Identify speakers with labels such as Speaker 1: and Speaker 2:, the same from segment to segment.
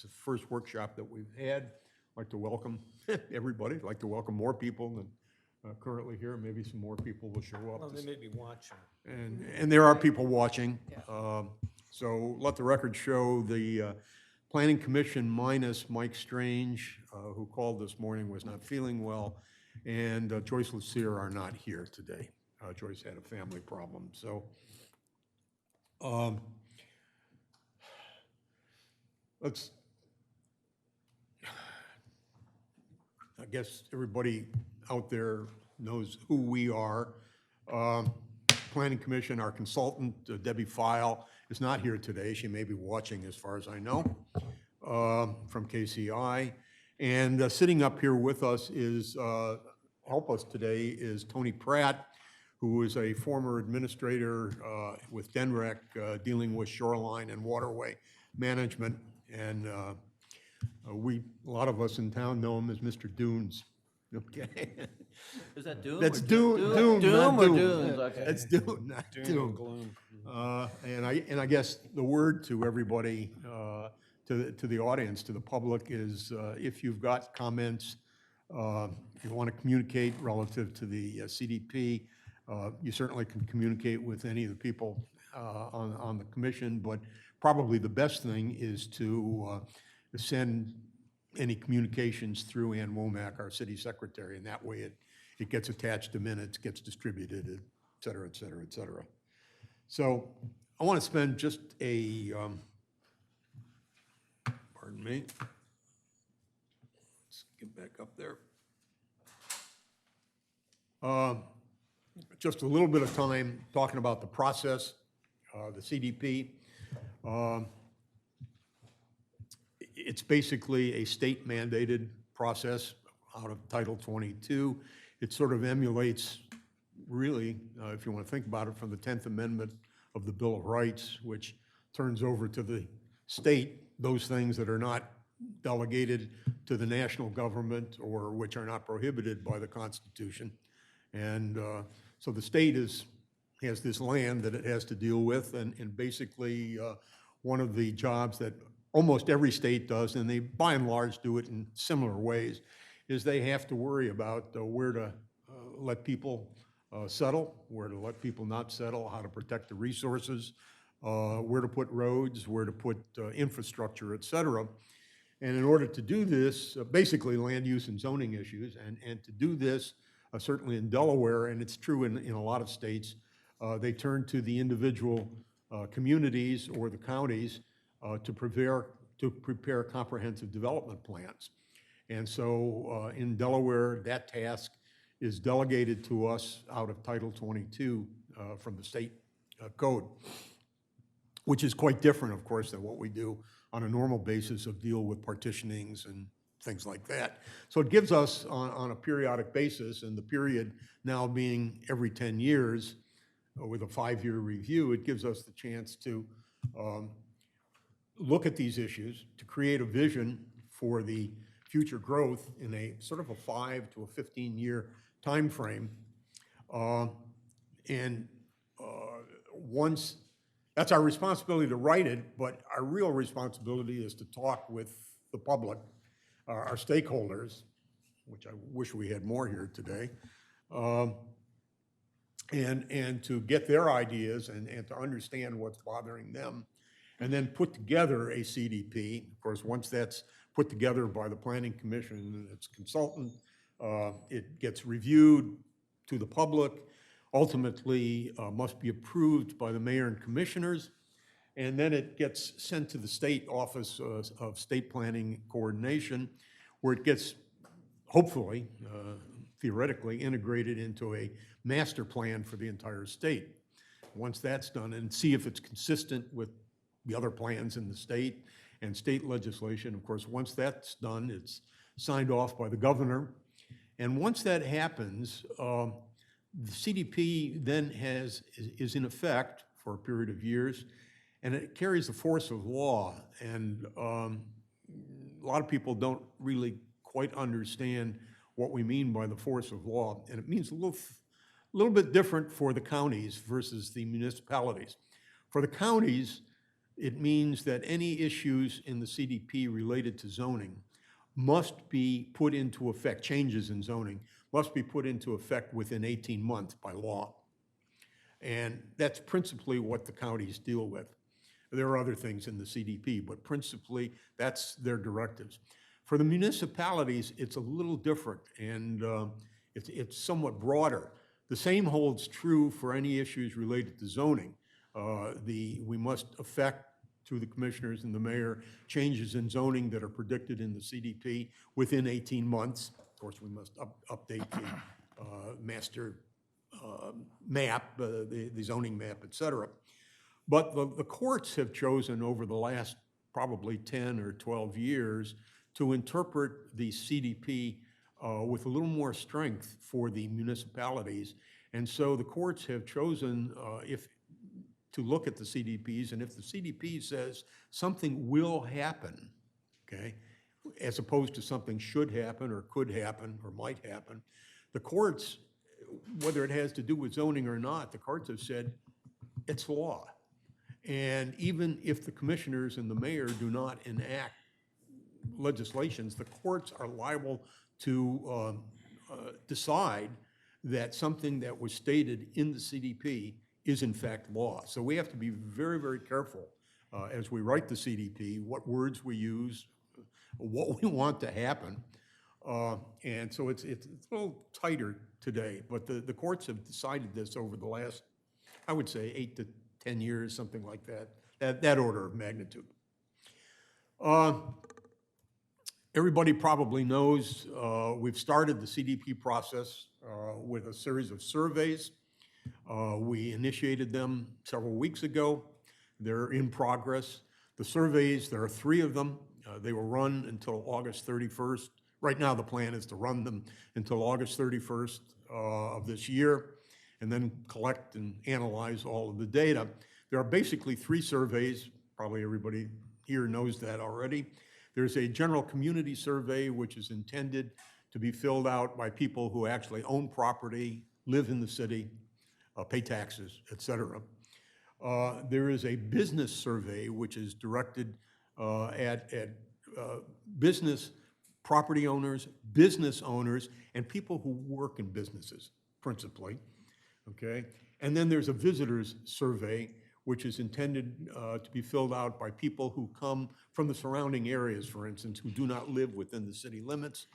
Speaker 1: It's the first workshop that we've had. I'd like to welcome everybody. I'd like to welcome more people than currently here. Maybe some more people will show up.
Speaker 2: Well, they may be watching.
Speaker 1: And there are people watching.
Speaker 2: Yeah.
Speaker 1: So let the record show the Planning Commission minus Mike Strange, who called this morning, was not feeling well, and Joyce Lucier are not here today. Joyce had a family problem. So I guess everybody out there knows who we are. Planning Commission, our consultant, Debbie File, is not here today. She may be watching, as far as I know, from KCI. And sitting up here with us is, help us today, is Tony Pratt, who is a former administrator with DENREC dealing with shoreline and waterway management. And a lot of us in town know him as Mr. Dunes. Okay.
Speaker 3: Is that Doom?
Speaker 1: That's
Speaker 3: or
Speaker 1: Doom,
Speaker 3: Doom,
Speaker 1: not
Speaker 3: or
Speaker 1: Doom.
Speaker 3: Dunes? Okay.
Speaker 1: That's Doom, not
Speaker 2: Doom
Speaker 1: Doom.
Speaker 2: and gloom.
Speaker 1: And I guess the word to everybody, to the audience, to the public is, if you've got comments, if you want to communicate relative to the CDP, you certainly can communicate with any of the people on the commission, but probably the best thing is to send any communications through Ann Womack, our city secretary, and that way it gets attached to minutes, gets distributed, et cetera, et cetera, et cetera. So I want to spend just a, pardon me, let's get back up there. Just a little bit of time talking about the process, the CDP. It's basically a state mandated process out of Title 22. It sort of emulates, really, if you want to think about it, from the 10th Amendment of the Bill of Rights, which turns over to the state those things that are not delegated to the national government or which are not prohibited by the Constitution. And so the state has this land that it has to deal with, and basically one of the jobs that almost every state does, and they by and large do it in similar ways, is they have to worry about where to let people settle, where to let people not settle, how to protect the resources, where to put roads, where to put infrastructure, et cetera. And in order to do this, basically land use and zoning issues, and to do this, certainly in Delaware, and it's true in a lot of states, they turn to the individual communities or the counties to prepare comprehensive development plans. And so in Delaware, that task is delegated to us out of Title 22 from the state code, which is quite different, of course, than what we do on a normal basis of deal with partitionings and things like that. So it gives us on a periodic basis, and the period now being every 10 years with a 5-year review, it gives us the chance to look at these issues, to create a vision for the future growth in a sort of a 5 to a 15-year time frame. Once, that's our responsibility to write it, but our real responsibility is to talk with the public, our stakeholders, which I wish we had more here today, and to get their ideas and to understand what's bothering them, and then put together a CDP. Of course, once that's put together by the Planning Commission and its consultant, it gets reviewed to the public, ultimately must be approved by the mayor and commissioners, and then it gets sent to the state office of state planning coordination, where it gets, hopefully, theoretically, integrated into a master plan for the entire state. Once that's done, and see if it's consistent with the other plans in the state and state legislation. Of course, once that's done, it's signed off by the governor. And once that happens, the CDP then is in effect for a period of years, and it carries the force of law. And a lot of people don't really quite understand what we mean by the force of law. And it means a little bit different for the counties versus the municipalities. For the counties, It means that any issues in the CDP related to zoning must be put into effect, changes in zoning must be put into effect within 18 months by law. And that's principally what the counties deal with. There are other things in the CDP, but principally that's their directives. For the municipalities, it's a little different, and it's somewhat broader. The same holds true for any issues related to zoning. We must affect, through the commissioners and the mayor, changes in zoning that are predicted in the CDP within 18 months. Of course, we must update the master map, the zoning map, et cetera. But the courts have chosen over the last probably 10 or 12 years to interpret the CDP with a little more strength for the municipalities. And so the courts have chosen to look at the CDPs, and if the CDP says something will happen, okay, as opposed to something should happen or could happen or might happen, the courts, whether it has to do with zoning or not, the courts have said it's law. And even if the commissioners and the mayor do not enact legislations, the courts are liable to decide that something that was stated in the CDP is in fact law. So we have to be very, very careful as we write the CDP, what words we use, what we want to happen. And so it's a little tighter today, but the courts have decided this over the last, I would say, 8 to 10 years, something like that order of magnitude. Everybody probably knows we've started the CDP process with a series of surveys. We initiated them several weeks ago. They're in progress. The surveys, there are 3 of them. They will run until August 31st. Right now, the plan is to run them until August 31st of this year, and then collect and analyze all of the data. There are basically 3 surveys. Probably everybody here knows that already. There's a general community survey, which is intended to be filled out by people who actually own property, live in the city, pay taxes, et cetera. There is a business survey, which is directed at business property owners, business owners, and people who work in businesses, principally, okay? And then there's a visitors survey, which is intended to be filled out by people who come from the surrounding areas, for instance, who do not live within the city limits,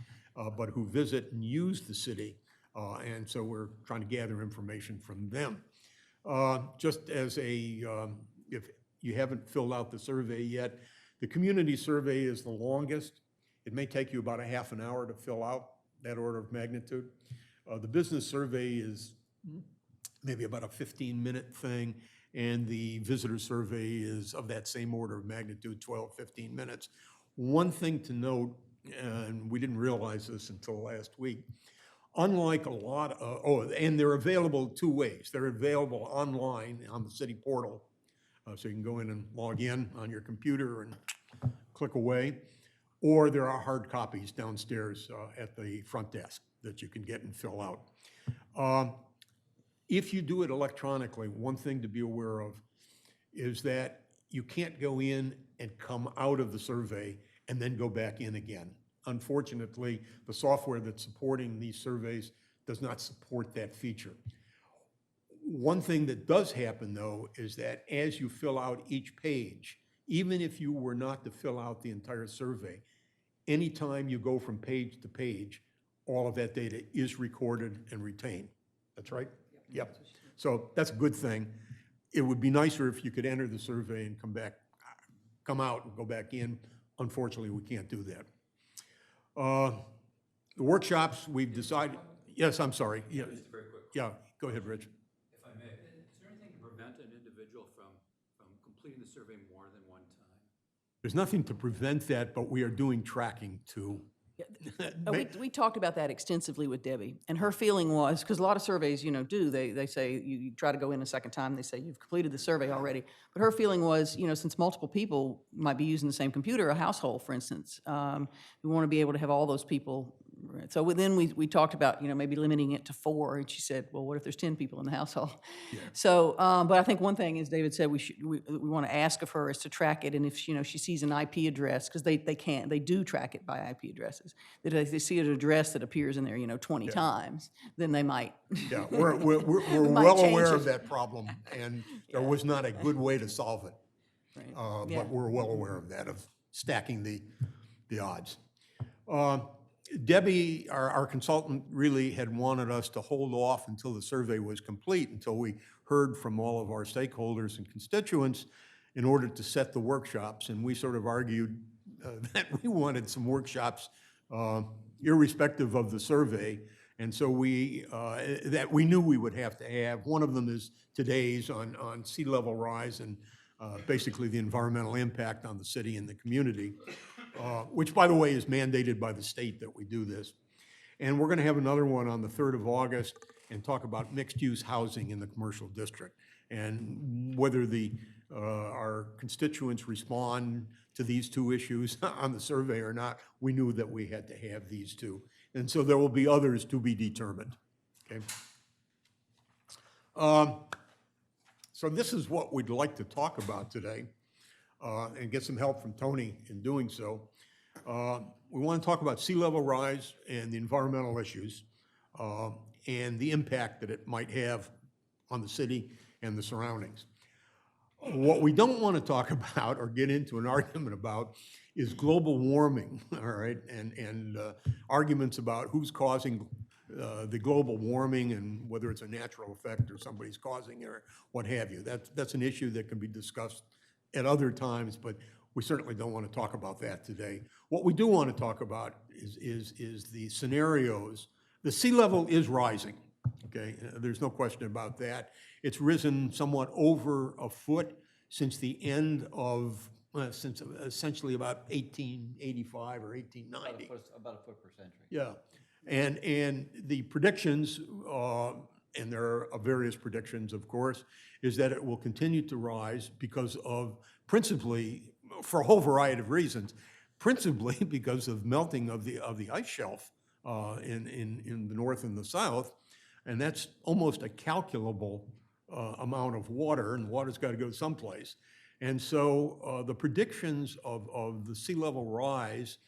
Speaker 1: but who visit and use the city. And so we're trying to gather information from them. Just as if you haven't filled out the survey yet, the community survey is the longest. It may take you about a half an hour to fill out, that order of magnitude. The business survey is maybe about a 15-minute thing, and the visitor survey is of that same order of magnitude, 12, 15 minutes. One thing to note, and we didn't realize this until last week, unlike a lot of, and they're available 2 ways. They're available online on the city portal, so you can go in and log in on your computer and click away, or there are hard copies downstairs at the front desk that you can get and fill out. If you do it electronically, one thing to be aware of is that you can't go in and come out of the survey and then go back in again. Unfortunately, the software that's supporting these surveys does not support that feature. One thing that does happen, though, is that as you fill out each page, even if you were not to fill out the entire survey, anytime you go from page to page, all of that data is recorded and retained. That's right? Yep. So that's a good thing. It would be nicer if you could enter the survey and come out and go back in. Unfortunately, we can't do that. The workshops, we've decided, yes, I'm sorry. Yeah,
Speaker 2: just very quick.
Speaker 1: Yeah, go ahead, Rich.
Speaker 2: If I may, is there anything to prevent an individual from completing the survey more than one time?
Speaker 1: There's nothing to prevent that, but we are doing tracking too.
Speaker 3: We talked about that extensively with Debbie, and her feeling was, because a lot of surveys, they say you try to go in a second time, they say you've completed the survey already. But her feeling was, since multiple people might be using the same computer, a household, for instance, we want to be able to have all those people Right. So then we talked about, maybe limiting it to 4, and she said, well, what if there's 10 people in the household? So, but I think one thing, as David said, we want to ask of her is to track it, and if, she sees an IP address, because they do track it by IP addresses, that if they see an address that appears in there, 20 times, then they might.
Speaker 1: Yeah, we're
Speaker 3: might
Speaker 1: well
Speaker 3: change
Speaker 1: aware
Speaker 3: it.
Speaker 1: of that problem, and there was not a good way to solve it.
Speaker 3: Right. Yeah.
Speaker 1: But we're well aware of that, of stacking the odds. Debbie, our consultant, really had wanted us to hold off until the survey was complete, until we heard from all of our stakeholders and constituents in order to set the workshops. And we sort of argued that we wanted some workshops irrespective of the survey. And so that we knew we would have to have. One of them is today's on sea level rise and basically the environmental impact on the city and the community, which, by the way, is mandated by the state that we do this. And we're going to have another one on the 3rd of August and talk about mixed-use housing in the commercial district and whether our constituents respond to these 2 issues on the survey or not. We knew that we had to have these 2. And so there will be others to be determined. Okay. So this is what we'd like to talk about today, and get some help from Tony in doing so. We want to talk about sea level rise and the environmental issues, and the impact that it might have on the city and the surroundings. What we don't want to talk about or get into an argument about is global warming, all right, and arguments about who's causing the global warming and whether it's a natural effect or somebody's causing it or what have you. That's an issue that can be discussed at other times, but we certainly don't want to talk about that today. What we do want to talk about is the scenarios. The sea level is rising, okay? There's no question about that. It's risen somewhat over a foot since the end of, since essentially about 1885 or 1890.
Speaker 4: About a foot per century.
Speaker 1: Yeah, and the predictions, and there are various predictions, of course, is that it will continue to rise because of, principally, for a whole variety of reasons, principally because of melting of the ice shelf in the north and the south, and that's almost a calculable amount of water, and water's got to go someplace. And so the predictions of the sea level rise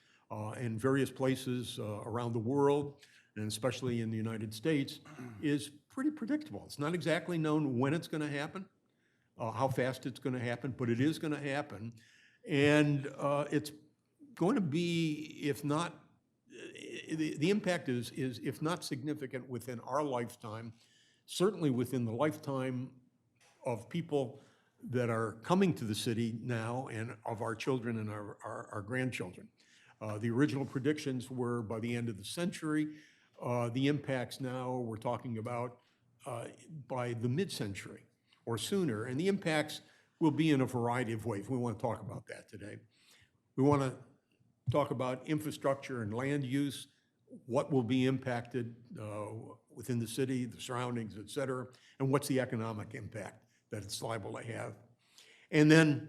Speaker 1: in various places around the world, and especially in the United States, is pretty predictable. It's not exactly known when it's going to happen, how fast it's going to happen, but it is going to happen. And it's going to be, if not, the impact is if not significant within our lifetime, certainly within the lifetime of people that are coming to the city now and of our children and our grandchildren. The original predictions were by the end of the century. The impacts now we're talking about by the mid-century or sooner. And the impacts will be in a variety of ways. We want to talk about that today. We want to talk about infrastructure and land use, what will be impacted within the city, the surroundings, et cetera, and what's the economic impact that it's liable to have. And then,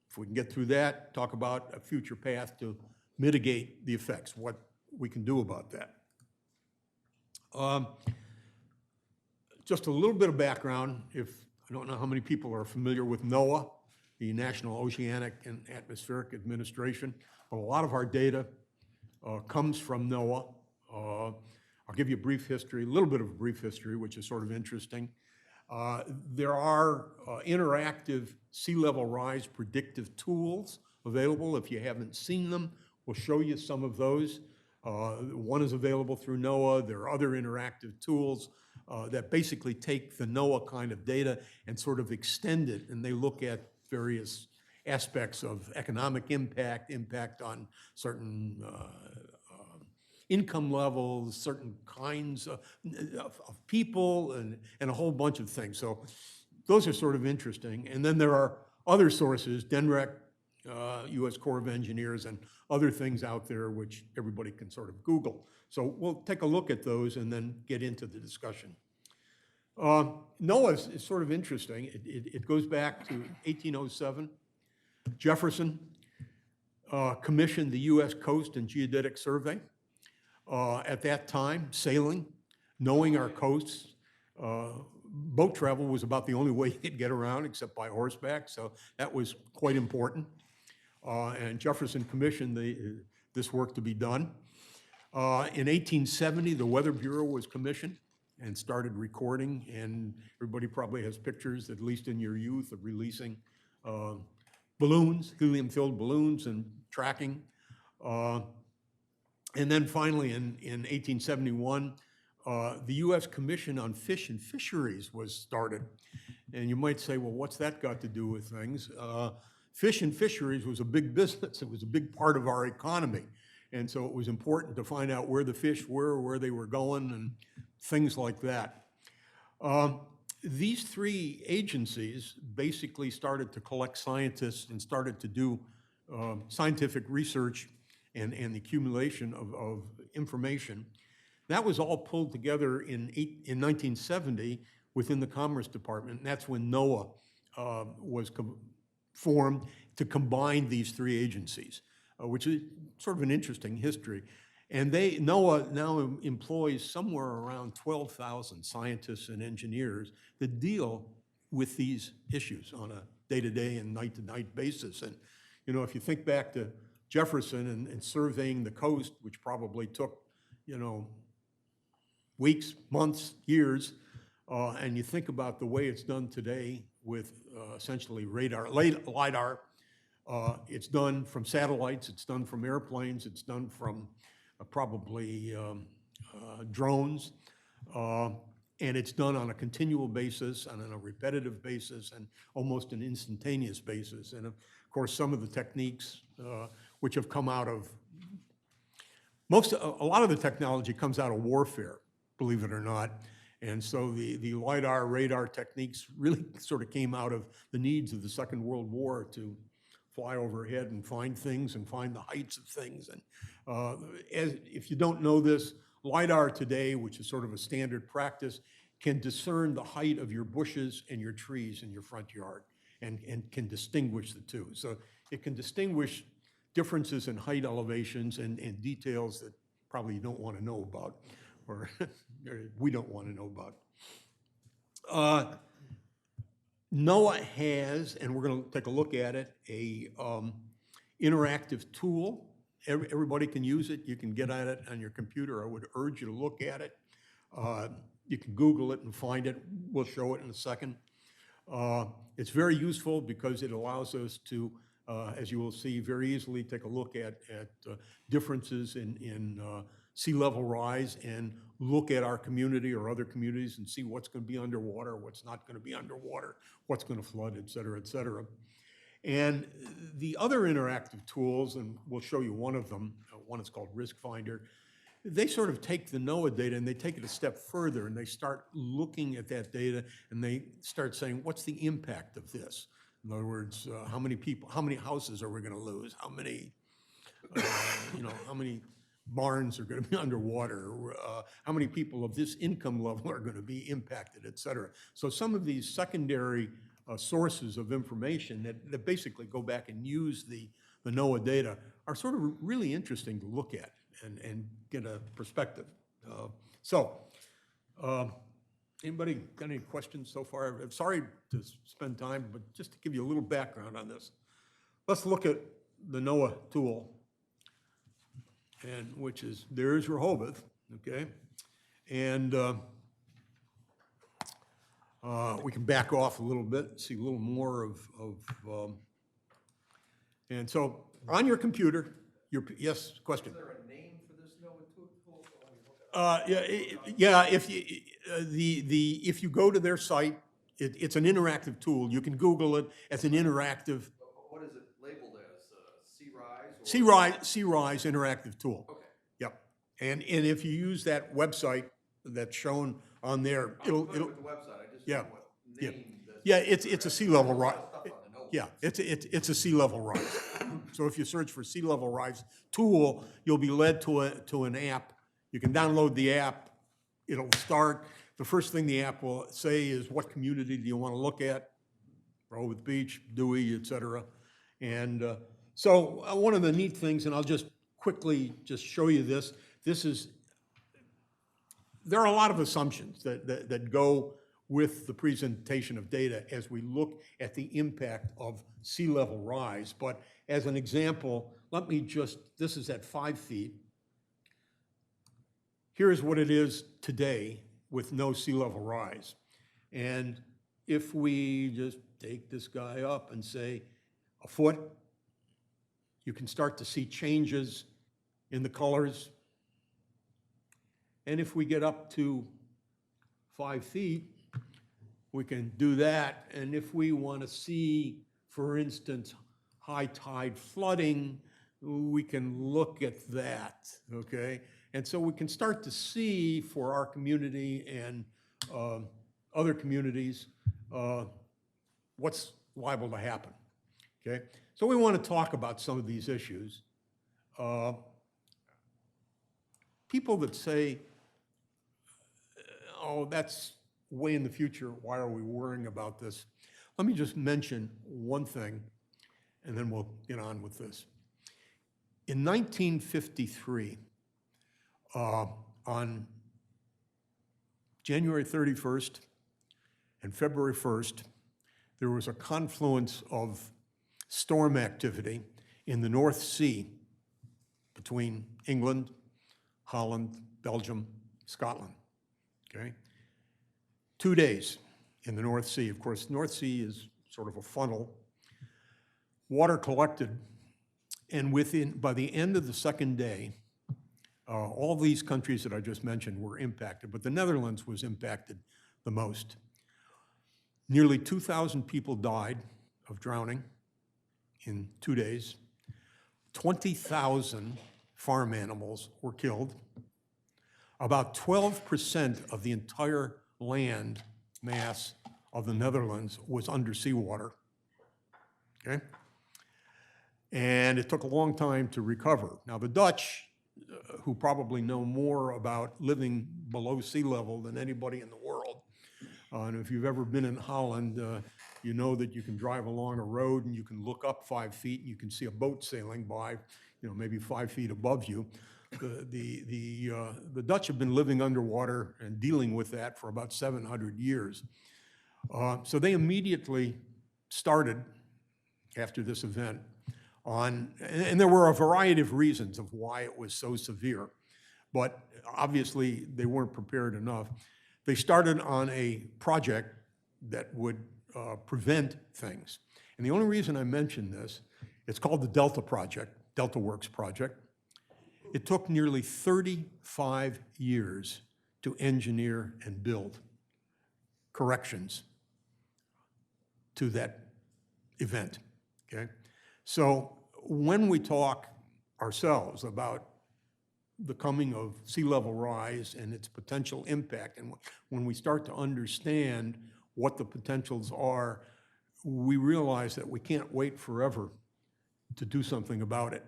Speaker 1: if we can get through that, talk about a future path to mitigate the effects, what we can do about that. Just a little bit of background, I don't know how many people are familiar with NOAA, the National Oceanic and Atmospheric Administration, but a lot of our data comes from NOAA. I'll give you a brief history, a little bit of a brief history, which is sort of interesting. There are interactive sea level rise predictive tools available. If you haven't seen them, we'll show you some of those. One is available through NOAA. There are other interactive tools that basically take the NOAA kind of data and sort of extend it, and they look at various aspects of economic impact, impact on certain income levels, certain kinds of people, and a whole bunch of things. So those are sort of interesting. And then there are other sources, DENREC, U.S. Corps of Engineers, and other things out there which everybody can sort of Google. So we'll take a look at those and then get into the discussion. NOAA is sort of interesting. It goes back to 1807. Jefferson commissioned the U.S. Coast and Geodetic Survey. At that time, sailing, knowing our coasts, boat travel was about the only way you could get around except by horseback, so that was quite important. And Jefferson commissioned this work to be done. In 1870, the Weather Bureau was commissioned and started recording, and everybody probably has pictures, at least in your youth, of releasing balloons, helium-filled balloons, and tracking. And then finally, in 1871, the U.S. Commission on Fish and Fisheries was started. And you might say, well, what's that got to do with things? Fish and fisheries was a big business. It was a big part of our economy. And so it was important to find out where the fish were, where they were going, and things like that. These three agencies basically started to collect scientists and started to do scientific research and the accumulation of information. That was all pulled together in 1970 within the Commerce Department, and that's when NOAA was formed to combine these three agencies, which is sort of an interesting history. And NOAA now employs somewhere around 12,000 scientists and engineers that deal with these issues on a day-to-day and night-to-night basis. And, you know, if you think back to Jefferson and surveying the coast, which probably took, you know, weeks, months, years, and you think about the way it's done today with essentially LiDAR, it's done from satellites, it's done from airplanes, it's done from probably drones, and it's done on a continual basis and on a repetitive basis and almost an instantaneous basis. And of course, some of the techniques which have come out of, a lot of the technology comes out of warfare, believe it or not. And so the LiDAR, radar techniques really sort of came out of the needs of the Second World War to fly overhead and find things and find the heights of things. And if you don't know this, LiDAR today, which is sort of a standard practice, can discern the height of your bushes and your trees in your front yard and can distinguish the two. So it can distinguish differences in height elevations and details that probably you don't want to know about, or we don't want to know about. NOAA has, and we're going to take a look at it, a interactive tool. Everybody can use it. You can get at it on your computer. I would urge you to look at it. You can Google it and find it. We'll show it in a second. It's very useful because it allows us to, as you will see, very easily take a look at differences in sea level rise and look at our community or other communities and see what's going to be underwater, what's not going to be underwater, what's going to flood, et cetera, et cetera. And the other interactive tools, and we'll show you one of them, one is called Risk Finder, they sort of take the NOAA data and they take it a step further and they start looking at that data and they start saying, what's the impact of this? In other words, how many people, how many houses are we going to lose? How many, how many barns are going to be underwater? How many people of this income level are going to be impacted, et cetera? So some of these secondary sources of information that basically go back and use the NOAA data are sort of really interesting to look at and get a perspective. Anybody got any questions so far? I'm sorry to spend time, but just to give you a little background on this. Let's look at the NOAA tool, and which is, there's Rehoboth, okay? And we can back off a little bit, see a little more of and so on your computer, yes, question?
Speaker 4: Is there a name for this NOAA tool?
Speaker 1: If you go to their site, it's an interactive tool. You can Google it as an interactive.
Speaker 4: What is it labeled as?
Speaker 1: Sea Rise interactive tool.
Speaker 4: Okay.
Speaker 1: Yep. And if you use that website that's shown on there, it'll
Speaker 4: with the website. I just
Speaker 1: yeah,
Speaker 4: know what name
Speaker 1: yeah, it's a sea level rise.
Speaker 4: rise.
Speaker 1: Yeah, it's a sea level rise. So if you search for sea level rise tool, you'll be led to an app. You can download the app. It'll start. The first thing the app will say is, what community do you want to look at? Rehoboth Beach, Dewey, et cetera. And so one of the neat things, and I'll just quickly just show you this. This is there are a lot of assumptions that go with the presentation of data as we look at the impact of sea level rise. But as an example, let me just, this is at 5 feet. Here's what it is today with no sea level rise. And if we just take this guy up and say a foot, you can start to see changes in the colors. And if we get up to 5 feet, we can do that. And if we want to see, for instance, high tide flooding, we can look at that, okay? And so we can start to see for our community and other communities what's liable to happen, okay? So we want to talk about some of these issues. People that say, oh, that's way in the future, why are we worrying about this? Let me just mention one thing, and then we'll get on with this. In 1953, on January 31st and February 1st, there was a confluence of storm activity in the North Sea between England, Holland, Belgium, Scotland, okay? 2 days in the North Sea. Of course, North Sea is sort of a funnel. Water collected, and by the end of the second day, all these countries that I just mentioned were impacted, but the Netherlands was impacted the most. Nearly 2,000 people died of drowning in 2 days. 20,000 farm animals were killed. About 12% of the entire land mass of the Netherlands was under seawater, okay? And it took a long time to recover. Now, the Dutch, who probably know more about living below sea level than anybody in the world, and if you've ever been in Holland, you know that you can drive along a road and you can look up 5 feet and you can see a boat sailing by, maybe 5 feet above you. The Dutch have been living underwater and dealing with that for about 700 years. So they immediately started, after this event, and there were a variety of reasons of why it was so severe, but obviously they weren't prepared enough. They started on a project that would prevent things. And the only reason I mention this, it's called the Delta Project, Delta Works Project. It took nearly 35 years to engineer and build corrections to that event, okay? So when we talk ourselves about the coming of sea level rise and its potential impact, and when we start to understand what the potentials are, we realize that we can't wait forever to do something about it.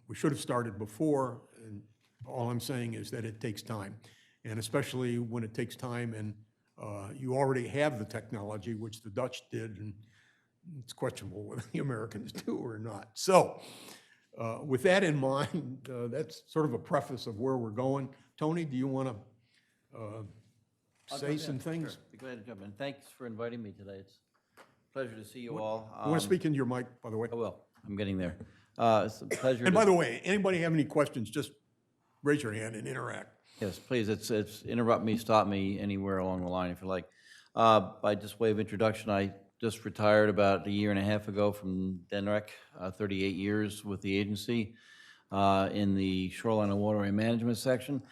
Speaker 1: We should have started before, and all I'm saying is that it takes time. And especially when it takes time and you already have the technology, which the Dutch did, and it's questionable whether the Americans do or not. So with that in mind, that's sort of a preface of where we're going. Tony, do you want to say some things?
Speaker 5: Sure. Be glad to jump in. Thanks for inviting me today. It's a pleasure to see you all.
Speaker 1: You want to speak into your mic, by the way?
Speaker 5: I will. I'm getting there. It's a pleasure.
Speaker 1: And by the way, anybody have any questions, just raise your hand and interact.
Speaker 5: Yes, please. It's interrupt me, stop me anywhere along the line if you like. By just way of introduction, I just retired about a year and a half ago from DENREC, 38 years with the agency in the shoreline and waterway management section.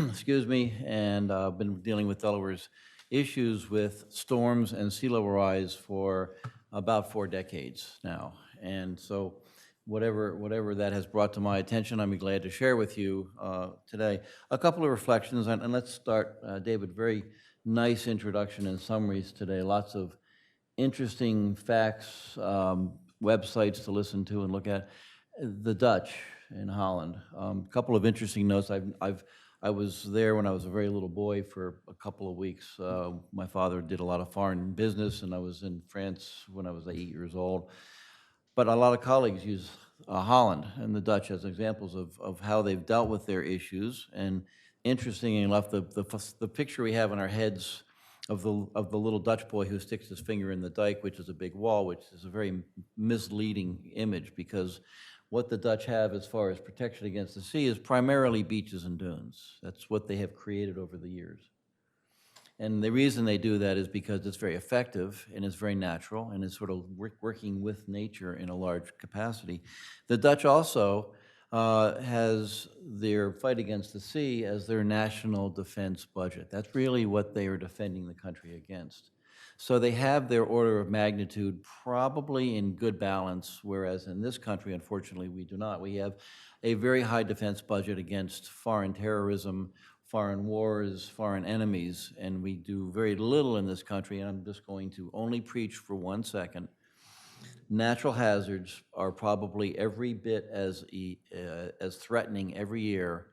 Speaker 5: Excuse me, and I've been dealing with Delaware's issues with storms and sea level rise for about 4 decades now. And so whatever that has brought to my attention, I'd be glad to share with you today. A couple of reflections, and let's start, David, very nice introduction and summaries today. Lots of interesting facts, websites to listen to and look at. The Dutch in Holland. A couple of interesting notes. I was there when I was a very little boy for a couple of weeks. My father did a lot of foreign business, and I was in France when I was 8 years old. But a lot of colleagues use Holland and the Dutch as examples of how they've dealt with their issues. And interestingly enough, the picture we have in our heads of the little Dutch boy who sticks his finger in the dike, which is a big wall, which is a very misleading image, because what the Dutch have as far as protection against the sea is primarily beaches and dunes. That's what they have created over the years. And the reason they do that is because it's very effective and it's very natural and it's sort of working with nature in a large capacity. The Dutch also has their fight against the sea as their national defense budget. That's really what they are defending the country against. So they have their order of magnitude probably in good balance, whereas in this country, unfortunately, we do not. We have a very high defense budget against foreign terrorism, foreign wars, foreign enemies, and we do very little in this country, and I'm just going to only preach for 1 second. Natural hazards are probably every bit as threatening every year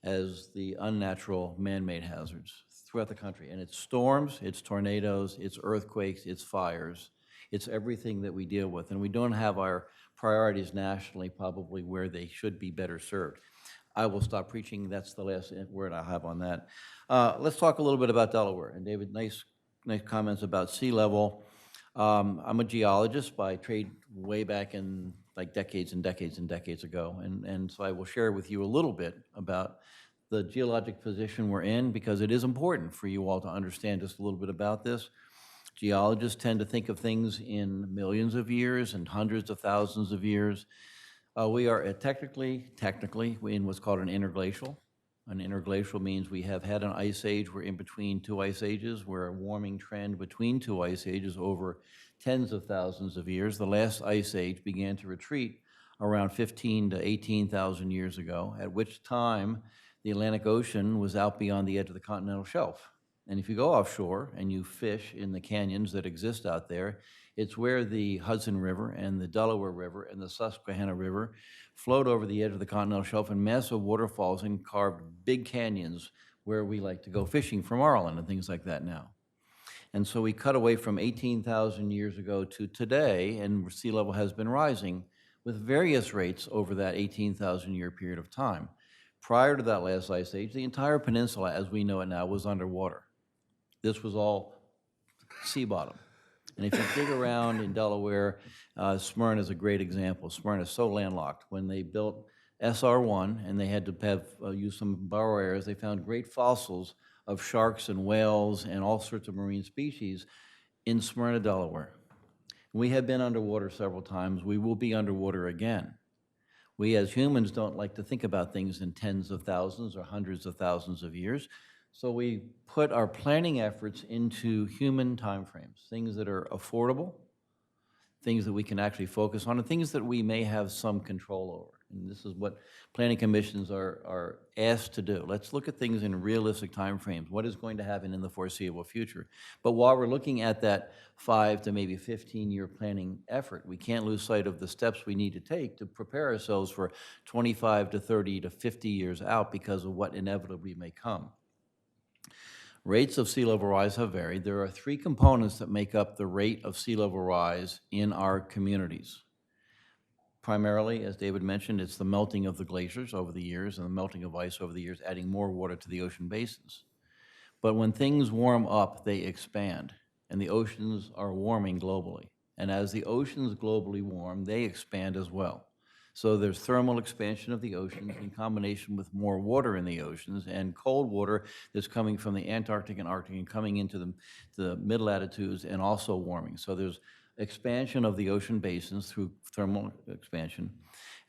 Speaker 5: as the unnatural man-made hazards throughout the country. And it's storms, it's tornadoes, it's earthquakes, it's fires. It's everything that we deal with. And we don't have our priorities nationally probably where they should be better served. I will stop preaching. That's the last word I have on that. Let's talk a little bit about Delaware. And David, nice comments about sea level. I'm a geologist by trade way back in like decades and decades and decades ago. And so I will share with you a little bit about the geologic position we're in, because it is important for you all to understand just a little bit about this. Geologists tend to think of things in millions of years and hundreds of thousands of years. We are technically in what's called an interglacial. An interglacial means we have had an ice age. We're in between two ice ages. We're a warming trend between two ice ages over tens of thousands of years. The last ice age began to retreat around 15 to 18,000 years ago, at which time the Atlantic Ocean was out beyond the edge of the continental shelf. And if you go offshore and you fish in the canyons that exist out there, it's where the Hudson River and the Delaware River and the Susquehanna River flowed over the edge of the continental shelf in massive waterfalls and carved big canyons where we like to go fishing from Marlin and things like that now. And so we cut away from 18,000 years ago to today, and sea level has been rising with various rates over that 18,000 year period of time. Prior to that last ice age, the entire peninsula as we know it now was underwater. This was all sea bottom. And if you dig around in Delaware, Smyrna is a great example. Smyrna is so landlocked. When they built SR1 and they had to have use some borrow areas, they found great fossils of sharks and whales and all sorts of marine species in Smyrna, Delaware. We have been underwater several times. We will be underwater again. We as humans don't like to think about things in tens of thousands or hundreds of thousands of years. So we put our planning efforts into human timeframes, things that are affordable, things that we can actually focus on, and things that we may have some control over. And this is what planning commissions are asked to do. Let's look at things in realistic timeframes. What is going to happen in the foreseeable future? But while we're looking at that 5 to maybe 15-year planning effort, we can't lose sight of the steps we need to take to prepare ourselves for 25 to 30 to 50 years out because of what inevitably may come. Rates of sea level rise have varied. There are 3 components that make up the rate of sea level rise in our communities. Primarily, as David mentioned, it's the melting of the glaciers over the years and the melting of ice over the years, adding more water to the ocean basins. But when things warm up, they expand, and the oceans are warming globally. And as the oceans globally warm, they expand as well. So there's thermal expansion of the oceans in combination with more water in the oceans and cold water that's coming from the Antarctic and Arctic and coming into the mid-latitudes and also warming. So there's expansion of the ocean basins through thermal expansion.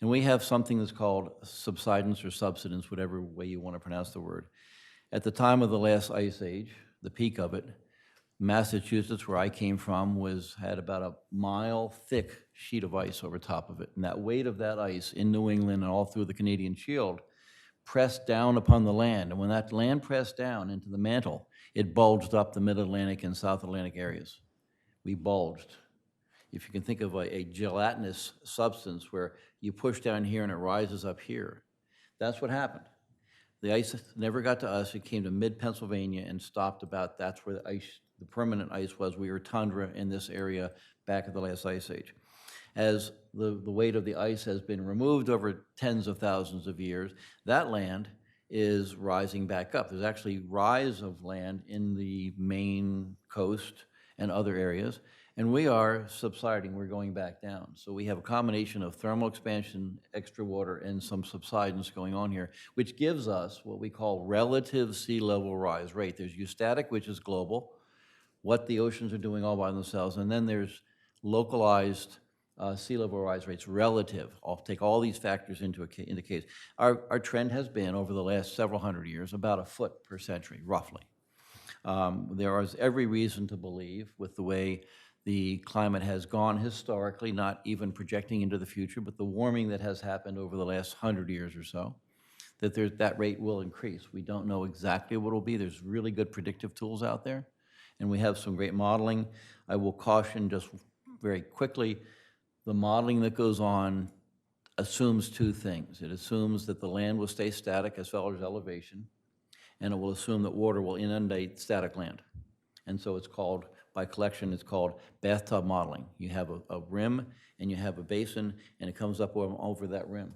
Speaker 5: And we have something that's called subsidence or subsidence, whatever way you want to pronounce the word. At the time of the last ice age, the peak of it, Massachusetts, where I came from, had about a mile-thick sheet of ice over top of it. And that weight of that ice in New England and all through the Canadian Shield pressed down upon the land. And when that land pressed down into the mantle, it bulged up the Mid-Atlantic and South Atlantic areas. We bulged. If you can think of a gelatinous substance where you push down here and it rises up here, that's what happened. The ice never got to us. It came to mid-Pennsylvania and stopped about, that's where the permanent ice was. We were tundra in this area back at the last ice age. As the weight of the ice has been removed over tens of thousands of years, that land is rising back up. There's actually rise of land in the Maine coast and other areas, and we are subsiding, we're going back down. So we have a combination of thermal expansion, extra water, and some subsidence going on here, which gives us what we call relative sea level rise rate. There's eustatic, which is global, what the oceans are doing all by themselves, and then there's localized sea level rise rates relative. I'll take all these factors into case. Our trend has been, over the last several hundred years, about a foot per century, roughly. There is every reason to believe, with the way the climate has gone historically, not even projecting into the future, but the warming that has happened over the last 100 years or so, that rate will increase. We don't know exactly what it will be. There's really good predictive tools out there, and we have some great modeling. I will caution just very quickly, the modeling that goes on assumes two things. It assumes that the land will stay static as far as elevation, and it will assume that water will inundate static land. And so it's called, by collection, it's called bathtub modeling. You have a rim and you have a basin, and it comes up over that rim.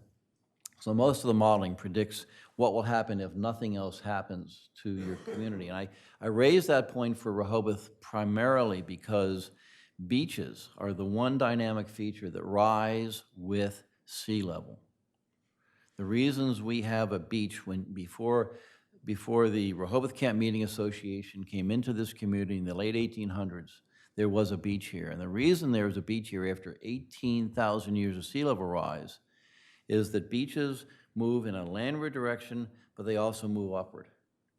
Speaker 5: So most of the modeling predicts what will happen if nothing else happens to your community. And I raise that point for Rehoboth primarily because beaches are the one dynamic feature that rise with sea level. The reasons we have a beach before the Rehoboth Camp Meeting Association came into this community in the late 1800s, there was a beach here. And the reason there was a beach here after 18,000 years of sea level rise is that beaches move in a landward direction, but they also move upward.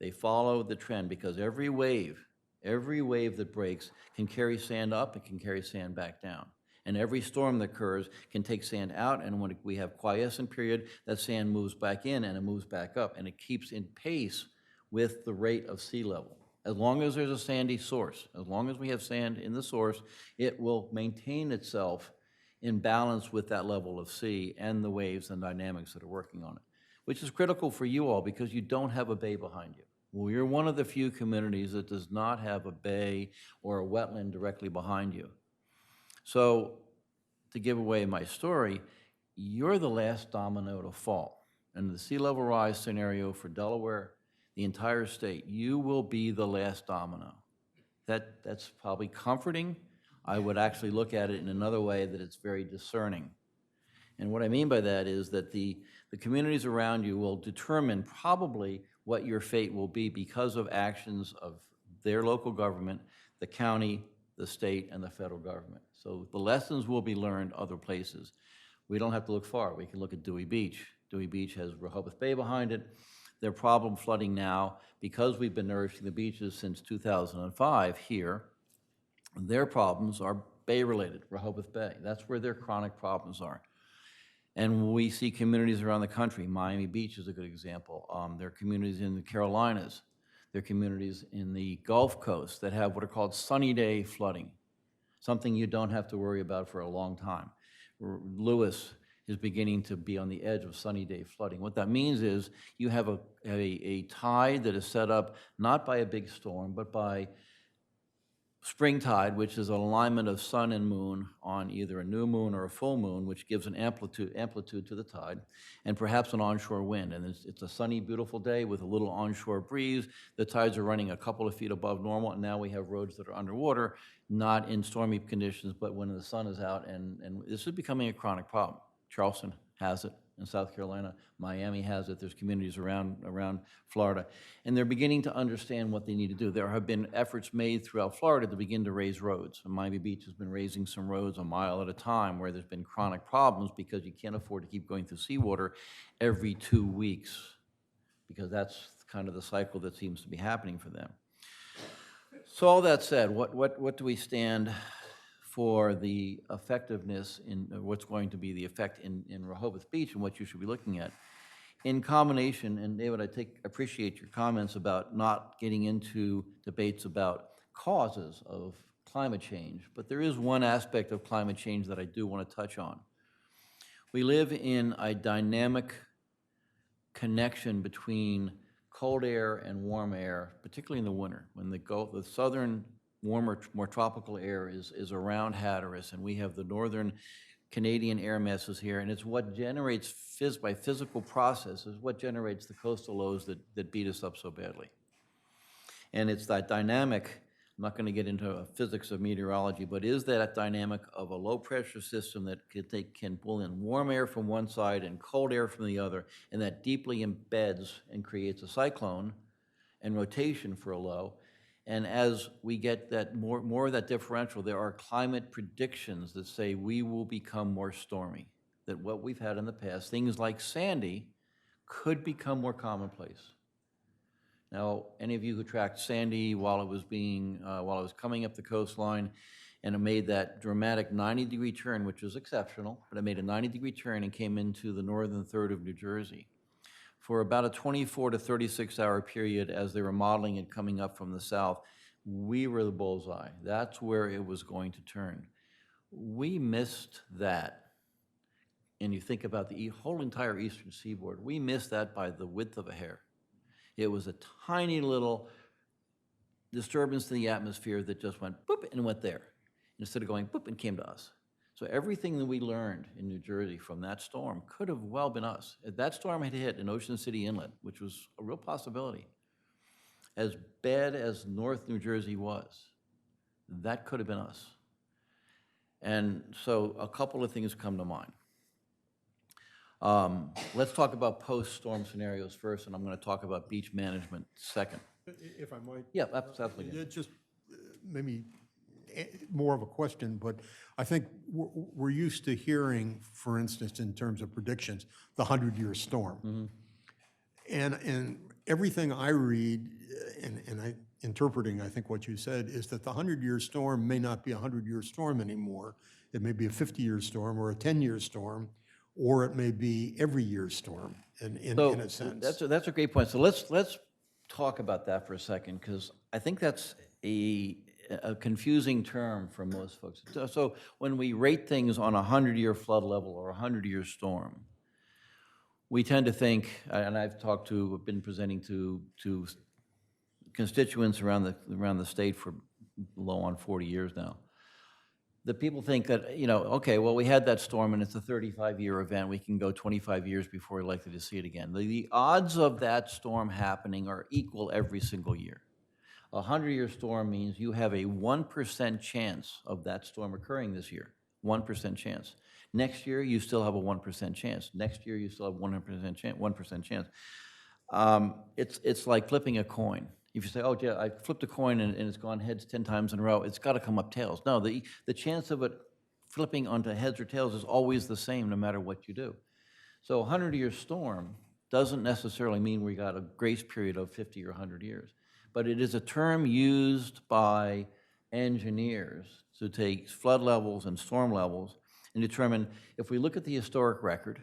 Speaker 5: They follow the trend because every wave that breaks can carry sand up, it can carry sand back down. And every storm that occurs can take sand out, and when we have quiescent period, that sand moves back in and it moves back up, and it keeps in pace with the rate of sea level. As long as there's a sandy source, as long as we have sand in the source, it will maintain itself in balance with that level of sea and the waves and dynamics that are working on it, which is critical for you all because you don't have a bay behind you. Well, you're one of the few communities that does not have a bay or a wetland directly behind you. So, to give away my story, you're the last domino to fall. And the sea level rise scenario for Delaware, the entire state, you will be the last domino. That's probably comforting. I would actually look at it in another way, that it's very discerning. And what I mean by that is that the communities around you will determine probably what your fate will be because of actions of their local government, the county, the state, and the federal government. So the lessons will be learned other places. We don't have to look far. We can look at Dewey Beach. Dewey Beach has Rehoboth Bay behind it. Their problem flooding now, because we've been nourishing the beaches since 2005 here, their problems are bay-related, Rehoboth Bay. That's where their chronic problems are. And we see communities around the country. Miami Beach is a good example. There are communities in the Carolinas. There are communities in the Gulf Coast that have what are called sunny day flooding, something you don't have to worry about for a long time. Lewis is beginning to be on the edge of sunny day flooding. What that means is you have a tide that is set up not by a big storm, but by spring tide, which is an alignment of sun and moon on either a new moon or a full moon, which gives an amplitude to the tide, and perhaps an onshore wind. And it's a sunny, beautiful day with a little onshore breeze. The tides are running a couple of feet above normal, and now we have roads that are underwater, not in stormy conditions, but when the sun is out, and this is becoming a chronic problem. Charleston has it in South Carolina. Miami has it. There's communities around Florida. And they're beginning to understand what they need to do. There have been efforts made throughout Florida to begin to raise roads. And Miami Beach has been raising some roads a mile at a time where there's been chronic problems because you can't afford to keep going through seawater every 2 weeks, because that's kind of the cycle that seems to be happening for them. So all that said, what do we stand for the effectiveness in what's going to be the effect in Rehoboth Beach and what you should be looking at? In combination, and David, I appreciate your comments about not getting into debates about causes of climate change, but there is one aspect of climate change that I do want to touch on. We live in a dynamic connection between cold air and warm air, particularly in the winter, when the southern warmer, more tropical air is around Hatteras, and we have the northern Canadian air mass is here, and it's what generates, by physical processes, what generates the coastal lows that beat us up so badly. And it's that dynamic, I'm not going to get into physics of meteorology, but is that dynamic of a low-pressure system that can pull in warm air from one side and cold air from the other, and that deeply embeds and creates a cyclone and rotation for a low. And as we get that more of that differential, there are climate predictions that say we will become more stormy, that what we've had in the past, things like Sandy, could become more commonplace. Now, any of you who tracked Sandy while it was coming up the coastline, and it made that dramatic 90-degree turn, which was exceptional, but it made a 90-degree turn and came into the northern third of New Jersey. For about a 24 to 36-hour period, as they were modeling it coming up from the south, we were the bullseye. That's where it was going to turn. We missed that. And you think about the whole entire eastern seaboard, we missed that by the width of a hair. It was a tiny little disturbance to the atmosphere that just went boop and went there, instead of going boop and came to us. So everything that we learned in New Jersey from that storm could have well been us. If that storm had hit in Ocean City Inlet, which was a real possibility, as bad as North New Jersey was, that could have been us. And so a couple of things come to mind. Let's talk about post-storm scenarios first, and I'm going to talk about beach management second.
Speaker 1: If I might.
Speaker 5: Yeah, absolutely.
Speaker 1: Just maybe more of a question, but I think we're used to hearing, for instance, in terms of predictions, the 100-year storm. And everything I read, and I interpreting, I think what you said, is that the 100-year storm may not be a 100-year storm anymore. It may be a 50-year storm or a 10-year storm, or it may be every year storm in a sense.
Speaker 5: That's a great point. So let's talk about that for a second, because I think that's a confusing term for most folks. So when we rate things on a 100-year flood level or a 100-year storm, we tend to think, and I've been presenting to constituents around the state for low on 40 years now. The people think that, okay, well, we had that storm and it's a 35-year event. We can go 25 years before we're likely to see it again. The odds of that storm happening are equal every single year. A 100-year storm means you have a 1% chance of that storm occurring this year, 1% chance. Next year, you still have a 1% chance. Next year, you still have 1% chance. It's like flipping a coin. If you say, oh, yeah, I flipped a coin and it's gone heads 10 times in a row, it's got to come up tails. No, the chance of it flipping onto heads or tails is always the same no matter what you do. So a 100-year storm doesn't necessarily mean we got a grace period of 50 or 100 years. But it is a term used by engineers to take flood levels and storm levels and determine, if we look at the historic record,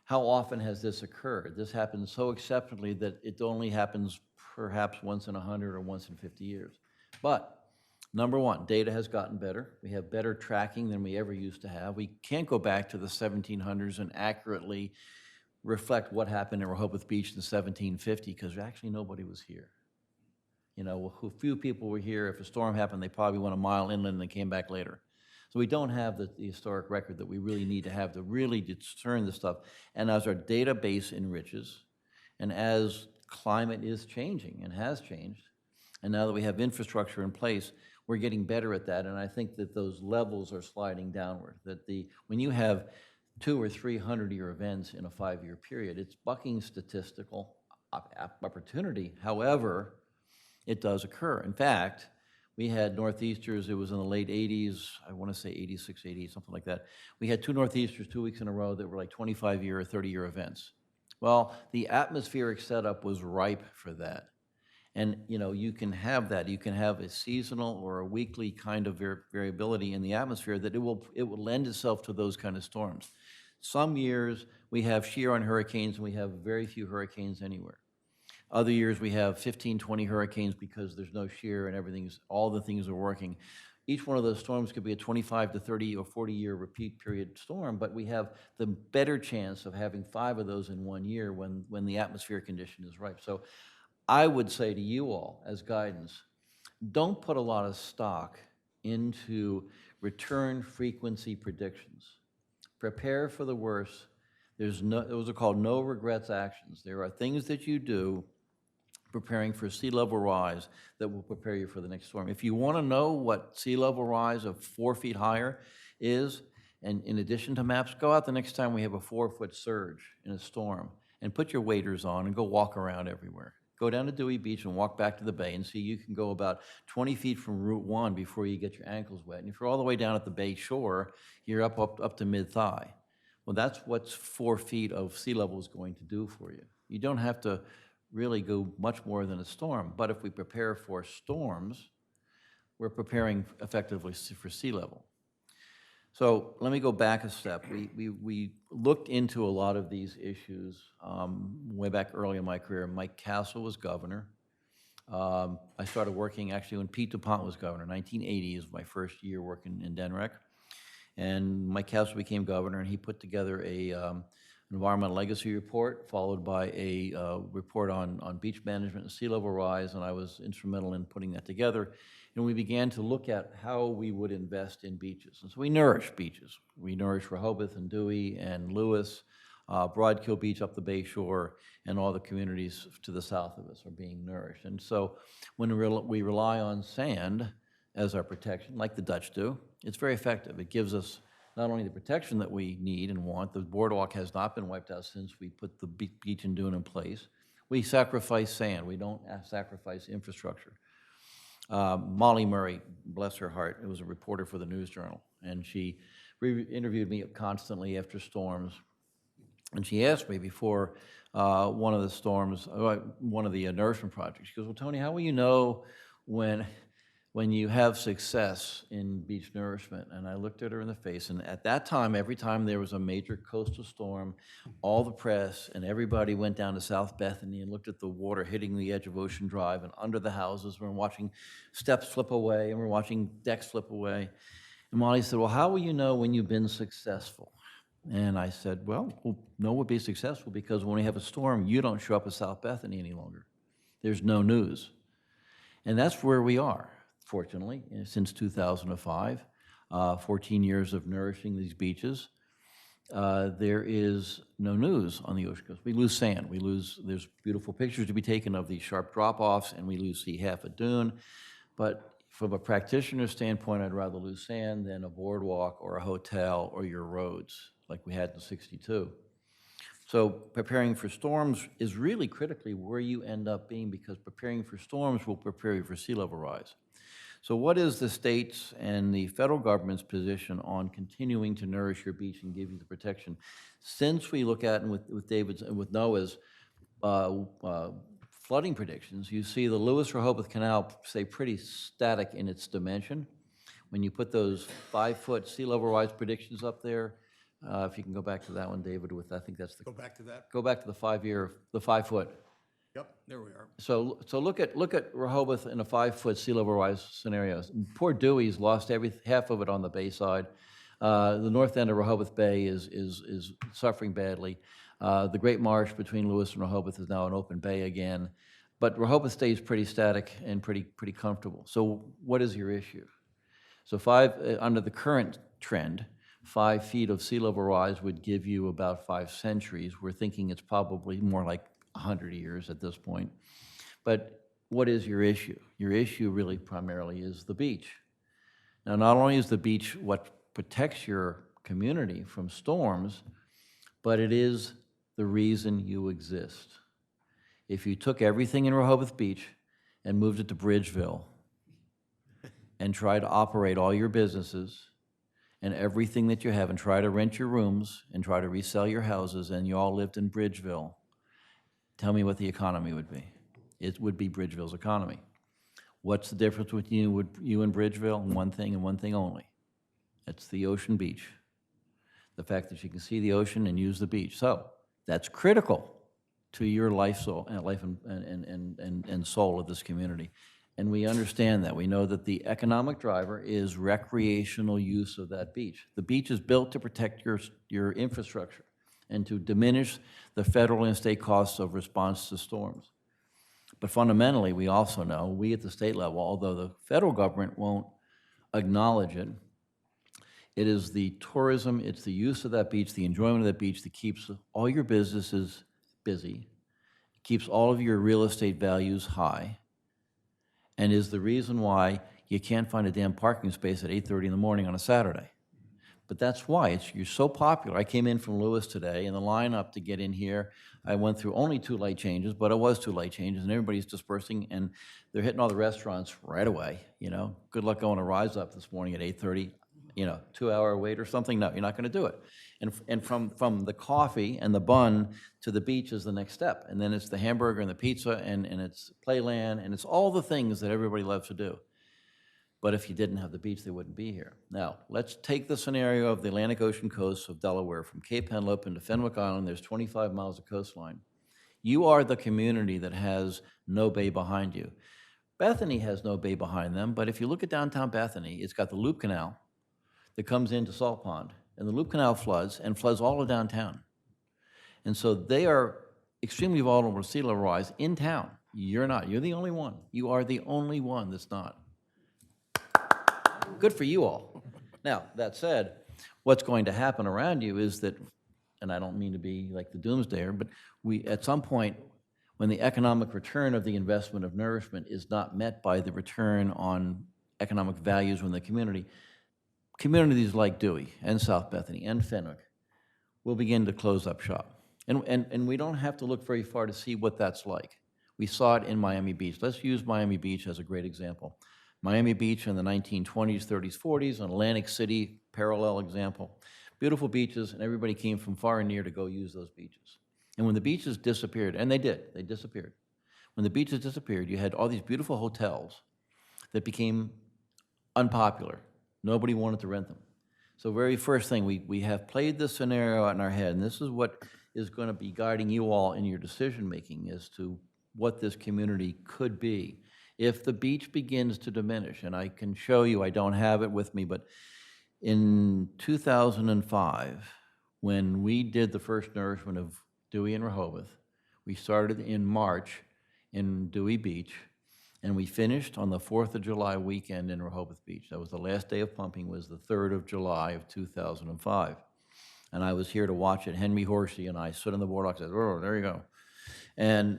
Speaker 5: how often has this occurred? This happens so exceptionally that it only happens perhaps once in 100 or once in 50 years. But number one, data has gotten better. We have better tracking than we ever used to have. We can't go back to the 1700s and accurately reflect what happened in Rehoboth Beach in 1750, because actually nobody was here. A few people were here. If a storm happened, they probably went a mile inland and they came back later. So we don't have the historic record that we really need to have to really discern this stuff. And as our database enriches, and as climate is changing and has changed, and now that we have infrastructure in place, we're getting better at that. And I think that those levels are sliding downward. That when you have 200 or 300-year events in a 5-year period, it's bucking statistical opportunity. However, it does occur. In fact, we had northeasters, it was in the late 80s, I want to say 86, 88, something like that. We had 2 northeasters 2 weeks in a row that were like 25-year or 30-year events. Well, the atmospheric setup was ripe for that. And, you can have that. You can have a seasonal or a weekly kind of variability in the atmosphere that it will lend itself to those kind of storms. Some years we have shear on hurricanes and we have very few hurricanes anywhere. Other years we have 15, 20 hurricanes because there's no shear and all the things are working. Each one of those storms could be a 25 to 30 or 40-year repeat period storm, but we have the better chance of having 5 of those in 1 year when the atmospheric condition is ripe. So I would say to you all as guidance, don't put a lot of stock into return frequency predictions. prepare for the worst. Those are called no regrets actions. There are things that you do preparing for sea level rise that will prepare you for the next storm. If you want to know what sea level rise of 4 feet higher is, and in addition to maps, go out the next time we have a 4-foot surge in a storm and put your waders on and go walk around everywhere. Go down to Dewey Beach and walk back to the bay and see you can go about 20 feet from Route 1 before you get your ankles wet. And if you're all the way down at the bay shore, you're up to mid-thigh. Well, that's what 4 feet of sea level is going to do for you. You don't have to really go much more than a storm. But if we prepare for storms, we're preparing effectively for sea level. So let me go back a step. We looked into a lot of these issues way back early in my career. Mike Castle was governor. I started working actually when Pete DuPont was governor. 1980 is my first year working in Denrec. And Mike Castle became governor, and he put together an environmental legacy report, followed by a report on beach management and sea level rise, and I was instrumental in putting that together. And we began to look at how we would invest in beaches. And so we nourish beaches. We nourish Rehoboth and Dewey and Lewis, Broadkill Beach up the Bay Shore, and all the communities to the south of us are being nourished. And so when we rely on sand as our protection, like the Dutch do, it's very effective. It gives us not only the protection that we need and want. The boardwalk has not been wiped out since we put the beach and dune in place. We sacrifice sand. We don't sacrifice infrastructure. Molly Murray, bless her heart, was a reporter for the News Journal, and she interviewed me constantly after storms. And she asked me before one of the storms, one of the nourishment projects, she goes, well, Tony, how will you know when you have success in beach nourishment? And I looked at her in the face, and at that time, every time there was a major coastal storm, all the press and everybody went down to South Bethany and looked at the water hitting the edge of Ocean Drive and under the houses. We're watching steps slip away, and we're watching decks slip away. And Molly said, well, how will you know when you've been successful? And I said, well, we'll know we'll be successful because when we have a storm, you don't show up at South Bethany any longer. There's no news. And that's where we are. Fortunately, since 2005, 14 years of nourishing these beaches, there is no news on the ocean coast. We lose sand. There's beautiful pictures to be taken of these sharp drop-offs, and we see half a dune. But from a practitioner standpoint, I'd rather lose sand than a boardwalk or a hotel or your roads like we had in '62. So preparing for storms is really critically where you end up being, because preparing for storms will prepare you for sea level rise. So what is the state's and the federal government's position on continuing to nourish your beach and give you the protection? Since we look at, and with David's and with Noah's flooding predictions, you see the Lewis-Rehoboth Canal stay pretty static in its dimension. When you put those 5-foot sea level rise predictions up there, if you can go back to that one, David, I think that's the,
Speaker 1: Go back to that.
Speaker 5: go back to the 5-foot.
Speaker 1: Yep, there we are.
Speaker 5: So look at Rehoboth in a 5-foot sea level rise scenario. Poor Dewey's lost half of it on the bay side. The north end of Rehoboth Bay is suffering badly. The Great Marsh between Lewis and Rehoboth is now an open bay again. But Rehoboth stays pretty static and pretty comfortable. So what is your issue? So under the current trend, 5 feet of sea level rise would give you about 5 centuries. We're thinking it's probably more like 100 years at this point. But what is your issue? Your issue really primarily is the beach. Now, not only is the beach what protects your community from storms, but it is the reason you exist. If you took everything in Rehoboth Beach and moved it to Bridgeville and tried to operate all your businesses and everything that you have and try to rent your rooms and try to resell your houses and you all lived in Bridgeville, tell me what the economy would be. It would be Bridgeville's economy. What's the difference with you and Bridgeville? One thing and one thing only. It's the ocean beach. The fact that you can see the ocean and use the beach. So that's critical to your life and soul of this community. And we understand that. We know that the economic driver is recreational use of that beach. The beach is built to protect your infrastructure and to diminish the federal and state costs of response to storms. But fundamentally, we also know, we at the state level, although the federal government won't acknowledge it, It is the tourism, it's the use of that beach, the enjoyment of that beach that keeps all your businesses busy, keeps all of your real estate values high, and is the reason why you can't find a damn parking space at 8:30 in the morning on a Saturday. But that's why you're so popular. I came in from Lewis today, and the lineup to get in here, I went through only 2 light changes, but it was 2 light changes, and everybody's dispersing, and they're hitting all the restaurants right away, you know? Good luck going to Rise Up this morning at 8:30, you know, 2-hour wait or something. No, you're not going to do it. And from the coffee and the bun to the beach is the next step. And then it's the hamburger and the pizza, and it's Playland, and it's all the things that everybody loves to do. But if you didn't have the beach, they wouldn't be here. Now, let's take the scenario of the Atlantic Ocean coast of Delaware. From Cape Henlopen into Fenwick Island, there's 25 miles of coastline. You are the community that has no bay behind you. Bethany has no bay behind them, but if you look at downtown Bethany, it's got the Loop Canal that comes into Salt Pond, and the Loop Canal floods and floods all of downtown. And so they are extremely vulnerable to sea level rise in town. You're not. You're the only one. You are the only one that's not. Good for you all. Now, that said, what's going to happen around you is that, and I don't mean to be like the doomsdayer, but at some point, when the economic return of the investment of nourishment is not met by the return on economic values in the community, communities like Dewey and South Bethany and Fenwick will begin to close up shop. And we don't have to look very far to see what that's like. We saw it in Miami Beach. Let's use Miami Beach as a great example. Miami Beach in the 1920s, 30s, 40s, and Atlantic City, parallel example. Beautiful beaches, and everybody came from far and near to go use those beaches. And when the beaches disappeared, and they did, they disappeared. When the beaches disappeared, you had all these beautiful hotels that became unpopular. Nobody wanted to rent them. So very first thing, we have played this scenario out in our head, and this is what is going to be guiding you all in your decision-making as to what this community could be. If the beach begins to diminish, and I can show you, I don't have it with me, but in 2005, when we did the first nourishment of Dewey and Rehoboth, we started in March in Dewey Beach, and we finished on the 4th of July weekend in Rehoboth Beach. That was the last day of pumping, was the 3rd of July of 2005. And I was here to watch it. Henry Horsey and I stood on the boardwalk and said, oh, there you go. And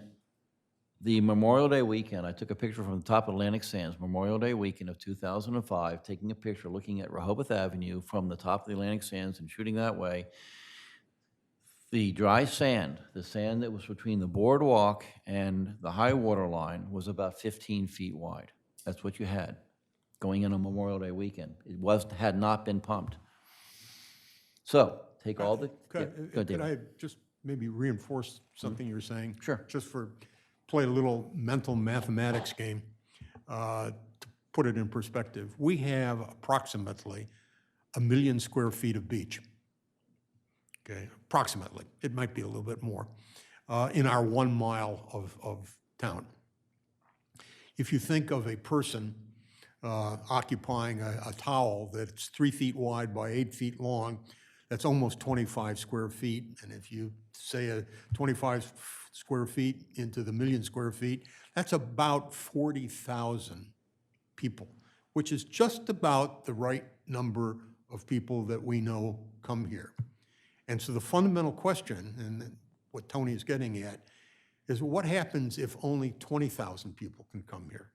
Speaker 5: the Memorial Day weekend, I took a picture from the top of Atlantic Sands, Memorial Day weekend of 2005, taking a picture looking at Rehoboth Avenue from the top of the Atlantic Sands and shooting that way. The dry sand, the sand that was between the boardwalk and the high water line, was about 15 feet wide. That's what you had going in on Memorial Day weekend. It had not been pumped. So take all the... yeah, go ahead,
Speaker 1: Could
Speaker 5: David.
Speaker 1: I just maybe reinforce something you're saying?
Speaker 5: Sure.
Speaker 1: Just for, play a little mental mathematics game, to put it in perspective. We have approximately 1 million square feet of beach. Okay, approximately. It might be a little bit more, in our 1 mile of town. If you think of a person occupying a towel that's 3 feet wide by 8 feet long, that's almost 25 square feet. And if you say a 25 square feet into the 1 million square feet, that's about 40,000 people, which is just about the right number of people that we know come here. And so the fundamental question, and what Tony is getting at, is what happens if only 20,000 people can come here,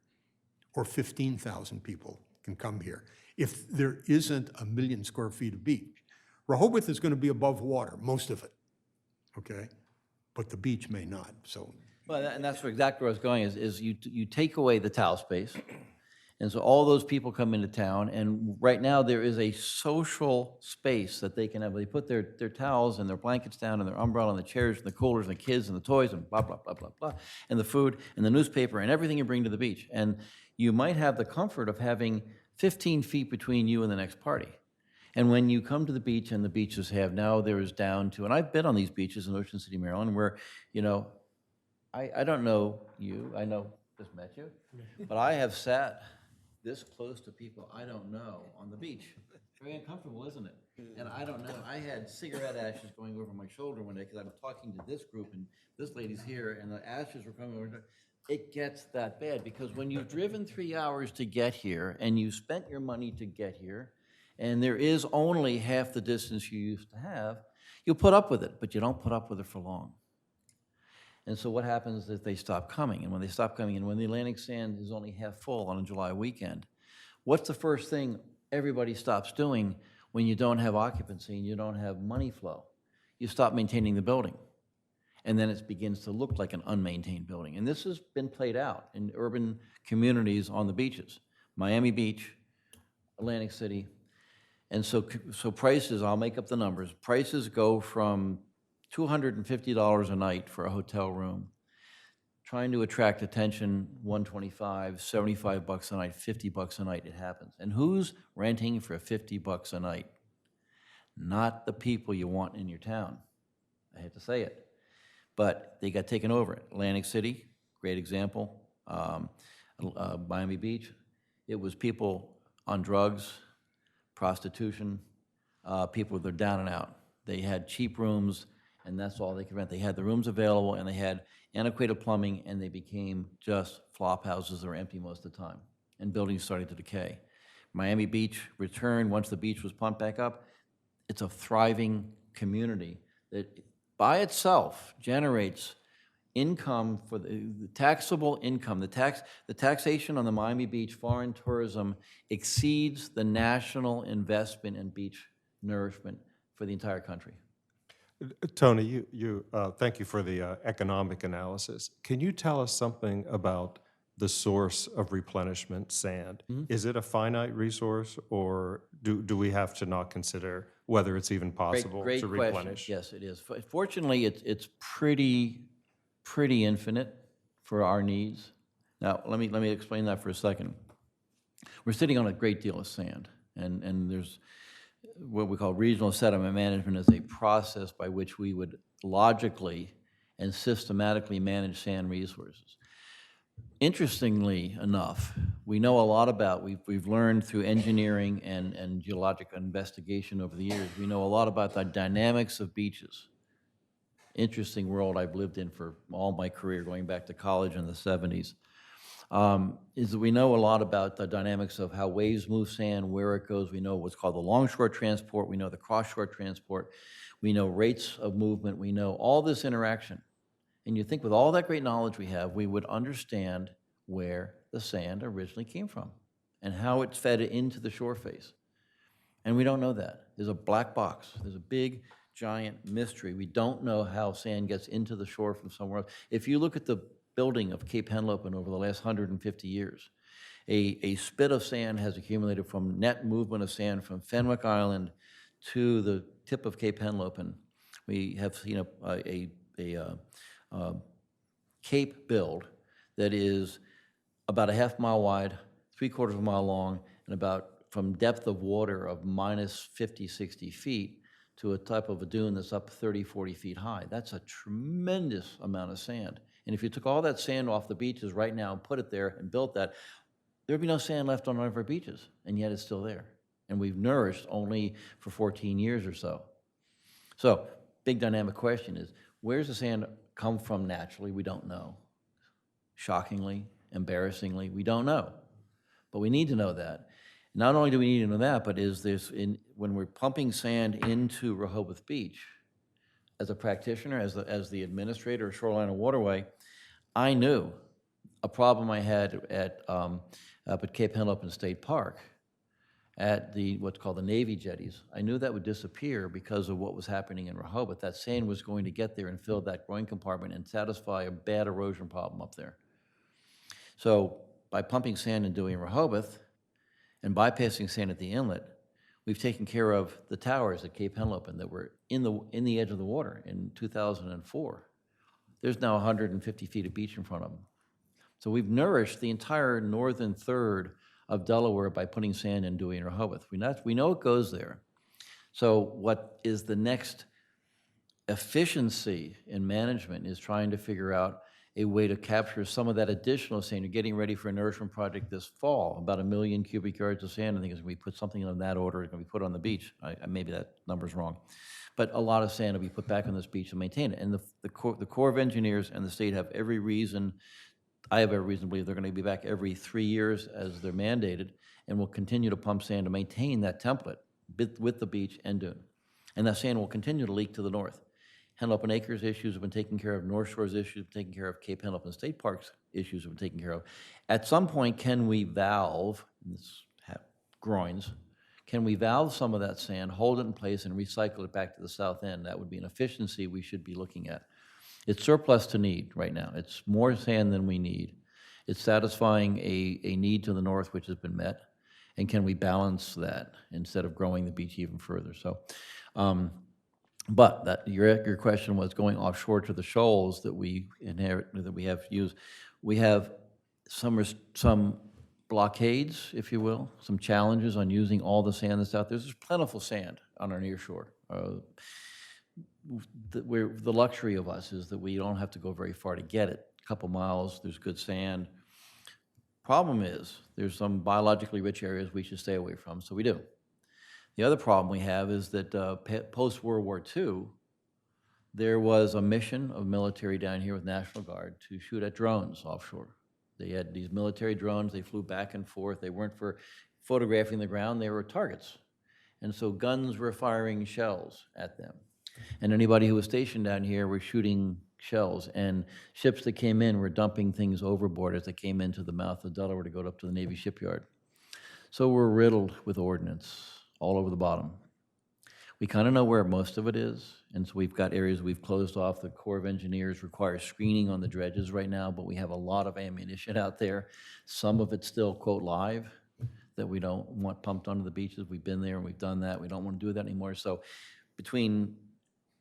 Speaker 1: or 15,000 people can come here, if there isn't 1 million square feet of beach? Rehoboth is going to be above water, most of it, okay? But the beach may not, so.
Speaker 5: Well, and that's exactly where I was going, is you take away the towel space, and so all those people come into town, and right now there is a social space that they can have. They put their towels and their blankets down and their umbrella and the chairs and the coolers and the kids and the toys and blah, blah, blah, blah, blah, and the food and the newspaper and everything you bring to the beach. And you might have the comfort of having 15 feet between you and the next party. And when you come to the beach, and the beaches have now, there is down to, and I've been on these beaches in Ocean City, Maryland, where, you know, I don't know you, I know, just met you, but I have sat this close to people I don't know on the beach. Very uncomfortable, isn't it? And I don't know, I had cigarette ashes going over my shoulder one day because I was talking to this group, and this lady's here, and the ashes were coming over. It gets that bad, because when you've driven 3 hours to get here, and you spent your money to get here, and there is only half the distance you used to have, you'll put up with it, but you don't put up with it for long. And so what happens is they stop coming, and when they stop coming, and when the Atlantic sand is only half full on a July weekend, what's the first thing everybody stops doing when you don't have occupancy and you don't have money flow? You stop maintaining the building. And then it begins to look like an unmaintained building. And this has been played out in urban communities on the beaches. Miami Beach, Atlantic City. And so prices, I'll make up the numbers, prices go from $250 a night for a hotel room, trying to attract attention, $125, $75 a night, $50 a night, it happens. And who's renting for $50 a night? Not the people you want in your town. I hate to say it. But they got taken over. Atlantic City, great example. Miami Beach, it was people on drugs, prostitution, people that are down and out. They had cheap rooms, and that's all they could rent. They had the rooms available, and they had antiquated plumbing, and they became just flop houses that were empty most of the time, and buildings started to decay. Miami Beach returned once the beach was pumped back up. It's a thriving community that by itself generates income for the taxable income. The taxation on the Miami Beach foreign tourism exceeds the national investment in beach nourishment for the entire country.
Speaker 6: Tony, thank you for the economic analysis. Can you tell us something about the source of replenishment, sand? Is it a finite resource, or do we have to not consider whether it's even possible
Speaker 5: Great
Speaker 6: to
Speaker 5: question.
Speaker 6: replenish?
Speaker 5: Yes, it is. Fortunately, it's pretty infinite for our needs. Now, let me explain that for a second. We're sitting on a great deal of sand, and there's what we call regional sediment management is a process by which we would logically and systematically manage sand resources. Interestingly enough, we know a lot about, we've learned through engineering and geologic investigation over the years, we know a lot about the dynamics of beaches. Interesting world I've lived in for all my career, going back to college in the 70s, is that we know a lot about the dynamics of how waves move sand, where it goes. We know what's called the longshore transport. We know the cross-shore transport. We know rates of movement. We know all this interaction. And you think with all that great knowledge we have, we would understand where the sand originally came from and how it's fed into the shore face. And we don't know that. There's a black box. There's a big, giant mystery. We don't know how sand gets into the shore from somewhere else. If you look at the building of Cape Henlopen over the last 150 years, a spit of sand has accumulated from net movement of sand from Fenwick Island to the tip of Cape Henlopen. We have seen a cape build that is about a half mile wide, 3/4 of a mile long, and about from depth of water of minus 50, 60 feet to a type of a dune that's up 30, 40 feet high. That's a tremendous amount of sand. And if you took all that sand off the beaches right now and put it there and built that, there'd be no sand left on any of our beaches, and yet it's still there. And we've nourished only for 14 years or so. So, big dynamic question is, where's the sand come from naturally? We don't know. Shockingly, embarrassingly, we don't know. But we need to know that. Not only do we need to know that, but when we're pumping sand into Rehoboth Beach, as a practitioner, as the administrator of Shoreline and Waterway, I knew a problem I had up at Cape Henlopen State Park at what's called the Navy jetties. I knew that would disappear because of what was happening in Rehoboth. That sand was going to get there and fill that groin compartment and satisfy a bad erosion problem up there. So by pumping sand and doing Rehoboth and bypassing sand at the inlet, we've taken care of the towers at Cape Henlopen that were in the edge of the water in 2004. There's now 150 feet of beach in front of them. So we've nourished the entire northern third of Delaware by putting sand in Dewey and Rehoboth. We know it goes there. So what is the next efficiency in management is trying to figure out a way to capture some of that additional sand. You're getting ready for a nourishment project this fall, about 1 million cubic yards of sand. I think it's going to be put something on that order, it's going to be put on the beach. Maybe that number's wrong. But a lot of sand will be put back on this beach to maintain it. And the Corps of Engineers and the state have every reason, I have every reason to believe they're going to be back every 3 years as they're mandated, and will continue to pump sand to maintain that template. with the beach and dune. And that sand will continue to leak to the north. Henlopen Acres issues have been taken care of, North Shore's issues have been taken care of, Cape Henlopen State Park's issues have been taken care of. At some point, can we valve, groins, can we valve some of that sand, hold it in place, and recycle it back to the south end? That would be an efficiency we should be looking at. It's surplus to need right now. It's more sand than we need. It's satisfying a need to the north, which has been met. And can we balance that instead of growing the beach even further? So, but that your question was going offshore to the shoals that we inherit, that we have used. We have some blockades, if you will, some challenges on using all the sand that's out there. There's plentiful sand on our near shore. The luxury of us is that we don't have to go very far to get it. A couple miles, there's good sand. Problem is, there's some biologically rich areas we should stay away from, so we do. The other problem we have is that post-World War II, there was a mission of military down here with National Guard to shoot at drones offshore. They had these military drones, they flew back and forth. They weren't for photographing the ground, they were targets. And so guns were firing shells at them. And anybody who was stationed down here were shooting shells. And ships that came in were dumping things overboard as they came into the mouth of Delaware to go up to the Navy shipyard. So we're riddled with ordnance all over the bottom. We kind of know where most of it is, and so we've got areas we've closed off. The Corps of Engineers requires screening on the dredges right now, but we have a lot of ammunition out there. Some of it's still, quote, live, that we don't want pumped onto the beaches. We've been there and we've done that. We don't want to do that anymore. So between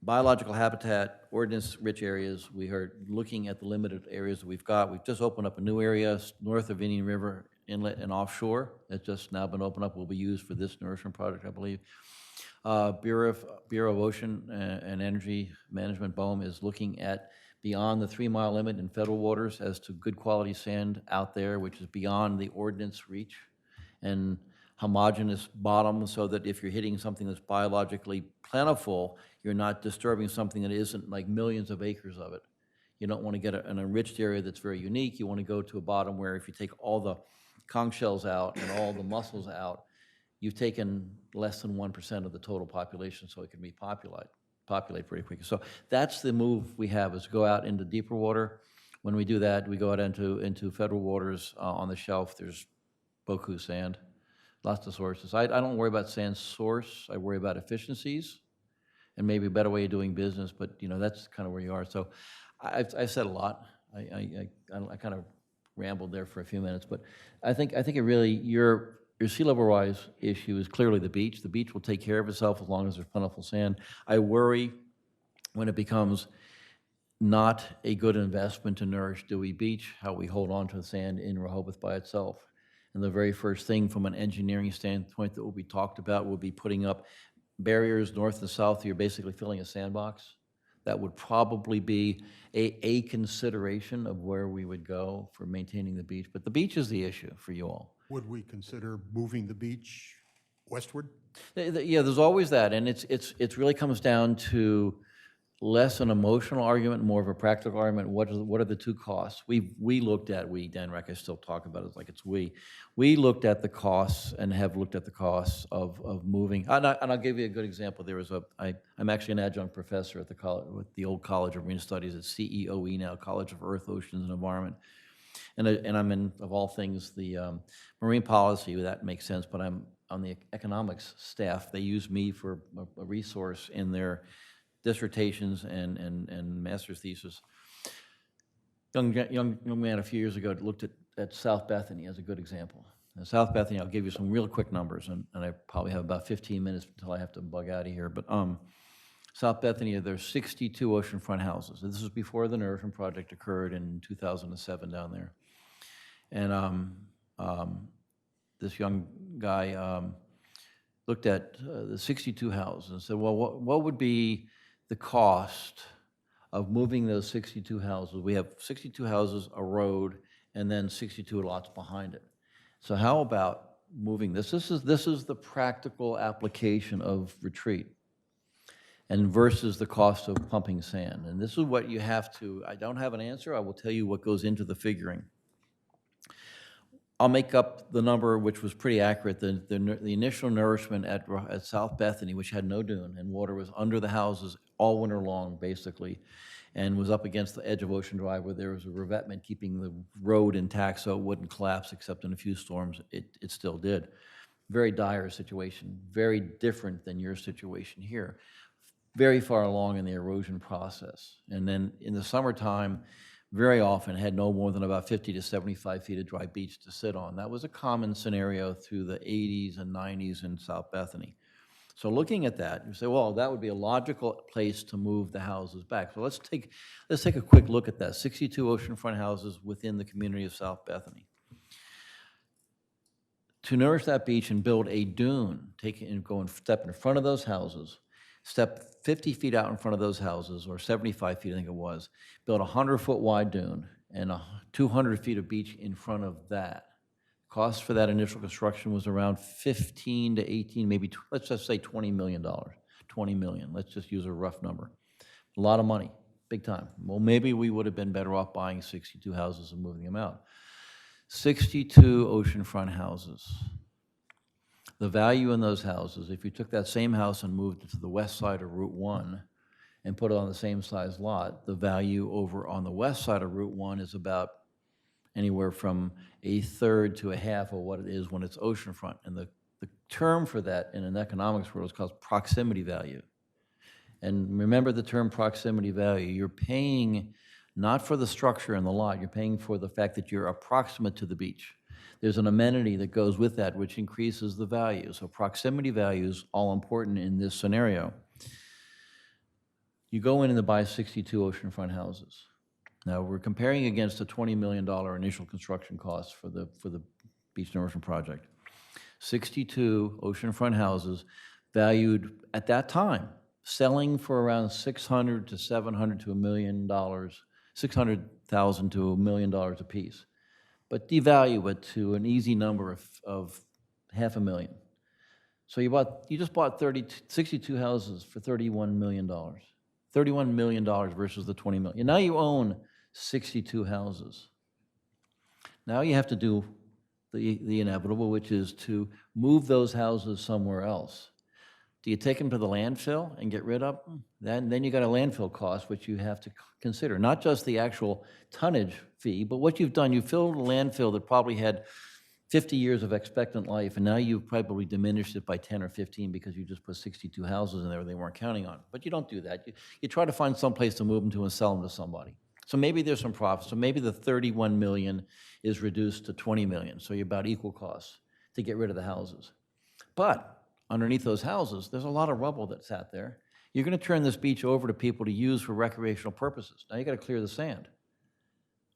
Speaker 5: biological habitat, ordnance-rich areas, we are looking at the limited areas that we've got. We've just opened up a new area north of Indian River Inlet and offshore. It's just now been opened up, will be used for this nourishment project, I believe. Bureau of Ocean and Energy Management, BOEM, is looking at beyond the 3-mile limit in federal waters as to good quality sand out there, which is beyond the ordnance reach, and homogeneous bottom, so that if you're hitting something that's biologically plentiful, you're not disturbing something that isn't like millions of acres of it. You don't want to get an enriched area that's very unique. You want to go to a bottom where if you take all the conch shells out and all the mussels out, you've taken less than 1% of the total population, so it can be populate pretty quickly. So that's the move we have, is to go out into deeper water. When we do that, we go out into federal waters on the shelf. There's beaucoup sand, lots of sources. I don't worry about sand source. I worry about efficiencies and maybe a better way of doing business, but you know, that's kind of where you are. So I've said a lot. I kind of rambled there for a few minutes, but I think it really, your sea level rise issue is clearly the beach. The beach will take care of itself as long as there's plentiful sand. I worry when it becomes not a good investment to nourish Dewey Beach, how we hold on to the sand in Rehoboth by itself. And the very first thing from an engineering standpoint that will be talked about will be putting up barriers north and south. You're basically filling a sandbox. That would probably be a consideration of where we would go for maintaining the beach. But the beach is the issue for you all.
Speaker 1: Would we consider moving the beach westward?
Speaker 5: Yeah, there's always that, and it's really comes down to less an emotional argument, more of a practical argument. What are the two costs? We looked at, DenRec, I still talk about it like it's we. We looked at the costs and have looked at the costs of moving. And I'll give you a good example. There was I'm actually an adjunct professor at the college, with the old College of Marine Studies at CEOE now, College of Earth, Oceans, and Environment. And I'm in, of all things, the marine policy. That makes sense, but I'm on the economics staff. They use me for a resource in their dissertations and master's thesis. Young man a few years ago looked at South Bethany as a good example. Now, South Bethany, I'll give you some real quick numbers, and I probably have about 15 minutes until I have to bug out of here. But South Bethany, there's 62 oceanfront houses. This was before the nourishment project occurred in 2007 down there. And this young guy looked at the 62 houses and said, well, what would be the cost of moving those 62 houses? We have 62 houses, a road, and then 62 lots behind it. So how about moving this? This is the practical application of retreat, and versus the cost of pumping sand. And this is what you have to, I don't have an answer, I will tell you what goes into the figuring. I'll make up the number, which was pretty accurate. The initial nourishment at South Bethany, which had no dune, and water was under the houses all winter long, basically, and was up against the edge of Ocean Drive where there was a revetment keeping the road intact so it wouldn't collapse, except in a few storms. It still did. Very dire situation, very different than your situation here. Very far along in the erosion process. And then in the summertime, very often had no more than about 50 to 75 feet of dry beach to sit on. That was a common scenario through the 80s and 90s in South Bethany. So looking at that, you say, well, that would be a logical place to move the houses back. So let's take a quick look at that. 62 oceanfront houses within the community of South Bethany. To nourish that beach and build a dune, go and step in front of those houses, step 50 feet out in front of those houses, or 75 feet, I think it was, build a 100-foot wide dune and 200 feet of beach in front of that. Cost for that initial construction was around 15 to 18, maybe, let's just say $20 million. 20 million, let's just use a rough number. A lot of money, big time. Well, maybe we would have been better off buying 62 houses and moving them out. 62 oceanfront houses. The value in those houses, if you took that same house and moved it to the west side of Route 1 and put it on the same size lot, the value over on the west side of Route 1 is about anywhere from a third to a half of what it is when it's oceanfront. And the term for that in an economics world is called proximity value. And remember the term proximity value. You're paying not for the structure in the lot, you're paying for the fact that you're approximate to the beach. There's an amenity that goes with that which increases the value. So proximity value is all important in this scenario. You go in and buy 62 oceanfront houses. Now we're comparing against a $20 million initial construction cost for the beach nourishment project. 62 oceanfront houses valued at that time, selling for around $600,000 to $700,000 to $1 million, $600,000 to $1 million a piece. But devalue it to an easy number of $500,000. So you just bought 62 houses for $31 million. $31 million versus the $20 million. Now you own 62 houses. Now you have to do the inevitable, which is to move those houses somewhere else. Do you take them to the landfill and get rid of them? Then you got a landfill cost, which you have to consider. Not just the actual tonnage fee, but what you've done, you filled a landfill that probably had 50 years of expectant life, and now you've probably diminished it by 10 or 15 because you just put 62 houses in there they weren't counting on. But you don't do that. You try to find some place to move them to and sell them to somebody. So maybe there's some profit. So maybe the 31 million is reduced to 20 million. So you're about equal costs to get rid of the houses. But underneath those houses, there's a lot of rubble that sat there. You're going to turn this beach over to people to use for recreational purposes. Now you got to clear the sand.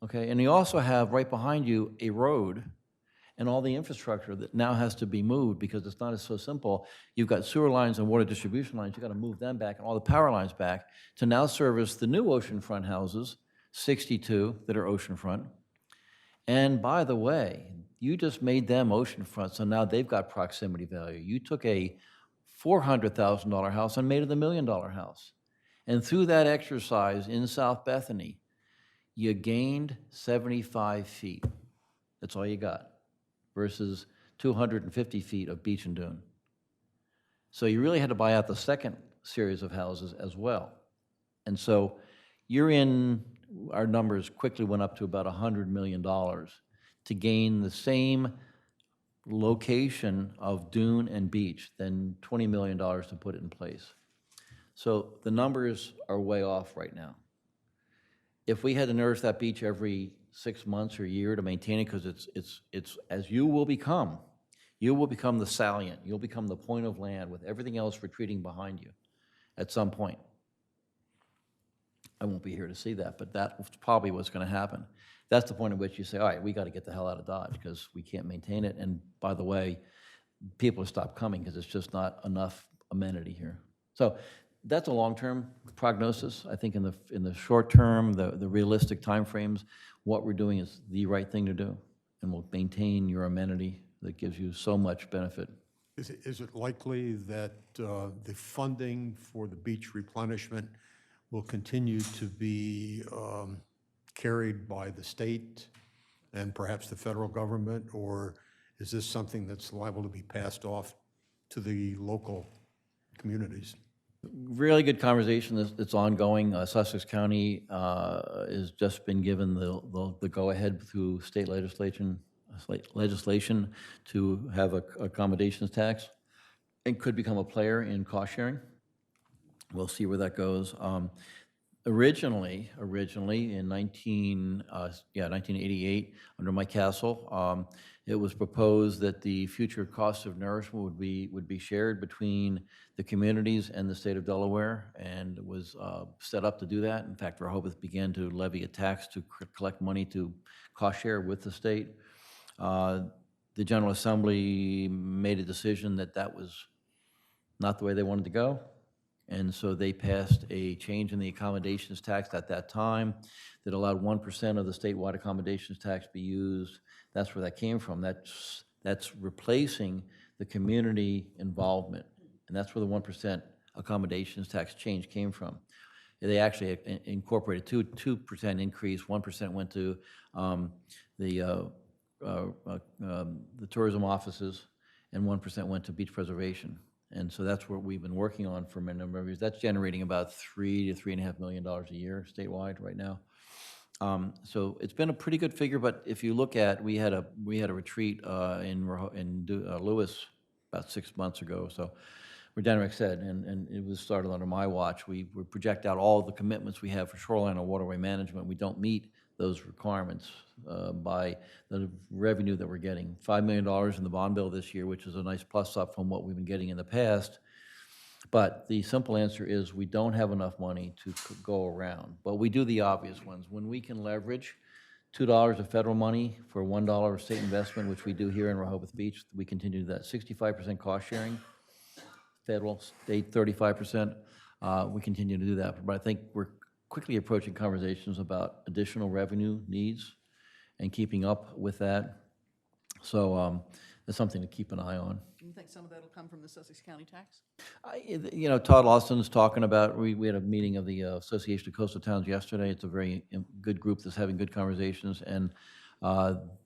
Speaker 5: Okay, and you also have right behind you a road and all the infrastructure that now has to be moved because it's not so simple. You've got sewer lines and water distribution lines. You've got to move them back and all the power lines back to now service the new oceanfront houses, 62 that are oceanfront. And by the way, you just made them oceanfront, so now they've got proximity value. You took a $400,000 house and made it a $1 million house. And through that exercise in South Bethany, you gained 75 feet. That's all you got, versus 250 feet of beach and dune. So you really had to buy out the second series of houses as well. And so you're in, our numbers quickly went up to about $100 million to gain the same location of dune and beach than $20 million to put it in place. So the numbers are way off right now. If we had to nourish that beach every 6 months or a year to maintain it, because it's as you will become the salient, you'll become the point of land with everything else retreating behind you at some point. I won't be here to see that, but that's probably what's going to happen. That's the point at which you say, all right, we got to get the hell out of Dodge because we can't maintain it. And by the way, people stop coming because it's just not enough amenity here. So that's a long-term prognosis. I think in the short term, the realistic timeframes, what we're doing is the right thing to do, and we'll maintain your amenity that gives you so much benefit.
Speaker 1: Is it likely that the funding for the beach replenishment will continue to be carried by the state and perhaps the federal government, or is this something that's liable to be passed off to the local communities?
Speaker 5: Really good conversation that's ongoing. Sussex County has just been given the go-ahead through state legislation to have a accommodations tax and could become a player in cost sharing. We'll see where that goes. Originally in 1988, under Mike Castle, it was proposed that the future cost of nourishment would be shared between the communities and the state of Delaware, and it was set up to do that. In fact, Rehoboth began to levy a tax to collect money to cost share with the state. The General Assembly made a decision that that was not the way they wanted to go. And so they passed a change in the accommodations tax at that time that allowed 1% of the statewide accommodations tax be used. That's where that came from. That's replacing the community involvement. And that's where the 1% accommodations tax change came from. They actually incorporated 2% increase. 1% went to the tourism offices, and 1% went to beach preservation. And so that's what we've been working on for a number of years. That's generating about $3 to $3.5 million a year statewide right now. So it's been a pretty good figure. But if you look at, we had a retreat in Lewis about 6 months ago. So where Denrick said, and it was started under my watch, we project out all the commitments we have for shoreline and waterway management. We don't meet those requirements by the revenue that we're getting. $5 million in the bond bill this year, which is a nice plus up from what we've been getting in the past. But the simple answer is we don't have enough money to go around. But we do the obvious ones. When we can leverage $2 of federal money for $1 of state investment, which we do here in Rehoboth Beach, we continue that. 65% cost sharing, federal, state 35%. We continue to do that. But I think we're quickly approaching conversations about additional revenue needs and keeping up with that. So that's something to keep an eye on.
Speaker 3: Do you think some of that will come from the Sussex County tax?
Speaker 5: Todd Lawson's talking about, we had a meeting of the Association of Coastal Towns yesterday. It's a very good group that's having good conversations, and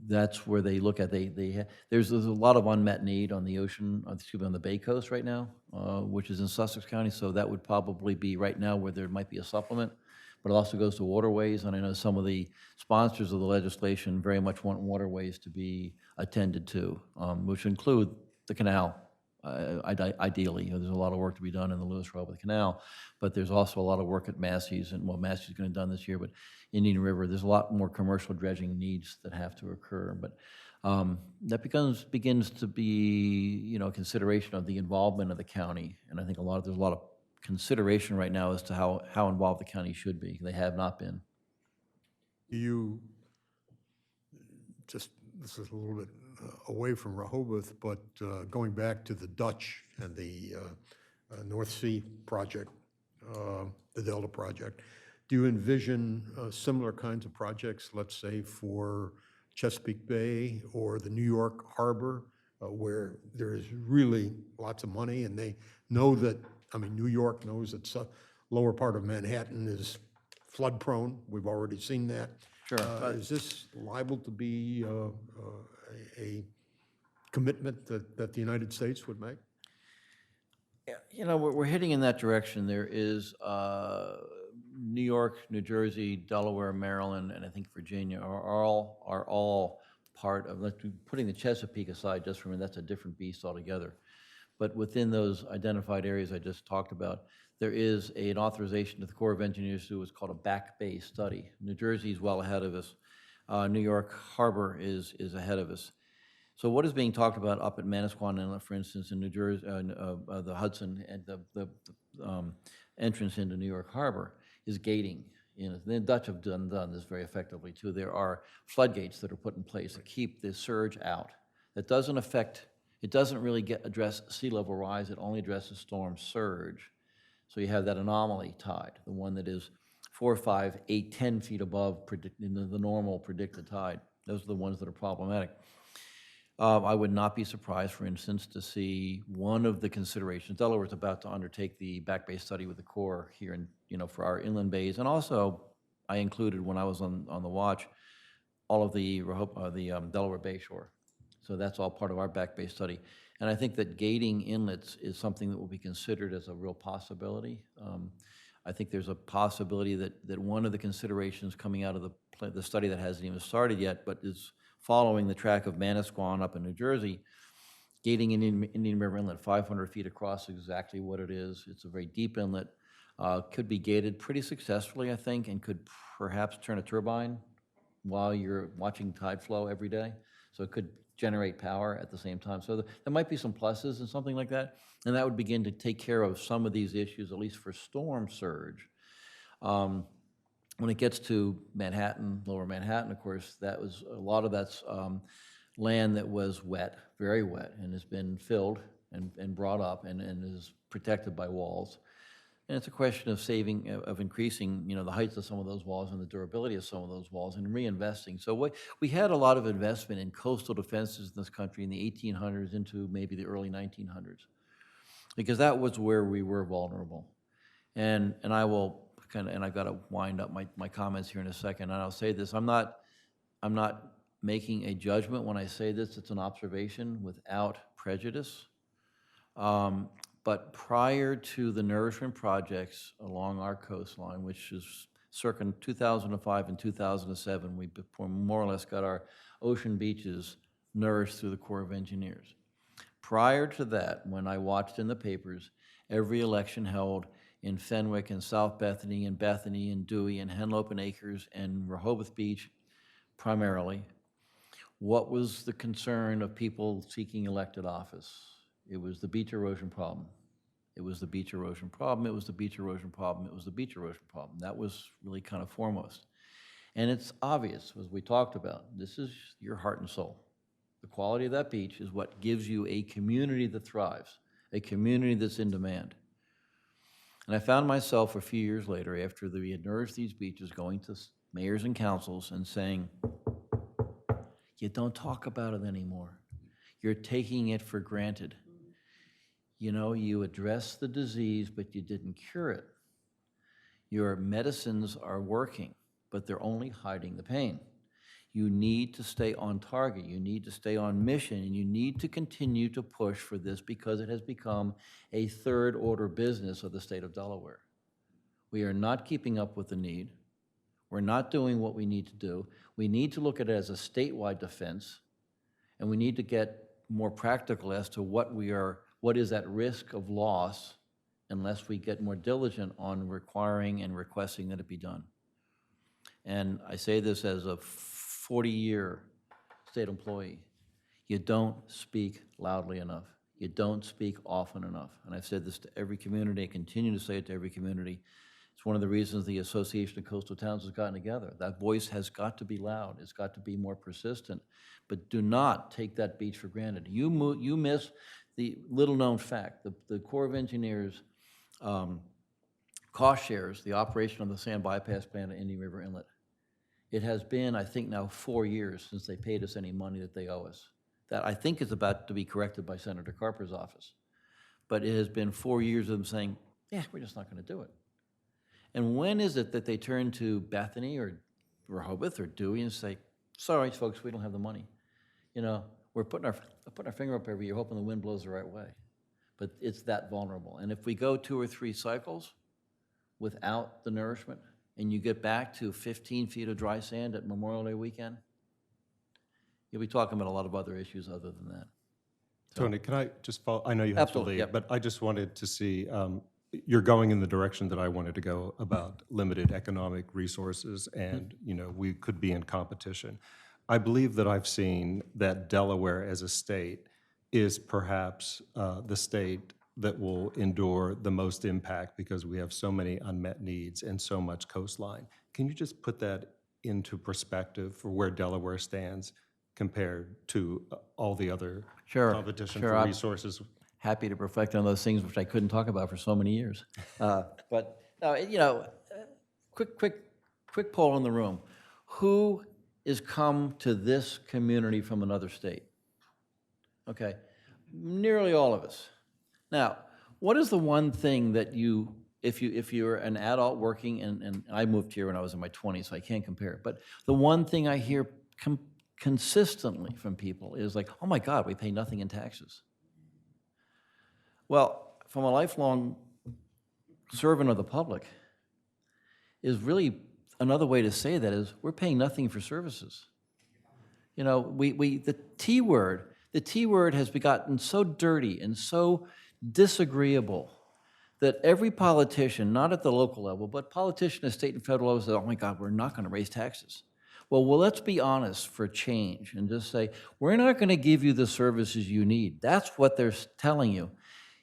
Speaker 5: that's where they look at, there's a lot of unmet need on the on the Bay Coast right now, which is in Sussex County, so that would probably be right now where there might be a supplement. But it also goes to waterways, and I know some of the sponsors of the legislation very much want waterways to be attended to, which include the canal, ideally. There's a lot of work to be done in the Lewis-Rehoboth Canal, but there's also a lot of work at Massey's, and well, Massey's is going to be done this year, but Indian River, there's a lot more commercial dredging needs that have to occur. But that begins to be, a consideration of the involvement of the county, and I think there's a lot of consideration right now as to how involved the county should be. They have not been.
Speaker 1: This is a little bit away from Rehoboth, but going back to the Dutch and the North Sea project, the Delta project, do you envision similar kinds of projects, let's say for Chesapeake Bay or the New York Harbor, where there is really lots of money, and they know that, New York knows that the lower part of Manhattan is flood prone. We've already seen that.
Speaker 5: Sure.
Speaker 1: Is this liable to be a commitment that the United States would make?
Speaker 5: We're heading in that direction. There is New York, New Jersey, Delaware, Maryland, and I think Virginia are all part of, putting the Chesapeake aside just for a minute, that's a different beast altogether. But within those identified areas I just talked about, there is an authorization to the Corps of Engineers to do what's called a back bay study. New Jersey is well ahead of us. New York Harbor is ahead of us. So what is being talked about up at Manasquan Inlet, for instance, in New Jersey, the Hudson, and the entrance into New York Harbor is gating. The Dutch have done this very effectively too. There are floodgates that are put in place to keep the surge out. That doesn't affect, it doesn't really address sea level rise, it only addresses storm surge. So you have that anomaly tide, the one that is 4, 5, 8, 10 feet above the normal predicted tide. Those are the ones that are problematic. I would not be surprised, for instance, to see one of the considerations. Delaware is about to undertake the back bay study with the Corps here for our inland bays. And also, I included when I was on the watch, all of the Delaware Bay shore. So that's all part of our back bay study. And I think that gating inlets is something that will be considered as a real possibility. I think there's a possibility that one of the considerations coming out of the study that hasn't even started yet, but is following the track of Manasquan up in New Jersey, gating in Indian River Inlet, 500 feet across, exactly what it is. It's a very deep inlet. Could be gated pretty successfully, I think, and could perhaps turn a turbine while you're watching tide flow every day. So it could generate power at the same time. So there might be some pluses in something like that, and that would begin to take care of some of these issues, at least for storm surge. When it gets to Manhattan, lower Manhattan, of course, a lot of that's land that was wet, very wet, and has been filled and brought up and is protected by walls. And it's a question of increasing, the heights of some of those walls and the durability of some of those walls and reinvesting. So we had a lot of investment in coastal defenses in this country in the 1800s into maybe the early 1900s, because that was where we were vulnerable. And I will and I've got to wind up my comments here in a second, and I'll say this, I'm not making a judgment when I say this, it's an observation without prejudice. But prior to the nourishment projects along our coastline, which is circa 2005 and 2007, we more or less got our ocean beaches nourished through the Corps of Engineers. Prior to that, when I watched in the papers, every election held in Fenwick and South Bethany and Dewey and Henlope and Acres and Rehoboth Beach primarily, what was the concern of people seeking elected office? It was the beach erosion problem. It was the beach erosion problem. It was the beach erosion problem. It was the beach erosion problem. That was really kind of foremost. And it's obvious, as we talked about, this is your heart and soul. The quality of that beach is what gives you a community that thrives, a community that's in demand. And I found myself a few years later, after we had nourished these beaches, going to mayors and councils and saying, you don't talk about it anymore. You're taking it for granted. You address the disease, but you didn't cure it. Your medicines are working, but they're only hiding the pain. You need to stay on target. You need to stay on mission, and you need to continue to push for this because it has become a third-order business of the state of Delaware. We are not keeping up with the need. We're not doing what we need to do. We need to look at it as a statewide defense, and we need to get more practical as to what is at risk of loss unless we get more diligent on requiring and requesting that it be done. And I say this as a 40-year state employee. You don't speak loudly enough. You don't speak often enough. And I've said this to every community. I continue to say it to every community. It's one of the reasons the Association of Coastal Towns has gotten together. That voice has got to be loud. It's got to be more persistent. But do not take that beach for granted. You miss the little-known fact. The Corps of Engineers cost shares the operation of the sand bypass plant at Indian River Inlet. It has been, I think, now 4 years since they paid us any money that they owe us. That I think is about to be corrected by Senator Carper's office. But it has been 4 years of them saying, yeah, we're just not going to do it. And when is it that they turn to Bethany or Rehoboth or Dewey and say, sorry, folks, we don't have the money. We're putting our finger up every year hoping the wind blows the right way. But it's that vulnerable. And if we go 2 or 3 cycles without the nourishment, and you get back to 15 feet of dry sand at Memorial Day weekend, you'll be talking about a lot of other issues other than that.
Speaker 6: Tony, can I just follow? I know you have to
Speaker 5: Absolutely,
Speaker 6: leave,
Speaker 5: yep.
Speaker 6: but I just wanted to see, you're going in the direction that I wanted to go about limited economic resources and, we could be in competition. I believe that I've seen that Delaware as a state is perhaps the state that will endure the most impact because we have so many unmet needs and so much coastline. Can you just put that into perspective for where Delaware stands compared to all the other competition for resources?
Speaker 5: Happy to reflect on those things which I couldn't talk about for so many years. But quick poll in the room. Who is come to this community from another state? Okay, nearly all of us. Now, what is the one thing that if you're an adult working, and I moved here when I was in my 20s, so I can't compare, but the one thing I hear consistently from people is like, oh my God, we pay nothing in taxes. Well, from a lifelong servant of the public, is really another way to say that is we're paying nothing for services. You know, the T word has gotten so dirty and so disagreeable that every politician, not at the local level, but politician at state and federal level says, oh my God, we're not going to raise taxes. Well, let's be honest for change and just say, we're not going to give you the services you need. That's what they're telling you.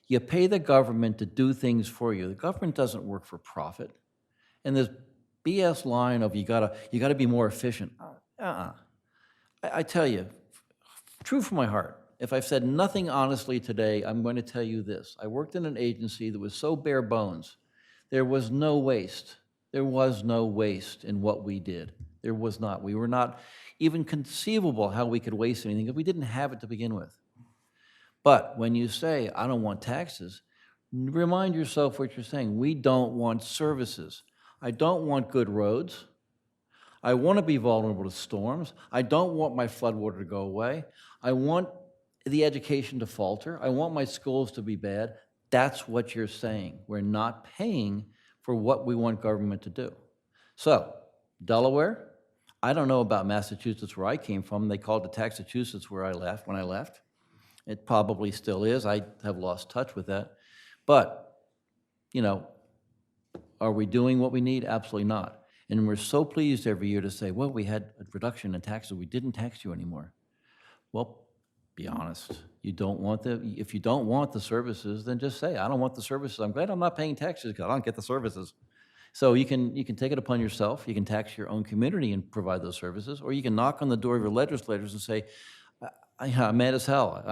Speaker 5: You pay the government to do things for you. The government doesn't work for profit. And this BS line of you gotta be more efficient. I tell you, true from my heart, if I've said nothing honestly today, I'm going to tell you this. I worked in an agency that was so bare bones. There was no waste. There was no waste in what we did. There was not. We were not even conceivable how we could waste anything if we didn't have it to begin with. But when you say, I don't want taxes, remind yourself what you're saying. We don't want services. I don't want good roads. I want to be vulnerable to storms. I don't want my floodwater to go away. I want the education to falter. I want my schools to be bad. That's what you're saying. We're not paying for what we want government to do. So, Delaware, I don't know about Massachusetts where I came from. They called it Taxachusetts when I left. It probably still is. I have lost touch with that. But, you know, are we doing what we need? Absolutely not. And we're so pleased every year to say, well, we had a reduction in taxes. We didn't tax you anymore. Well, be honest. If you don't want the services, then just say, I don't want the services. I'm glad I'm not paying taxes because I don't get the services. So you can take it upon yourself. You can tax your own community and provide those services, or you can knock on the door of your legislators and say, I'm mad as hell.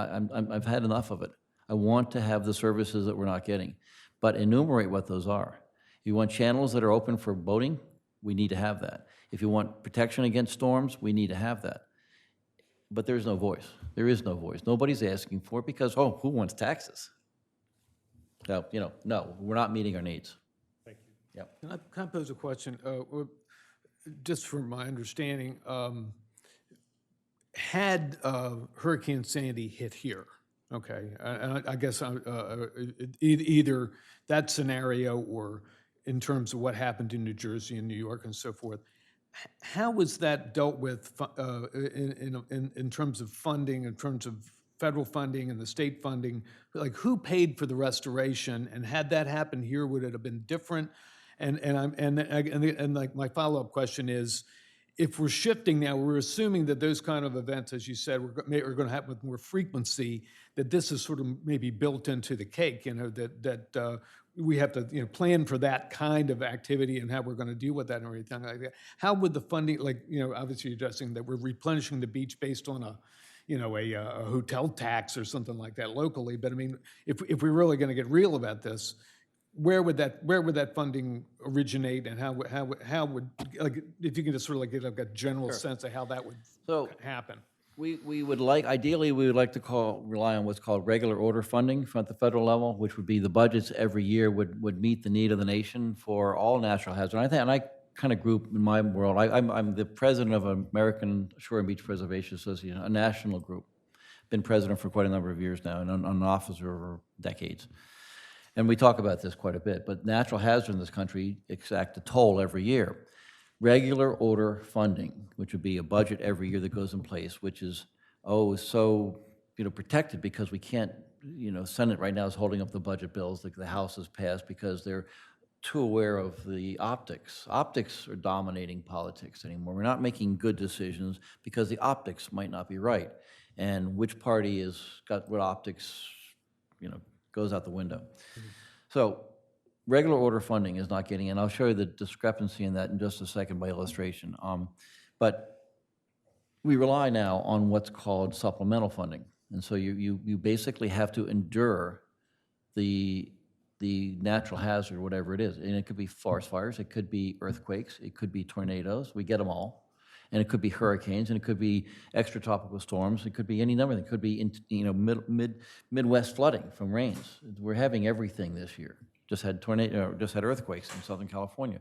Speaker 5: I've had enough of it. I want to have the services that we're not getting. But enumerate what those are. If you want channels that are open for boating, we need to have that. If you want protection against storms, we need to have that. But there's no voice. There is no voice. Nobody's asking for it because, who wants taxes? So, no, we're not meeting our needs.
Speaker 6: Thank you.
Speaker 7: Can I pose a question? Just from my understanding, had Hurricane Sandy hit here, okay, and I guess either that scenario or in terms of what happened in New Jersey and New York and so forth, how was that dealt with in terms of funding, in terms of federal funding and the state funding? Like, who paid for the restoration? And had that happened here, would it have been different? And like my follow-up question is, if we're shifting now, we're assuming that those kind of events, as you said, are going to happen with more frequency, that this is sort of maybe built into the cake, that we have to plan for that kind of activity and how we're going to deal with that and everything like that. How would the funding, obviously addressing that we're replenishing the beach based on a hotel tax or something like that locally, but I mean, if we're really going to get real about this, where would that funding originate, and how would if you can just sort of get a general sense of how that would happen?
Speaker 5: We would like, ideally, we would like to rely on what's called regular order funding from the federal level, which would be the budgets every year would meet the need of the nation for all natural hazards. And I kind of group in my world, I'm the president of American Shore and Beach Preservation Association, a national group. Been president for quite a number of years now, and an officer over decades. And we talk about this quite a bit, but natural hazards in this country exact a toll every year. Regular order funding, which would be a budget every year that goes in place, which is, so protected because we can't, Senate right now is holding up the budget bills that the House has passed because they're too aware of the optics. Optics are dominating politics anymore. We're not making good decisions because the optics might not be right. And which party has got what optics, goes out the window. So regular order funding is not getting, and I'll show you the discrepancy in that in just a second by illustration. But we rely now on what's called supplemental funding. And so you basically have to endure the natural hazard, whatever it is. And it could be forest fires, it could be earthquakes, it could be tornadoes, we get them all. And it could be hurricanes, and it could be extratropical storms, it could be any number of things. It could be Midwest flooding from rains. We're having everything this year. Just had earthquakes in Southern California.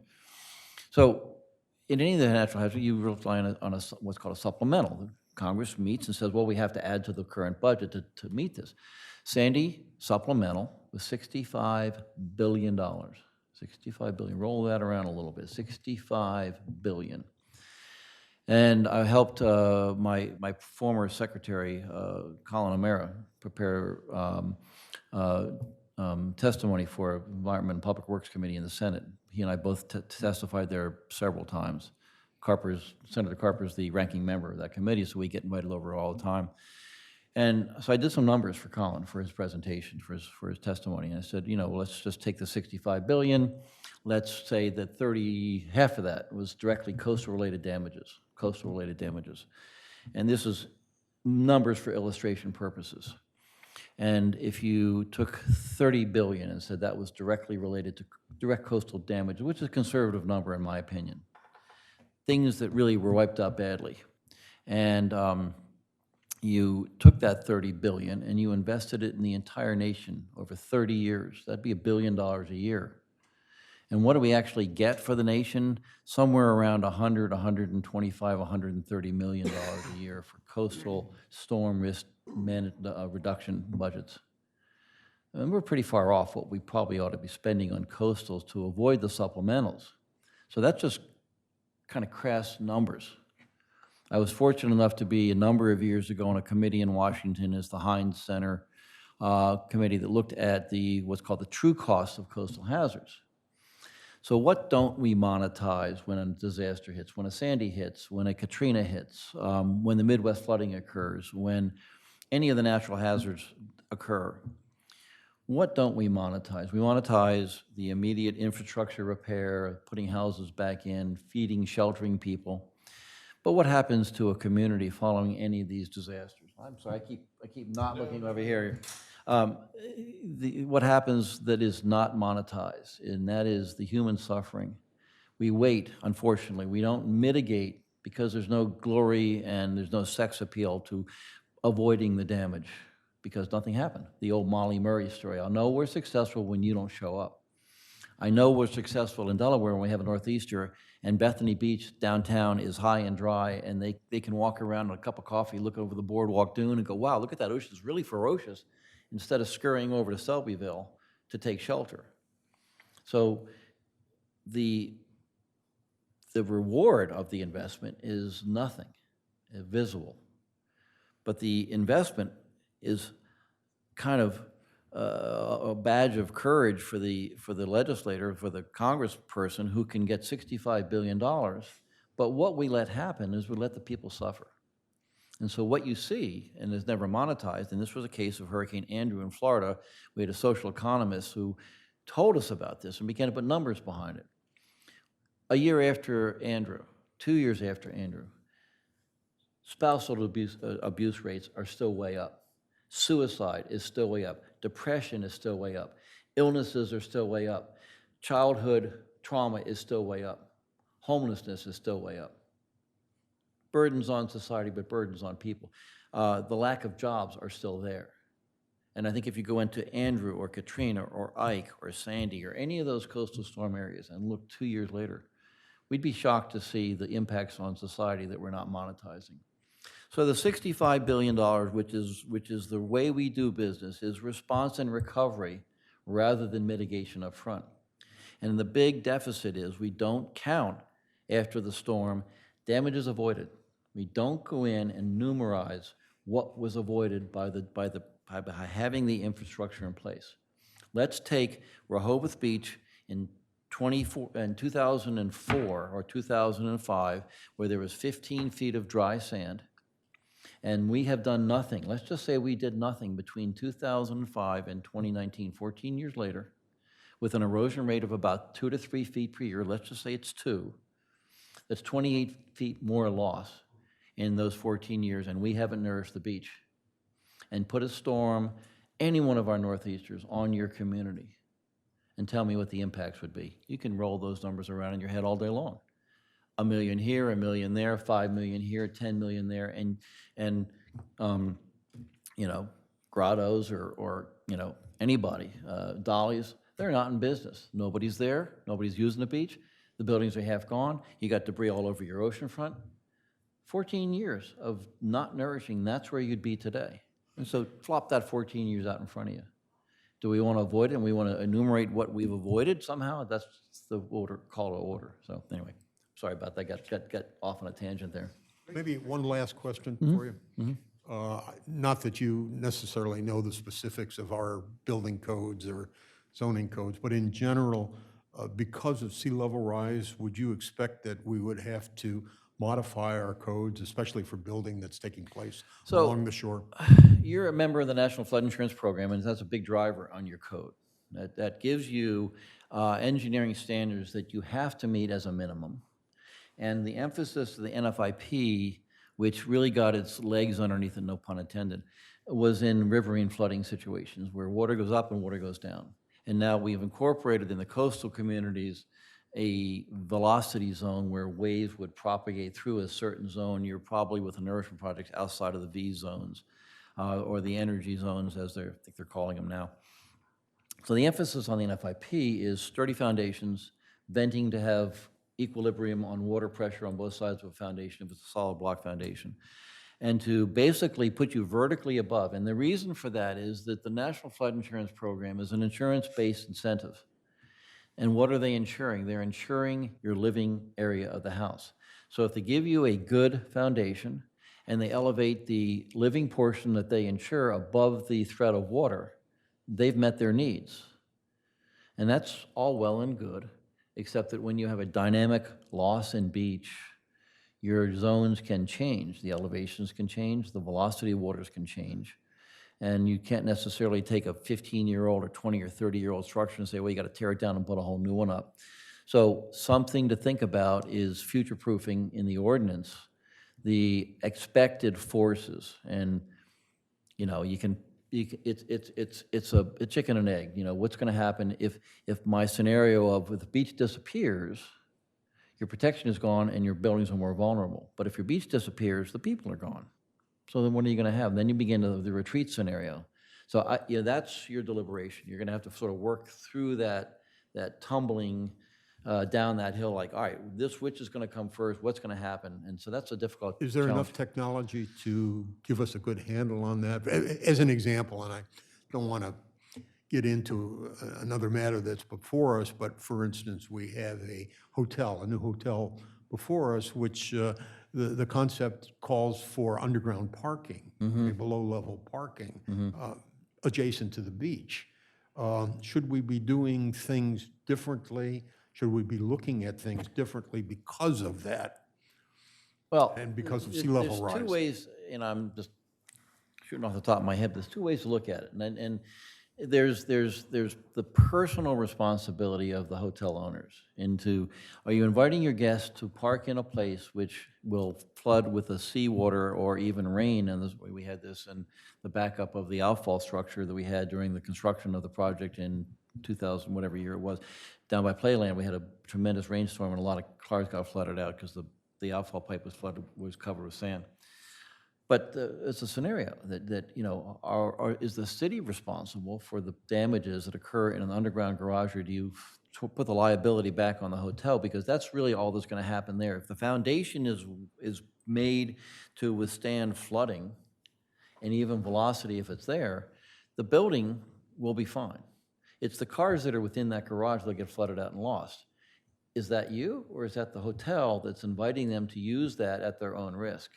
Speaker 5: So in any of the natural hazards, you rely on what's called a supplemental. Congress meets and says, well, we have to add to the current budget to meet this. Sandy supplemental was $65 billion. 65 billion, roll that around a little bit, 65 billion. And I helped my former secretary, Colin O'Mara, prepare testimony for Environment and Public Works Committee in the Senate. He and I both testified there several times. Senator Carper's the ranking member of that committee, so we get invited over all the time. And so I did some numbers for Colin for his presentation, for his testimony. And I said, let's just take the 65 billion. Let's say that half of that was directly coastal-related damages. And this is numbers for illustration purposes. And if you took 30 billion and said that was directly related to direct coastal damage, which is a conservative number in my opinion, things that really were wiped out badly, and you took that 30 billion and you invested it in the entire nation over 30 years, that'd be $1 billion a year. And what do we actually get for the nation? Somewhere around 125, $130 million a year for coastal storm risk reduction budgets. And we're pretty far off what we probably ought to be spending on coastals to avoid the supplementals. So that's just kind of crass numbers. I was fortunate enough to be a number of years ago on a committee in Washington as the Heinz Center committee that looked at what's called the true cost of coastal hazards. So what don't we monetize when a disaster hits, when a Sandy hits, when a Katrina hits, when the Midwest flooding occurs, when any of the natural hazards occur? What don't we monetize? We monetize the immediate infrastructure repair, putting houses back in, feeding, sheltering people. But what happens to a community following any of these disasters? I'm sorry, I keep not looking over here. What happens that is not monetized, and that is the human suffering. We wait, unfortunately. We don't mitigate because there's no glory and there's no sex appeal to avoiding the damage because nothing happened. The old Molly Murray story. I know we're successful when you don't show up. I know we're successful in Delaware when we have a northeaster and Bethany Beach downtown is high and dry and they can walk around with a cup of coffee, look over the boardwalk dune and go, wow, look at that ocean, it's really ferocious, instead of scurrying over to Selbyville to take shelter. So the reward of the investment is nothing, visible. But the investment is kind of a badge of courage for the legislator, for the congressperson who can get $65 billion. But what we let happen is we let the people suffer. And so what you see, and is never monetized, and this was a case of Hurricane Andrew in Florida, we had a social economist who told us about this and began to put numbers behind it. A year after Andrew, 2 years after Andrew, spousal abuse rates are still way up. Suicide is still way up. Depression is still way up. Illnesses are still way up. Childhood trauma is still way up. Homelessness is still way up. Burdens on society, but burdens on people. The lack of jobs are still there. And I think if you go into Andrew or Katrina or Ike or Sandy or any of those coastal storm areas and look 2 years later, we'd be shocked to see the impacts on society that we're not monetizing. So the $65 billion, which is the way we do business, is response and recovery rather than mitigation up front. And the big deficit is we don't count after the storm damages avoided. We don't go in and numerize what was avoided by having the infrastructure in place. Let's take Rehoboth Beach in 2004 or 2005, where there was 15 feet of dry sand, and we have done nothing. Let's just say we did nothing between 2005 and 2019, 14 years later, with an erosion rate of about 2 to 3 feet per year. Let's just say it's 2. That's 28 feet more loss in those 14 years, and we haven't nourished the beach. And put a storm, any one of our northeasters, on your community, and tell me what the impacts would be. You can roll those numbers around in your head all day long. 1 million here, 1 million there, 5 million here, 10 million there, and grottos or anybody, dollies, they're not in business. Nobody's there, nobody's using the beach. The buildings are half gone, you got debris all over your ocean front. 14 years of not nourishing, that's where you'd be today. And so flop that 14 years out in front of you. Do we want to avoid it and we want to enumerate what we've avoided somehow? That's the order, call to order. So anyway, sorry about that, got off on a tangent there.
Speaker 1: Maybe one last question for you. Not that you necessarily know the specifics of our building codes or zoning codes, but in general, because of sea level rise, would you expect that we would have to modify our codes, especially for building that's taking place
Speaker 5: So-
Speaker 1: along the shore?
Speaker 5: You're a member of the National Flood Insurance Program, and that's a big driver on your code. That gives you engineering standards that you have to meet as a minimum. And the emphasis of the NFIP, which really got its legs underneath it, no pun intended, was in riverine flooding situations where water goes up and water goes down. And now we've incorporated in the coastal communities a velocity zone where waves would propagate through a certain zone. You're probably with a nourishment project outside of the V zones or the energy zones, as I think they're calling them now. So the emphasis on the NFIP is sturdy foundations, venting to have equilibrium on water pressure on both sides of a foundation if it's a solid block foundation, and to basically put you vertically above. And the reason for that is that the National Flood Insurance Program is an insurance-based incentive. And what are they insuring? They're insuring your living area of the house. So if they give you a good foundation and they elevate the living portion that they insure above the threat of water, they've met their needs. And that's all well and good, except that when you have a dynamic loss in beach, your zones can change, the elevations can change, the velocity of waters can change. And you can't necessarily take a 15-year-old or 20 or 30-year-old structure and say, well, you got to tear it down and put a whole new one up. So something to think about is future-proofing in the ordinance, the expected forces. And, you know, it's a chicken and egg. You know, what's going to happen if my scenario of if the beach disappears, your protection is gone and your buildings are more vulnerable. But if your beach disappears, the people are gone. So then what are you going to have? Then you begin the retreat scenario. So that's your deliberation. You're going to have to sort of work through that tumbling down that hill, like, all right, which is going to come first? What's going to happen? And so that's a difficult
Speaker 1: Is there
Speaker 5: challenge.
Speaker 1: enough technology to give us a good handle on that? As an example, and I don't want to get into another matter that's before us, but for instance, we have a new hotel before us, which the concept calls for underground parking, below-level parking, adjacent to the beach. Should we be doing things differently? Should we be looking at things differently because of that?
Speaker 5: Well,
Speaker 1: and because of
Speaker 5: there's-
Speaker 1: sea level
Speaker 5: There's two
Speaker 1: rise.
Speaker 5: ways, and I'm just shooting off the top of my head, there's two ways to look at it. And there's the personal responsibility of the hotel owners are you inviting your guests to park in a place which will flood with the seawater or even rain? And we had this in the backup of the outfall structure that we had during the construction of the project in 2000, whatever year it was, down by Playland. We had a tremendous rainstorm and a lot of cars got flooded out because the outfall pipe was covered with sand. But it's a scenario that you know, is the city responsible for the damages that occur in an underground garage, or do you put the liability back on the hotel? Because that's really all that's going to happen there. If the foundation is made to withstand flooding and even velocity if it's there, the building will be fine. It's the cars that are within that garage that get flooded out and lost. Is that you, or is that the hotel that's inviting them to use that at their own risk?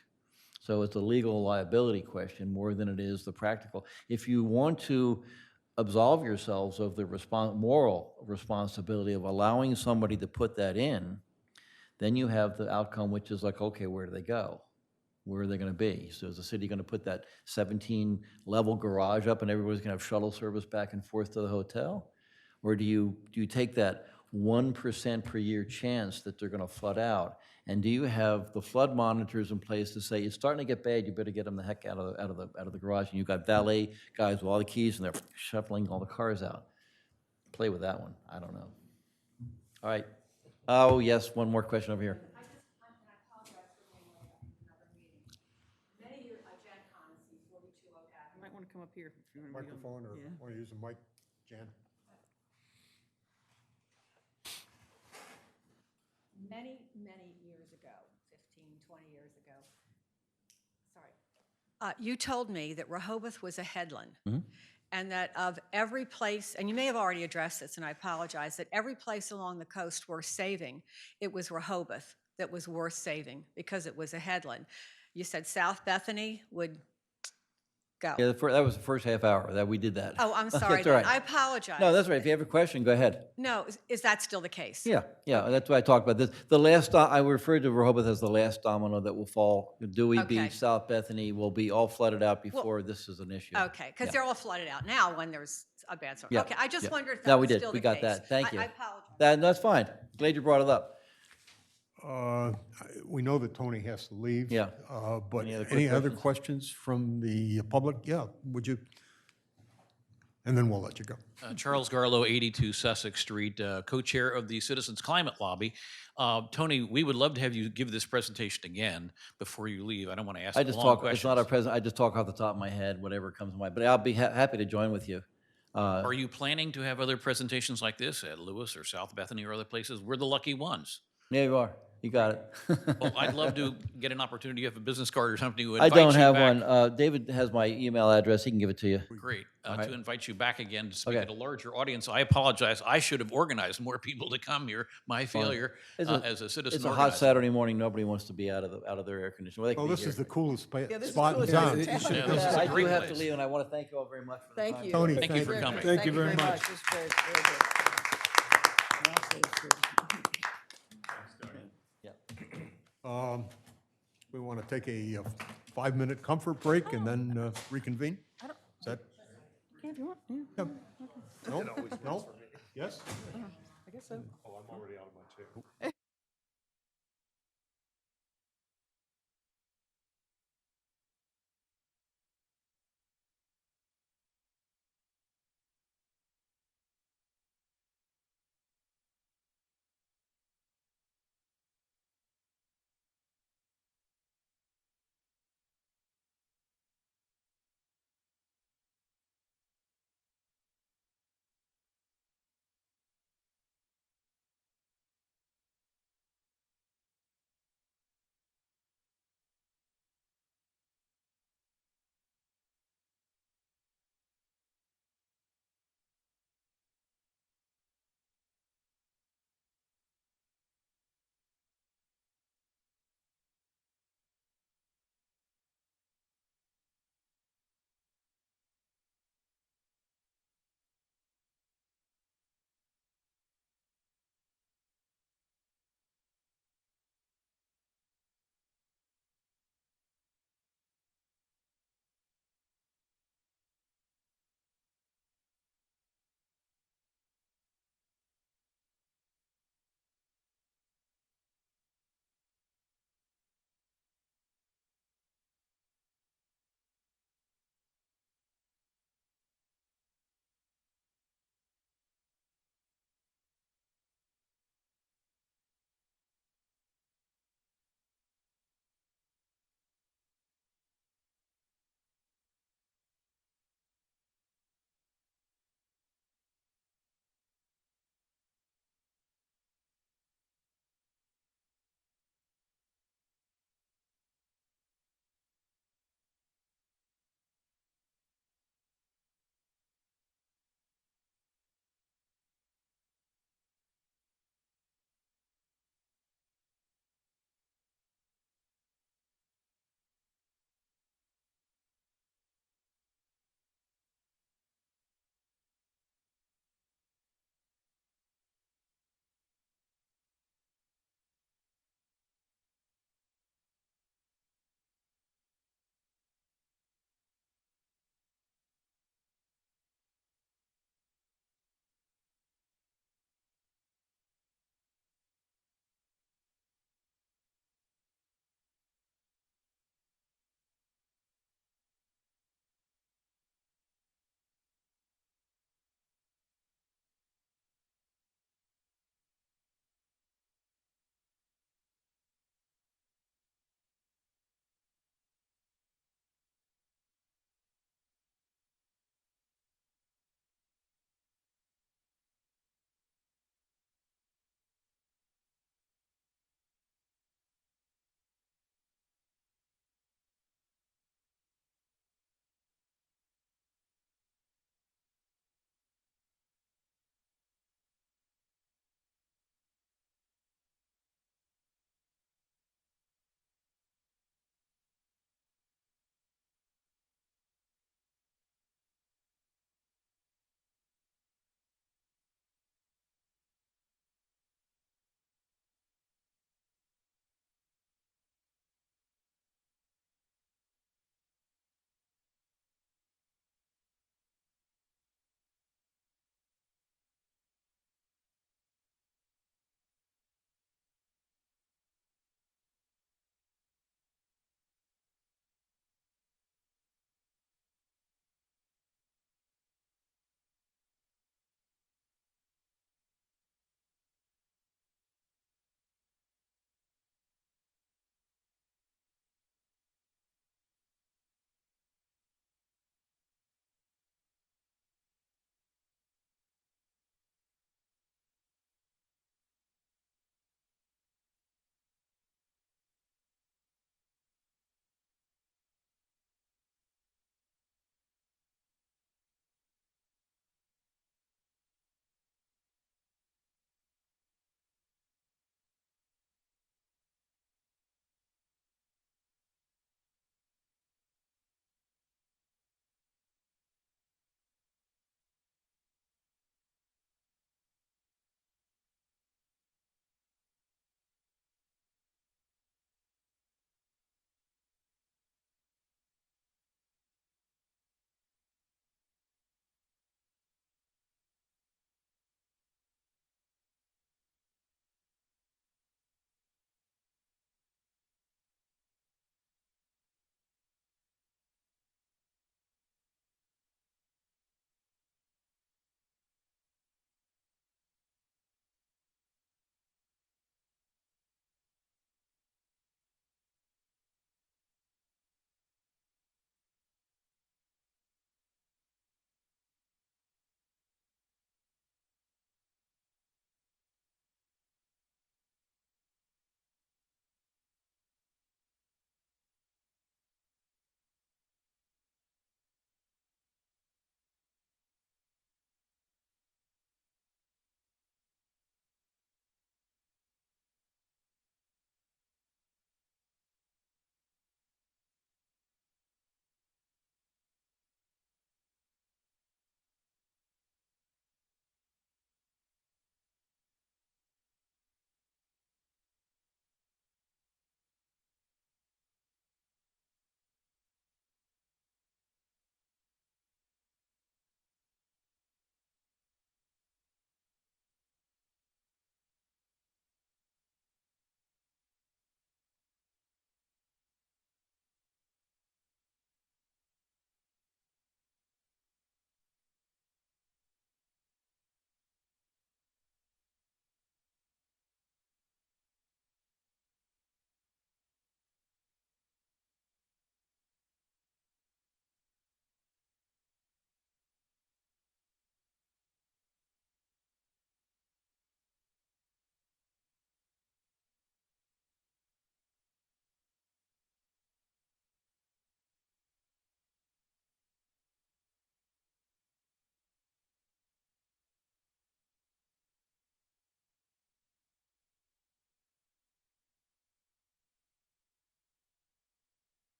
Speaker 5: So it's a legal liability question more than it is the practical. If you want to absolve yourselves of the moral responsibility of allowing somebody to put that in, then you have the outcome, which is like, okay, where do they go? Where are they going to be? So is the city going to put that 17-level garage up and everybody's going to have shuttle service back and forth to the hotel? Or do you take that 1% per year chance that they're going to flood out? And do you have the flood monitors in place to say, it's starting to get bad, you better get them the heck out of the garage? And you've got valet guys with all the keys and they're shuffling all the cars out. Play with that one. I don't know. All right. Oh, yes, one more question over here.
Speaker 8: I apologize for being late on another meeting. Many years, Jan Connessy, 42 Oak
Speaker 3: You
Speaker 8: Avenue.
Speaker 3: might want to come up here if you want to be on.
Speaker 1: Microphone, or
Speaker 3: Yeah.
Speaker 1: want to use a mic, Jan?
Speaker 8: many, many years ago, 15, 20 years ago, sorry, you told me that Rehoboth was a headland. And that of every place, and you may have already addressed this, and I apologize, that every place along the coast worth saving, it was Rehoboth that was worth saving because it was a headland. You said South Bethany would go.
Speaker 5: Yeah, that was the first half hour that we did that.
Speaker 8: Oh, I'm
Speaker 5: That's
Speaker 8: sorry
Speaker 5: all
Speaker 8: then.
Speaker 5: right.
Speaker 8: I apologize.
Speaker 5: No, that's right. If you have a question, go ahead.
Speaker 8: No, is that still the case?
Speaker 5: Yeah, yeah, that's what I talked about. The last, I referred to Rehoboth as the last domino that will fall. Dewey
Speaker 8: Okay.
Speaker 5: Beach, South Bethany will be all flooded out before this is an issue.
Speaker 8: Okay, because
Speaker 5: Yeah.
Speaker 8: they're all flooded out now when there's a bad storm.
Speaker 5: Yeah,
Speaker 8: Okay, I just
Speaker 5: yeah.
Speaker 8: wondered if
Speaker 5: No,
Speaker 8: that
Speaker 5: we
Speaker 8: was
Speaker 5: did.
Speaker 8: still the
Speaker 5: We
Speaker 8: case.
Speaker 5: got that. Thank you.
Speaker 8: I apologize.
Speaker 5: That's fine. Glad you brought it up.
Speaker 1: We know that Tony has to leave.
Speaker 5: Yeah.
Speaker 1: But
Speaker 5: Any other quick
Speaker 1: any other
Speaker 5: questions?
Speaker 1: questions from the public? Yeah, would you? And then we'll let you go.
Speaker 9: Charles Garlow, 82 Sussex Street, co-chair of the Citizens Climate Lobby. Tony, we would love to have you give this presentation again before you leave. I don't want to ask
Speaker 5: I
Speaker 9: long
Speaker 5: just
Speaker 9: questions.
Speaker 5: talk, it's not our president, I just talk off the top of my head, whatever comes to mind, but I'll be happy to join with you.
Speaker 9: Are you planning to have other presentations like this at Lewis or South Bethany or other places? We're the lucky ones.
Speaker 5: There you are. You got it.
Speaker 9: Well, I'd love to get an opportunity. You have a business card or something to
Speaker 5: I
Speaker 9: invite
Speaker 5: don't
Speaker 9: you
Speaker 5: have
Speaker 9: back.
Speaker 5: one. David has my email address. He can give it to you.
Speaker 9: Great.
Speaker 5: right.
Speaker 9: To invite you back again to speak
Speaker 5: Okay.
Speaker 9: at a larger audience. I apologize. I should have organized more people to come here. My failure
Speaker 5: It's
Speaker 9: as a citizen
Speaker 5: It's a hot
Speaker 9: organizer.
Speaker 5: Saturday morning. Nobody wants to be out of their air conditioning. Well, they can
Speaker 1: Oh,
Speaker 5: be
Speaker 1: this
Speaker 5: here.
Speaker 1: is the coolest
Speaker 3: this is
Speaker 1: spot in
Speaker 3: cool.
Speaker 1: town.
Speaker 9: Yeah, this is
Speaker 5: Yeah,
Speaker 9: a
Speaker 5: I do
Speaker 9: great
Speaker 5: have to
Speaker 9: place.
Speaker 5: leave, and I want to thank you all very much for the
Speaker 3: Thank
Speaker 5: time.
Speaker 3: you.
Speaker 1: Tony,
Speaker 9: Thank you for coming.
Speaker 3: Thank you very much. This is very, very good.
Speaker 5: Yeah.
Speaker 1: We want to take a 5-minute comfort break and then reconvene? Is that?
Speaker 3: Yeah, if you want, yeah,
Speaker 1: No? No? Yes?
Speaker 3: I guess so.
Speaker 6: Oh, I'm already out of my chair.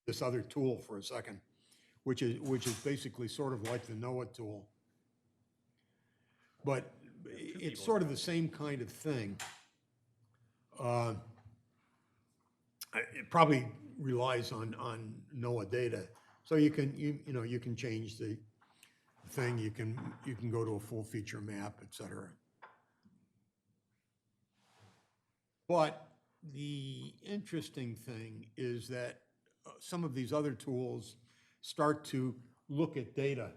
Speaker 1: this other tool for a second, which is basically sort of like the NOAA tool. But it's sort of the same kind of thing. It probably relies on NOAA data. So you can change the thing, you can go to a full feature map, et cetera. But the interesting thing is that some of these other tools start to look at data,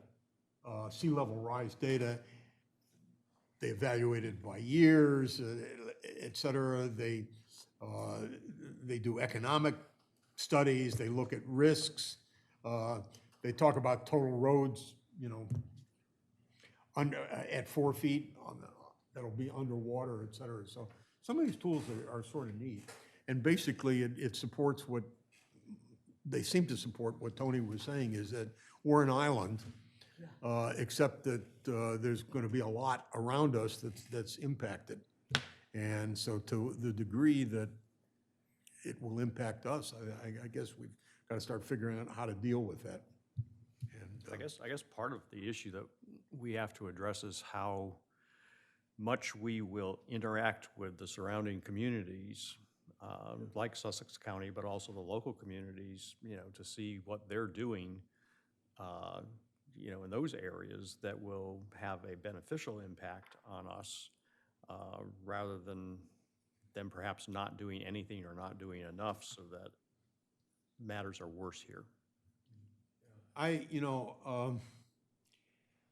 Speaker 1: sea level rise data. They evaluate it by years, et cetera. They do economic studies. They look at risks. They talk about total roads, at 4 feet that'll be underwater, et cetera. So some of these tools are sort of neat. And basically, it supports they seem to support what Tony was saying, is that we're an island, except that there's going to be a lot around us that's impacted. And so to the degree that it will impact us, I guess we've got to start figuring out how to deal with that. And,
Speaker 10: I guess part of the issue that we have to address is how much we will interact with the surrounding communities, like Sussex County, but also the local communities, to see what they're doing, in those areas that will have a beneficial impact on us, rather than them perhaps not doing anything or not doing enough so that matters are worse here.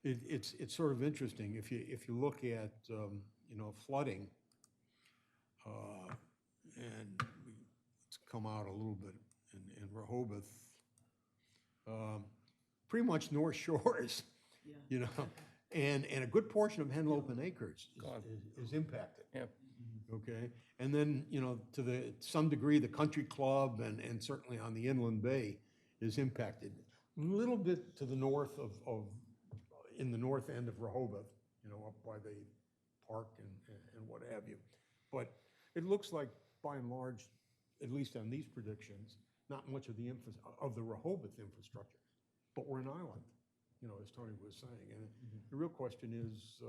Speaker 1: It's sort of interesting if you look at flooding, and let's come out a little bit in Rehoboth, pretty much North Shores, and a good portion of Henlopen Acres is impacted.
Speaker 5: Yep.
Speaker 1: Okay, and then to some degree the Country Club and certainly on the Inland Bay is impacted. A little bit to the north of in the north end of Rehoboth, up by the park and what have you. But it looks like, by and large, at least on these predictions, not much of the Rehoboth infrastructure. But we're an island, as Tony was saying. And the real question is,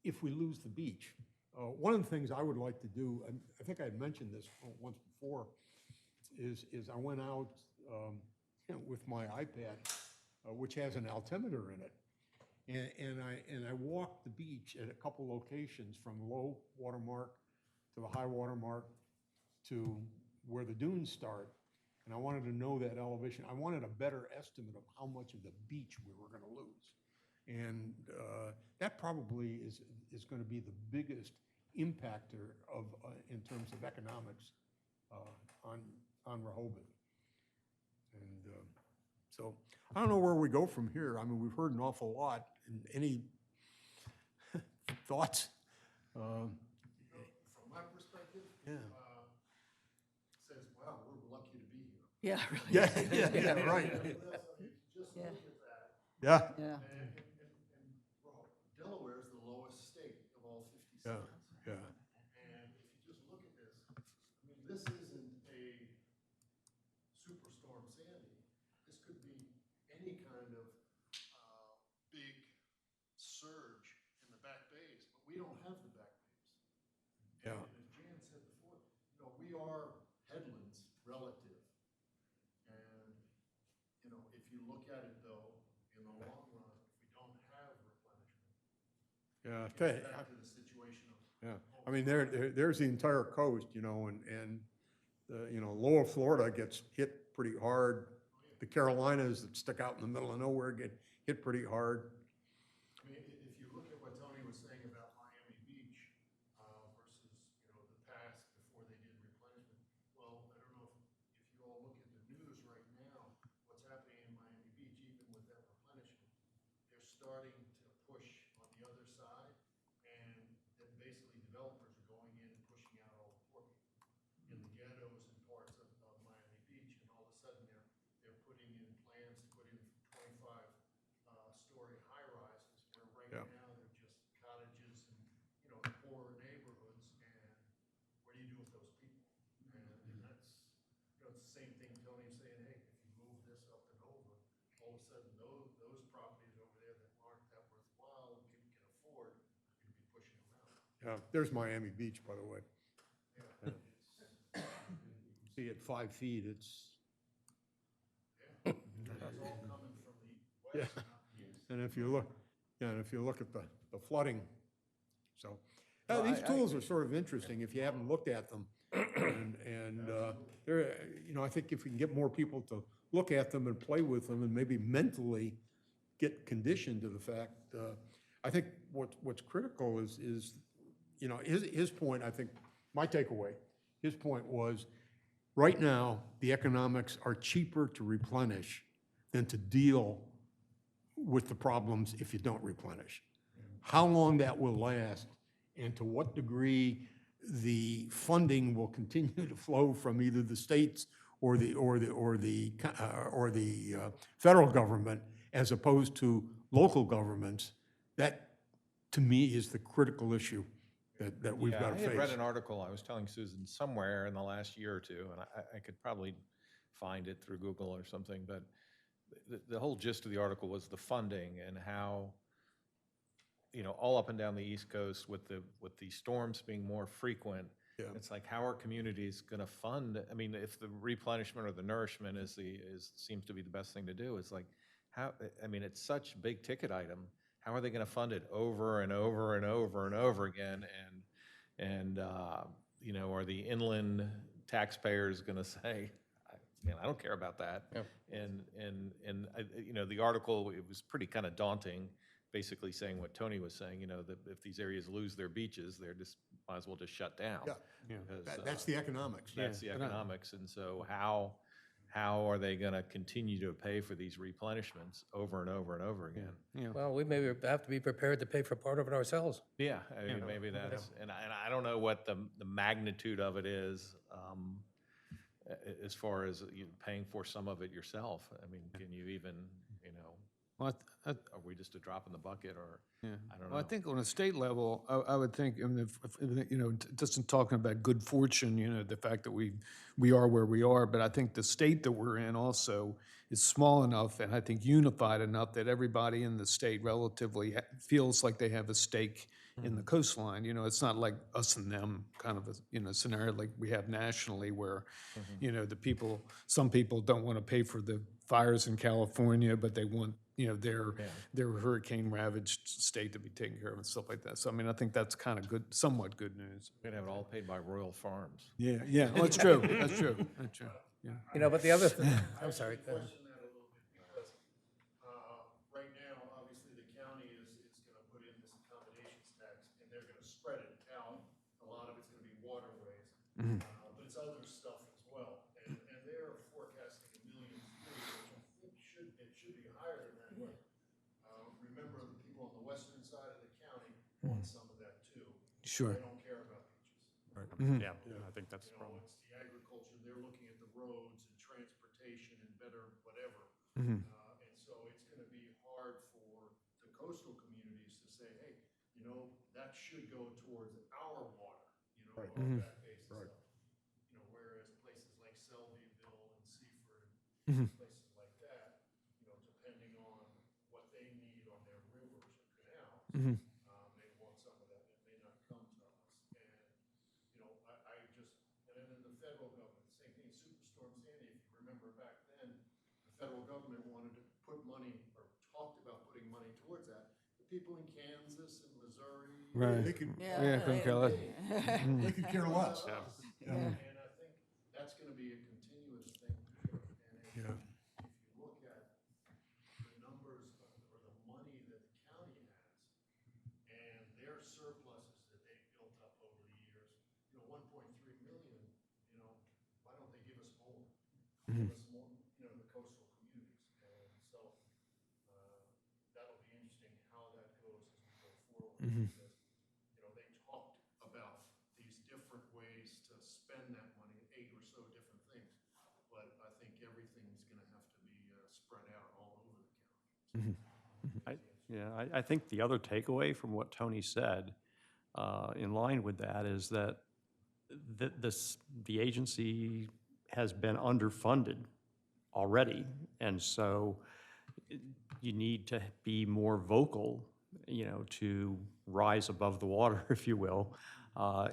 Speaker 1: if we lose the beach, one of the things I would like to do, and I think I had mentioned this once before, is I went out with my iPad, which has an altimeter in it, and I walked the beach at a couple locations from low water mark to the high water mark to where the dunes start. And I wanted to know that elevation. I wanted a better estimate of how much of the beach we were going to lose. And that probably is going to be the biggest impactor in terms of economics on Rehoboth. And so I don't know where we go from here. I mean, we've heard an awful lot. And any thoughts?
Speaker 11: From my perspective,
Speaker 1: Yeah.
Speaker 11: says, wow, we're lucky to be here.
Speaker 3: Yeah, really.
Speaker 1: Yeah, right.
Speaker 11: Just
Speaker 3: Yeah.
Speaker 11: look at that.
Speaker 1: Yeah,
Speaker 3: Yeah.
Speaker 11: And Delaware is the lowest state of all 50
Speaker 1: yeah,
Speaker 11: states.
Speaker 1: yeah.
Speaker 11: And if you just look at this, I mean, this isn't a superstorm Sandy. This could be any kind of big surge in the back bays, but we don't have the back bays.
Speaker 1: Yeah.
Speaker 11: And as Jan said before, we are headlands relative. And, if you look at it though, in the long run, if we don't have replenishment,
Speaker 1: Yeah,
Speaker 11: it's back to the situation of,
Speaker 1: yeah. I mean, there's the entire coast, and lower Florida gets hit pretty hard. The Carolinas that stick out in the middle of nowhere get hit pretty hard.
Speaker 11: I mean, if you look at what Tony was saying about Miami Beach versus, the past before they did replenishment. Well, I don't know if you all look at the news right now, what's happening in Miami Beach, even with that replenishment, they're starting to push on the other side, and then basically developers are going in and pushing out all the poor people in the ghettos and parts of Miami Beach, and all of a sudden they're putting in plans to put in 25-story high-rises, where right
Speaker 1: Yeah.
Speaker 11: now they're just cottages and, poor neighborhoods, and what do you do with those people? And that's, it's the same thing Tony's saying, hey, this up and over, all of a sudden, those properties over there that aren't that worthwhile and people can afford, you'd be pushing them out.
Speaker 1: Yeah, there's Miami Beach, by the way.
Speaker 11: Yeah,
Speaker 1: See, at 5 feet, it's,
Speaker 11: it's all coming from the
Speaker 1: yeah.
Speaker 11: west, not the east.
Speaker 1: And if you look, yeah, and if you look at the flooding, so.
Speaker 5: Well,
Speaker 1: These
Speaker 5: I-
Speaker 1: tools are sort of interesting if you haven't looked at them. And they're, you know, I think if we can get more people to look at them and play with them and maybe mentally get conditioned to the fact, I think what's critical is, you know, his point, I think, my takeaway, his point was, right now, the economics are cheaper to replenish than to deal with the problems if you don't replenish. How long that will last and to what degree the funding will continue to flow from either the states or the federal government as opposed to local governments, that to me is the critical issue that we've got to face.
Speaker 6: I had read an article, I was telling Susan, somewhere in the last year or two, and I could probably find it through Google or something, but the whole gist of the article was the funding and how, you know, all up and down the East Coast with the storms being more frequent,
Speaker 1: Yeah.
Speaker 6: it's like, how are communities going to fund? I mean, if the replenishment or the nourishment seems to be the best thing to do, it's like, how, I mean, it's such a big ticket item. How are they going to fund it over and over and over and over again? And you know, are the inland taxpayers going to say, man, I don't care about that?
Speaker 5: Yep.
Speaker 6: And you know, the article, it was pretty kind of daunting, basically saying what Tony was saying, you know, that if these areas lose their beaches, they're just, might as well just shut down.
Speaker 1: Yeah.
Speaker 6: Because,
Speaker 1: That's the economics.
Speaker 6: that's the economics, and so how are they gonna continue to pay for these replenishments over and over and over again?
Speaker 12: Well, we maybe have to be prepared to pay for part of it ourselves.
Speaker 6: Yeah, I mean, maybe that's, and I don't know what the magnitude of it is, as far as you paying for some of it yourself. I mean, can you even, you know,
Speaker 7: Well,
Speaker 6: are we just a drop in the bucket, or,
Speaker 7: yeah.
Speaker 6: I don't know.
Speaker 7: Well, I think on a state level, I would think, I mean, if, you know, just talking about good fortune, you know, the fact that we are where we are, but I think the state that we're in also is small enough and I think unified enough that everybody in the state relatively feels like they have a stake in the coastline. You know, it's not like us and them kind of a, you know, scenario like we have nationally where, you know, some people don't want to pay for the fires in California, but they want, you know, their hurricane ravaged state to be taken care of and stuff like that. So, I mean, I think that's kind of good, somewhat good news.
Speaker 6: We're gonna have it all paid by Royal Farms.
Speaker 7: Yeah, well, that's true, that's true, that's true, yeah.
Speaker 12: You know, but the other thing, I'm sorry. go ahead.
Speaker 11: Question that a little bit because, right now, obviously, the county is gonna put in this accommodations tax and they're gonna spread it out. A lot of it's gonna be waterways, but it's other stuff as well. And they're forecasting $1.3 million, which I think should be higher than that. But, remember, the people on the western side of the county want some of that too.
Speaker 7: Sure.
Speaker 11: They don't care about beaches.
Speaker 10: Yeah, I think that's the
Speaker 11: You know,
Speaker 10: problem.
Speaker 11: it's the agriculture, they're looking at the roads and transportation and better whatever.
Speaker 7: Mhm.
Speaker 11: And so it's gonna be hard for the coastal communities to say, hey, you know, that should go towards our water, you know, on that basis.
Speaker 1: Right.
Speaker 11: You know, whereas places like Selbyville and Seaford, places like that, you know, depending on what they need on their rivers or canals, may want some of that, it may not come to us. And, you know, I just, and then in the federal government, the same thing, Superstorm Sandy, if you remember back then, the federal government wanted to put money, or talked about putting money towards that. The people in Kansas and Missouri.
Speaker 7: Right.
Speaker 1: They could,
Speaker 7: Yeah, couldn't care less.
Speaker 1: they could care less.
Speaker 11: And I think that's gonna be a continuous thing here. And if you look at the numbers or the money that the county has and their surpluses that they've built up over the years, you know, 1.3 million, you know, why don't they give us more? Give us more, you know, the coastal communities. And so, that'll be interesting how that goes as we go forward. Because, you know, they talked about these different ways to spend that money, 8 or so different things. But I think everything's gonna have to be spread out all over the county.
Speaker 10: I think the other takeaway from what Tony said, in line with that, is that the agency has been underfunded already. And so you need to be more vocal, to rise above the water, if you will,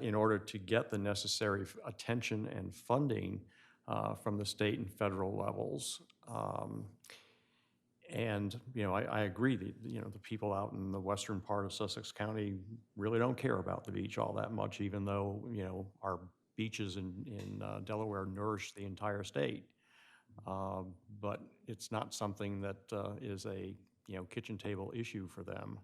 Speaker 10: in order to get the necessary attention and funding from the state and federal levels. And, I agree that, the people out in the western part of Sussex County really don't care about the beach all that much, even though, our beaches in Delaware nourish the entire state. But it's not something that is a, kitchen table issue for them,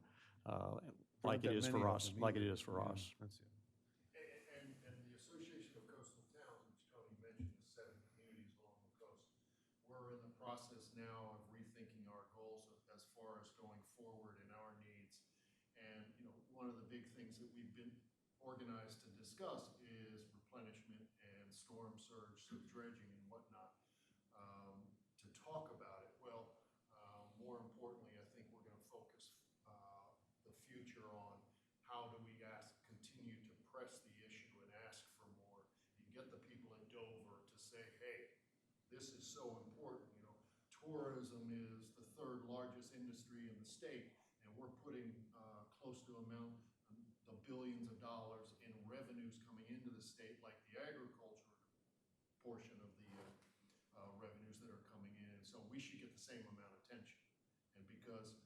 Speaker 10: like it is for us, like it is for us.
Speaker 11: And the Association of Coastal Towns, which Tony mentioned, the 7 communities along the coast, we're in the process now of rethinking our goals as far as going forward in our needs. And, one of the big things that we've been organized to discuss is replenishment and storm surge, so dredging and whatnot. To talk about it, well, more importantly, I think we're going to focus the future on how do we continue to press the issue and ask for more and get the people at Dover to say, hey, this is so important. Tourism is the 3rd largest industry in the state, and we're putting close to the billions of dollars in revenues coming into the state, like the agriculture portion of the revenues that are coming in. So we should get the same amount of attention. And because,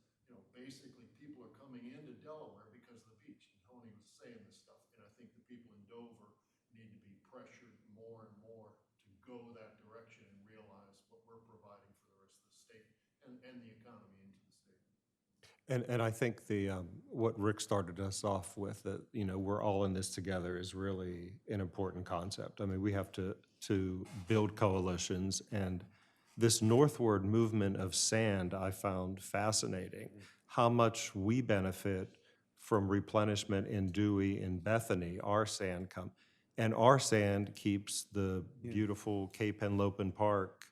Speaker 11: basically people are coming into Delaware because of the beach. And Tony was saying this stuff. And I think the people in Dover need to be pressured more and more to go that direction and realize what we're providing for the rest of the state and the economy into the state.
Speaker 6: And I think what Rick started us off with, that, we're all in this together, is really an important concept. I mean, we have to build coalitions, and this northward movement of sand I found fascinating. How much we benefit from replenishment in Dewey and Bethany, our sand and our sand keeps the beautiful Cape Henlopen Park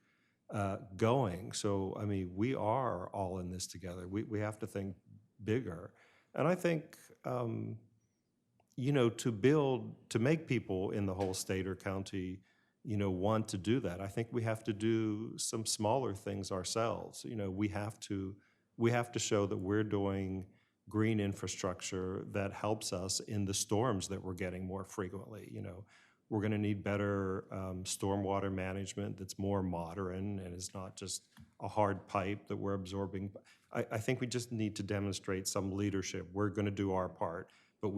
Speaker 6: going. So, I mean, we are all in this together. We have to think bigger. And I think, to make people in the whole state or county, want to do that, I think we have to do some smaller things ourselves. We have to show that we're doing green infrastructure that helps us in the storms that we're getting more frequently. We're going to need better stormwater management that's more modern and is not just a hard pipe that we're absorbing. I think we just need to demonstrate some leadership. We're going to do our part, but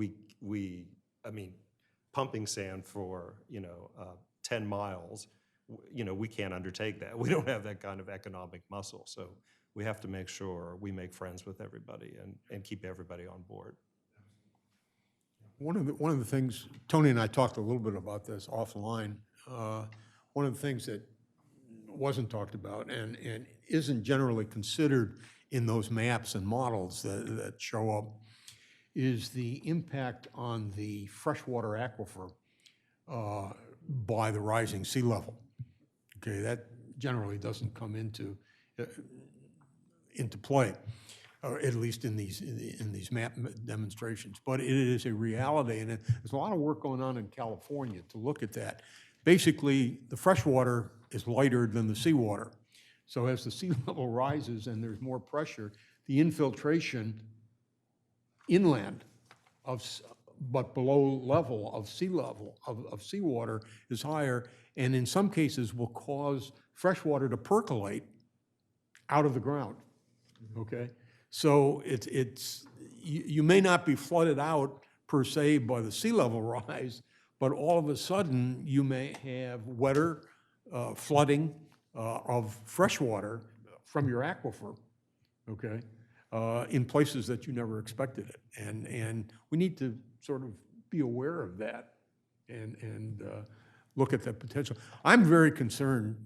Speaker 6: I mean, pumping sand for 10 miles, we can't undertake that. We don't have that kind of economic muscle. So we have to make sure we make friends with everybody and keep everybody on board.
Speaker 1: One of the things, Tony and I talked a little bit about this offline. One of the things that wasn't talked about and isn't generally considered in those maps and models that show up is the impact on the freshwater aquifer by the rising sea level. Okay, that generally doesn't come into play, or at least in these map demonstrations. But it is a reality, and there's a lot of work going on in California to look at that. Basically, the freshwater is lighter than the seawater. So as the sea level rises and there's more pressure, the infiltration inland but below level of sea level of seawater is higher, and in some cases will cause freshwater to percolate out of the ground. Okay, so you may not be flooded out per se by the sea level rise, but all of a sudden you may have wetter flooding of freshwater from your aquifer. Okay. In places that you never expected it. And we need to sort of be aware of that and look at that potential. I'm very concerned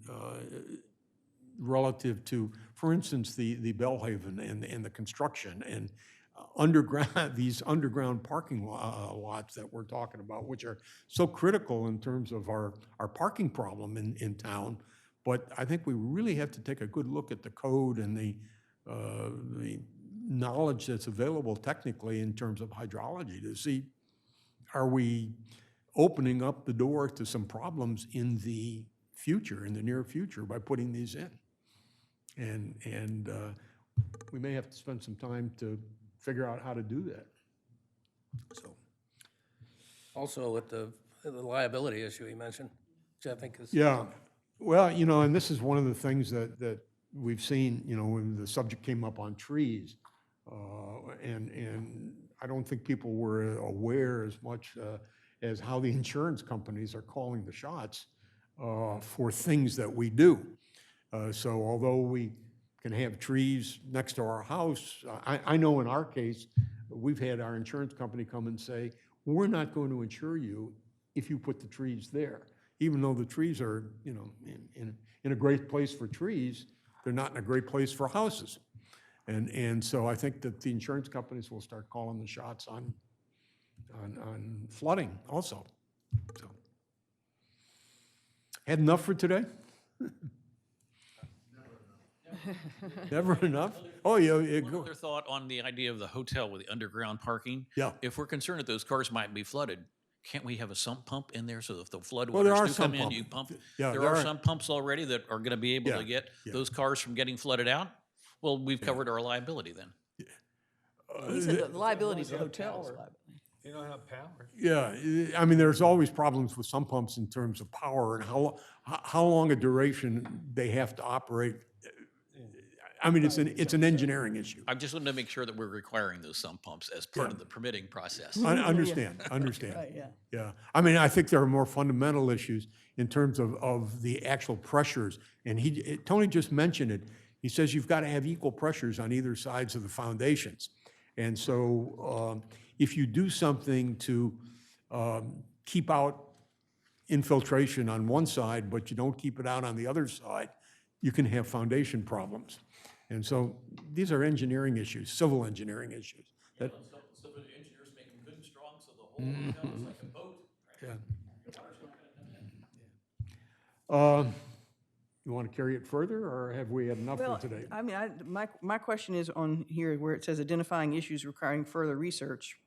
Speaker 1: relative to, for instance, the Bellhaven and the construction and these underground parking lots that we're talking about, which are so critical in terms of our parking problem in town. But I think we really have to take a good look at the code and the knowledge that's available technically in terms of hydrology to see, are we opening up the door to some problems in the future, in the near future, by putting these in? And we may have to spend some time to figure out how to do that. So,
Speaker 12: Also with the liability issue you mentioned, which I think is.
Speaker 1: yeah, well, and this is one of the things that we've seen, when the subject came up on trees. And I don't think people were aware as much as how the insurance companies are calling the shots for things that we do. So although we can have trees next to our house, I know in our case, we've had our insurance company come and say, we're not going to insure you if you put the trees there. Even though the trees are, in a great place for trees, they're not in a great place for houses. And so I think that the insurance companies will start calling the shots on flooding also. So, had enough for today? Never enough? Oh, yeah,
Speaker 9: One other thought on the idea of the hotel with the underground parking.
Speaker 1: Yeah.
Speaker 9: If we're concerned that those cars might be flooded, can't we have a sump pump in there so if the flood
Speaker 1: Well, there
Speaker 9: waters
Speaker 1: are
Speaker 9: do come
Speaker 1: sump
Speaker 9: in, you
Speaker 1: pumps.
Speaker 9: pump?
Speaker 1: Yeah,
Speaker 9: There
Speaker 1: there
Speaker 9: are
Speaker 1: are.
Speaker 9: some pumps already that are going to be able
Speaker 1: Yeah,
Speaker 9: to get
Speaker 1: yeah.
Speaker 9: those cars from getting flooded out? Well, we've covered our liability then.
Speaker 3: He said the liability is the hotel's liability.
Speaker 7: You don't have power.
Speaker 1: Yeah, I mean, there's always problems with some pumps in terms of power and how long a duration they have to operate. I mean, it's an engineering issue.
Speaker 9: I just wanted to make sure that we're requiring those sump pumps as part of the permitting process.
Speaker 1: I understand.
Speaker 3: Right, yeah.
Speaker 1: Yeah, I mean, I think there are more fundamental issues in terms of the actual pressures. And Tony just mentioned it. He says you've got to have equal pressures on either sides of the foundations. And so if you do something to keep out infiltration on one side, but you don't keep it out on the other side, you can have foundation problems. And so these are engineering issues, civil engineering issues. That,
Speaker 9: So the engineers make them good and strong so the whole hotel is like a boat.
Speaker 1: yeah. You want to carry it further, or have we had enough for
Speaker 3: Well,
Speaker 1: today?
Speaker 3: I mean, my question is on here where it says identifying issues requiring further research.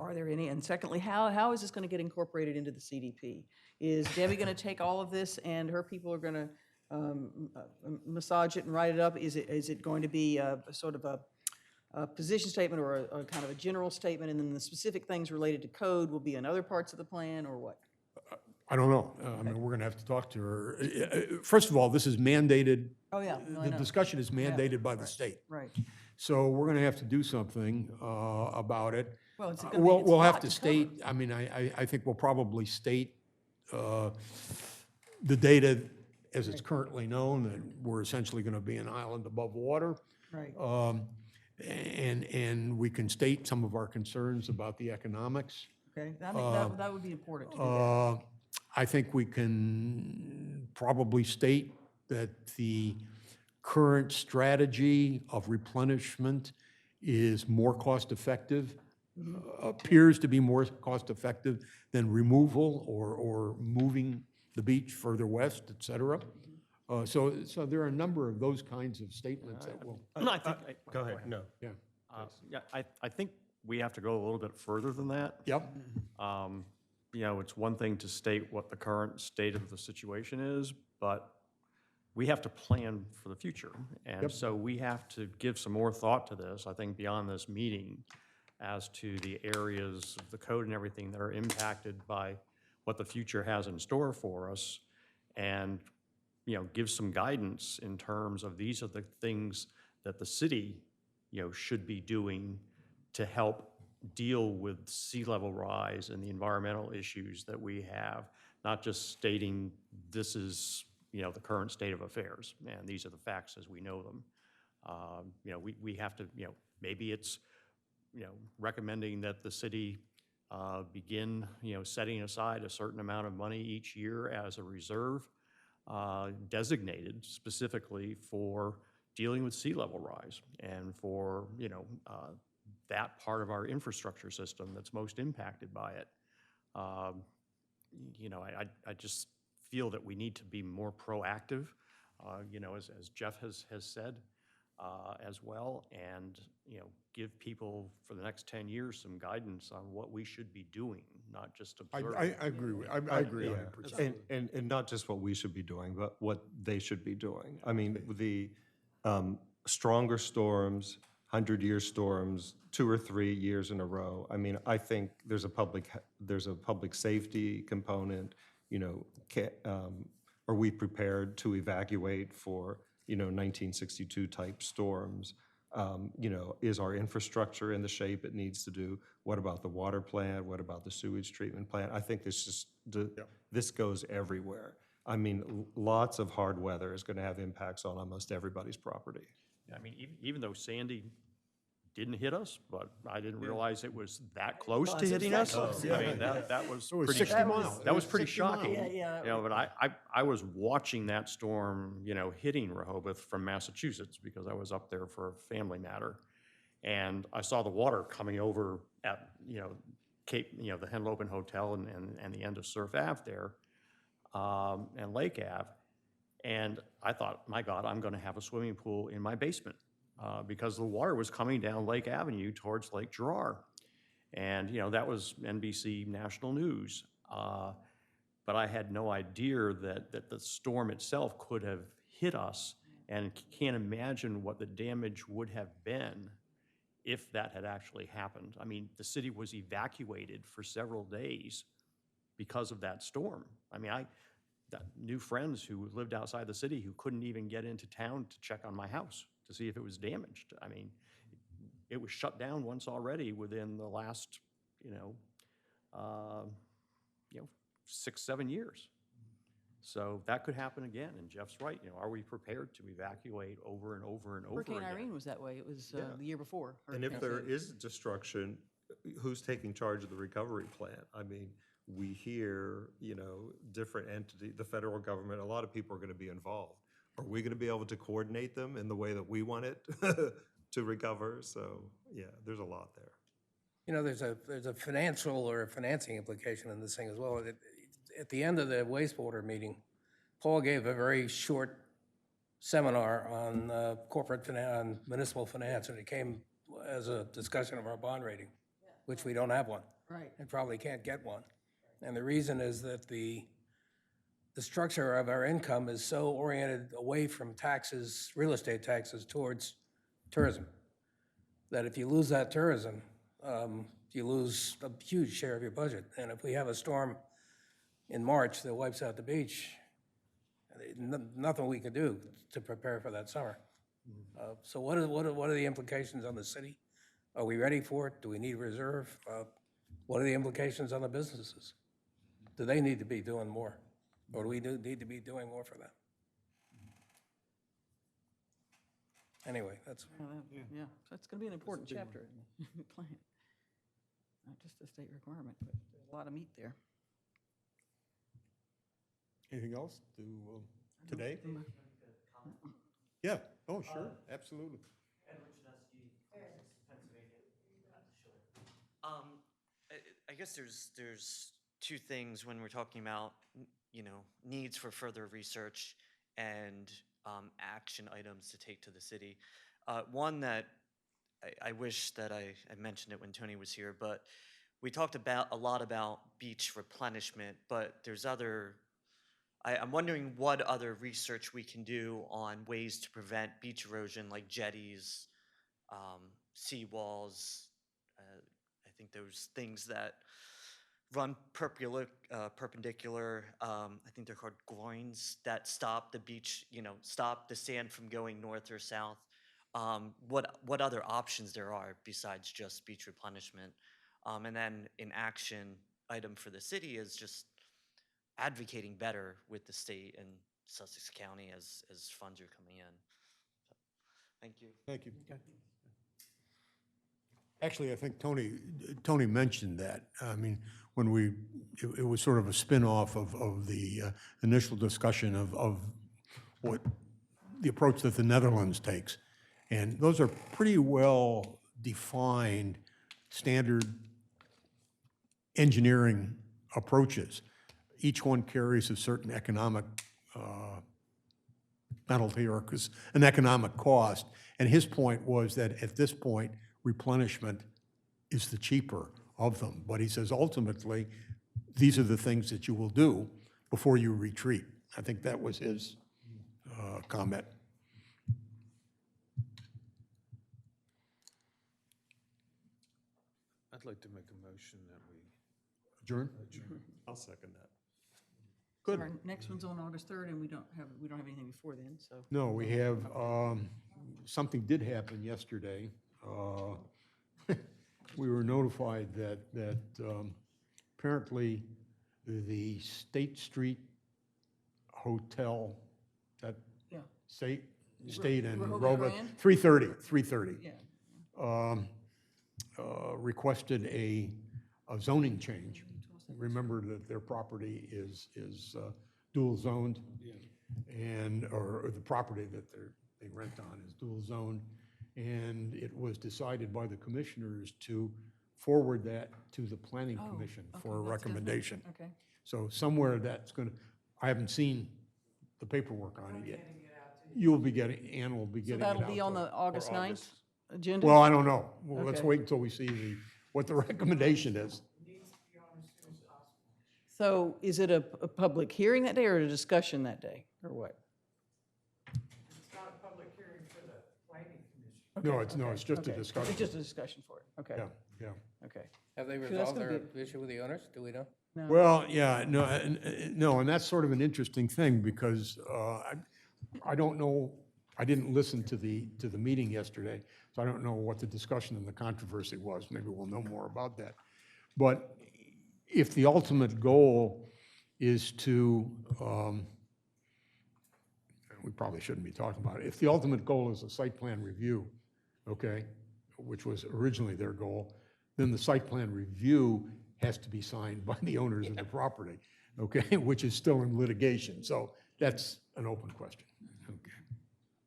Speaker 3: Are there any? And secondly, how is this going to get incorporated into the CDP? Is Debbie going to take all of this and her people are going to massage it and write it up? Is it going to be a sort of a position statement or a kind of a general statement, and then the specific things related to code will be in other parts of the plan, or what?
Speaker 1: I don't know. I mean, we're going to have to talk to her. First of all, this is mandated.
Speaker 3: Oh, yeah. No, I
Speaker 1: The
Speaker 3: know.
Speaker 1: discussion is mandated by the state.
Speaker 3: Right.
Speaker 1: So we're going to have to do something about it.
Speaker 3: Well, it's gonna be- it's
Speaker 1: We'll have
Speaker 3: not
Speaker 1: to
Speaker 3: to
Speaker 1: state, I mean, I think we'll probably state the data as it's currently known, that we're essentially going to be an island above water.
Speaker 3: Right.
Speaker 1: And we can state some of our concerns about the economics.
Speaker 3: Okay, I think that would be important to do that.
Speaker 1: I think we can probably state that the current strategy of replenishment is more cost-effective, appears to be more cost-effective than removal or moving the beach further west, et cetera. So there are a number of those kinds of statements that will,
Speaker 6: Go ahead, no.
Speaker 1: yeah.
Speaker 10: Yeah, I think we have to go a little bit further than that.
Speaker 1: Yep,
Speaker 10: It's one thing to state what the current state of the situation is, but we have to plan for the future. And so we have to give some more thought to this, I think, beyond this meeting, as to the areas of the code and everything that are impacted by what the future has in store for us, and, give some guidance in terms of these are the things that the city, should be doing to help deal with sea level rise and the environmental issues that we have, not just stating this is, the current state of affairs, and these are the facts as we know them. We have to, maybe it's, recommending that the city begin, setting aside a certain amount of money each year as a reserve, designated specifically for dealing with sea level rise and for, that part of our infrastructure system that's most impacted by it. I just feel that we need to be more proactive, as Jeff has said as well, and, give people for the next 10 years some guidance on what we should be doing, not just observing.
Speaker 1: I agree with, I agree 100%.
Speaker 6: And not just what we should be doing, but what they should be doing. I mean, Stronger storms, 100-year storms, 2 or 3 years in a row. I mean, I think there's a public safety component, are we prepared to evacuate for, 1962 type storms? Is our infrastructure in the shape it needs to do? What about the water plant? What about the sewage treatment plant? I think this goes everywhere. I mean, lots of hard weather is going to have impacts on almost everybody's property.
Speaker 10: I mean, even though Sandy didn't hit us, but I didn't realize it was that close to hitting us. I mean, that was
Speaker 1: It was
Speaker 10: pretty,
Speaker 1: 60 miles.
Speaker 10: that was pretty
Speaker 1: 60 miles.
Speaker 10: shocking.
Speaker 3: Yeah.
Speaker 10: But I was watching that storm, hitting Rehoboth from Massachusetts because I was up there for a family matter. And I saw the water coming over at, Cape, the Henlopen Hotel and the end of Surf Ave there, and Lake Ave. And I thought, my God, I'm going to have a swimming pool in my basement because the water was coming down Lake Avenue towards Lake Gerard. And, that was NBC National News. But I had no idea that the storm itself could have hit us, and can't imagine what the damage would have been if that had actually happened. I mean, the city was evacuated for several days because of that storm. I mean, I got new friends who lived outside the city who couldn't even get into town to check on my house to see if it was damaged. I mean, it was shut down once already within the last, 6, 7 years. So that could happen again, and Jeff's right. Are we prepared to evacuate over and over and over
Speaker 3: Hurricane
Speaker 10: again?
Speaker 3: Irene was that way. It was the year before.
Speaker 6: And if
Speaker 3: Hurricane
Speaker 6: there
Speaker 3: Sandy.
Speaker 6: is destruction, who's taking charge of the recovery plan? I mean, we hear, different entities, the federal government, a lot of people are going to be involved. Are we going to be able to coordinate them in the way that we want it to recover? So, yeah, there's a lot there.
Speaker 12: There's a financial or a financing implication in this thing as well. At the end of the wastewater meeting, Paul gave a very short seminar on on municipal finance, and it came as a discussion of our bond rating, which we don't have one.
Speaker 3: Right.
Speaker 12: And probably can't get one. And the reason is that the structure of our income is so oriented away from taxes, real estate taxes, towards tourism, that if you lose that tourism, you lose a huge share of your budget. And if we have a storm in March that wipes out the beach, nothing we can do to prepare for that summer. So what are the implications on the city? Are we ready for it? Do we need reserve? What are the implications on the businesses? Do they need to be doing more? Or do we need to be doing more for them? Anyway, that's,
Speaker 3: Yeah, so it's going to be an important chapter in the plan. Not just a state requirement, but there's a lot of meat there.
Speaker 1: Anything else to, today? Yeah, oh, sure, absolutely.
Speaker 13: I guess there's two things when we're talking about, needs for further research and action items to take to the city. One that I wish that I mentioned it when Tony was here, but we talked a lot about beach replenishment, but there's I'm wondering what other research we can do on ways to prevent beach erosion, like jetties, seawalls. I think those things that run perpendicular. I think they're called groins that stop the beach, stop the sand from going north or south. What other options there are besides just beach replenishment? And then an action item for the city is just advocating better with the state and Sussex County as funds are coming in. So, thank you.
Speaker 1: Thank you. Actually, I think Tony mentioned that. I mean, when it was sort of a spin-off of the initial discussion of what the approach that the Netherlands takes. And those are pretty well defined standard engineering approaches. Each one carries a certain economic penalty or an economic cost. And his point was that at this point, replenishment is the cheaper of them. But he says ultimately, these are the things that you will do before you retreat. I think that was his comment.
Speaker 7: I'd like to make a motion that we
Speaker 1: Adjourn?
Speaker 6: I'll second that.
Speaker 1: Good.
Speaker 3: Our next one's on August 3rd, and we don't have anything before then, so.
Speaker 1: No, we have, something did happen yesterday. We were notified that apparently the State Street Hotel, that
Speaker 3: Yeah.
Speaker 1: stayed in
Speaker 3: Rehoboth
Speaker 1: Rehoboth,
Speaker 3: Grand?
Speaker 1: 330,
Speaker 3: Yeah.
Speaker 1: requested a zoning change. Remember that their property is dual zoned. And, or the property that they rent on is dual zoned. And it was decided by the commissioners to forward that to the planning
Speaker 3: Oh,
Speaker 1: commission
Speaker 3: okay,
Speaker 1: for a
Speaker 3: that's good.
Speaker 1: recommendation.
Speaker 3: Okay.
Speaker 1: So somewhere that's gonna, I haven't seen the paperwork on it yet. You'll be getting, Ann will be
Speaker 3: So
Speaker 1: getting it out.
Speaker 3: that'll be on
Speaker 1: to-
Speaker 3: the August 9th agenda?
Speaker 1: Well, I don't know. Well, let's
Speaker 3: Okay.
Speaker 1: wait until we see what the recommendation is.
Speaker 3: So is it a public hearing that day or a discussion that day, or what?
Speaker 1: No, it's just a
Speaker 3: Okay.
Speaker 1: discussion.
Speaker 3: It's just a discussion for it, okay,
Speaker 1: Yeah, yeah.
Speaker 3: okay.
Speaker 12: Have they
Speaker 3: that's
Speaker 12: resolved
Speaker 3: gonna
Speaker 12: their issue with the owners? Do we know?
Speaker 3: No.
Speaker 1: Well, yeah, no, no, and that's sort of an interesting thing because I don't know, I didn't listen to the meeting yesterday, so I don't know what the discussion and the controversy was. Maybe we'll know more about that. But if the ultimate goal is to, we probably shouldn't be talking about it. If the ultimate goal is a site plan review, okay, which was originally their goal, then the site plan review has to be signed by the owners of the property, okay, which is still in litigation. So that's an open question. Okay.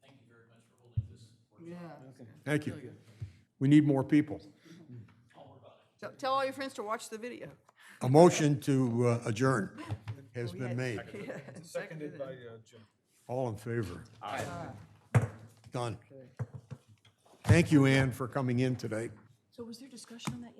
Speaker 9: Thank you very much for holding this.
Speaker 3: Yeah.
Speaker 1: Thank you. We need more people.
Speaker 3: Tell all your friends to watch the video.
Speaker 1: A motion to adjourn has
Speaker 3: Oh,
Speaker 1: been made.
Speaker 7: Seconded by Jim.
Speaker 1: All in favor? Done. Thank you, Ann, for coming in today.
Speaker 3: So was there discussion on that yet?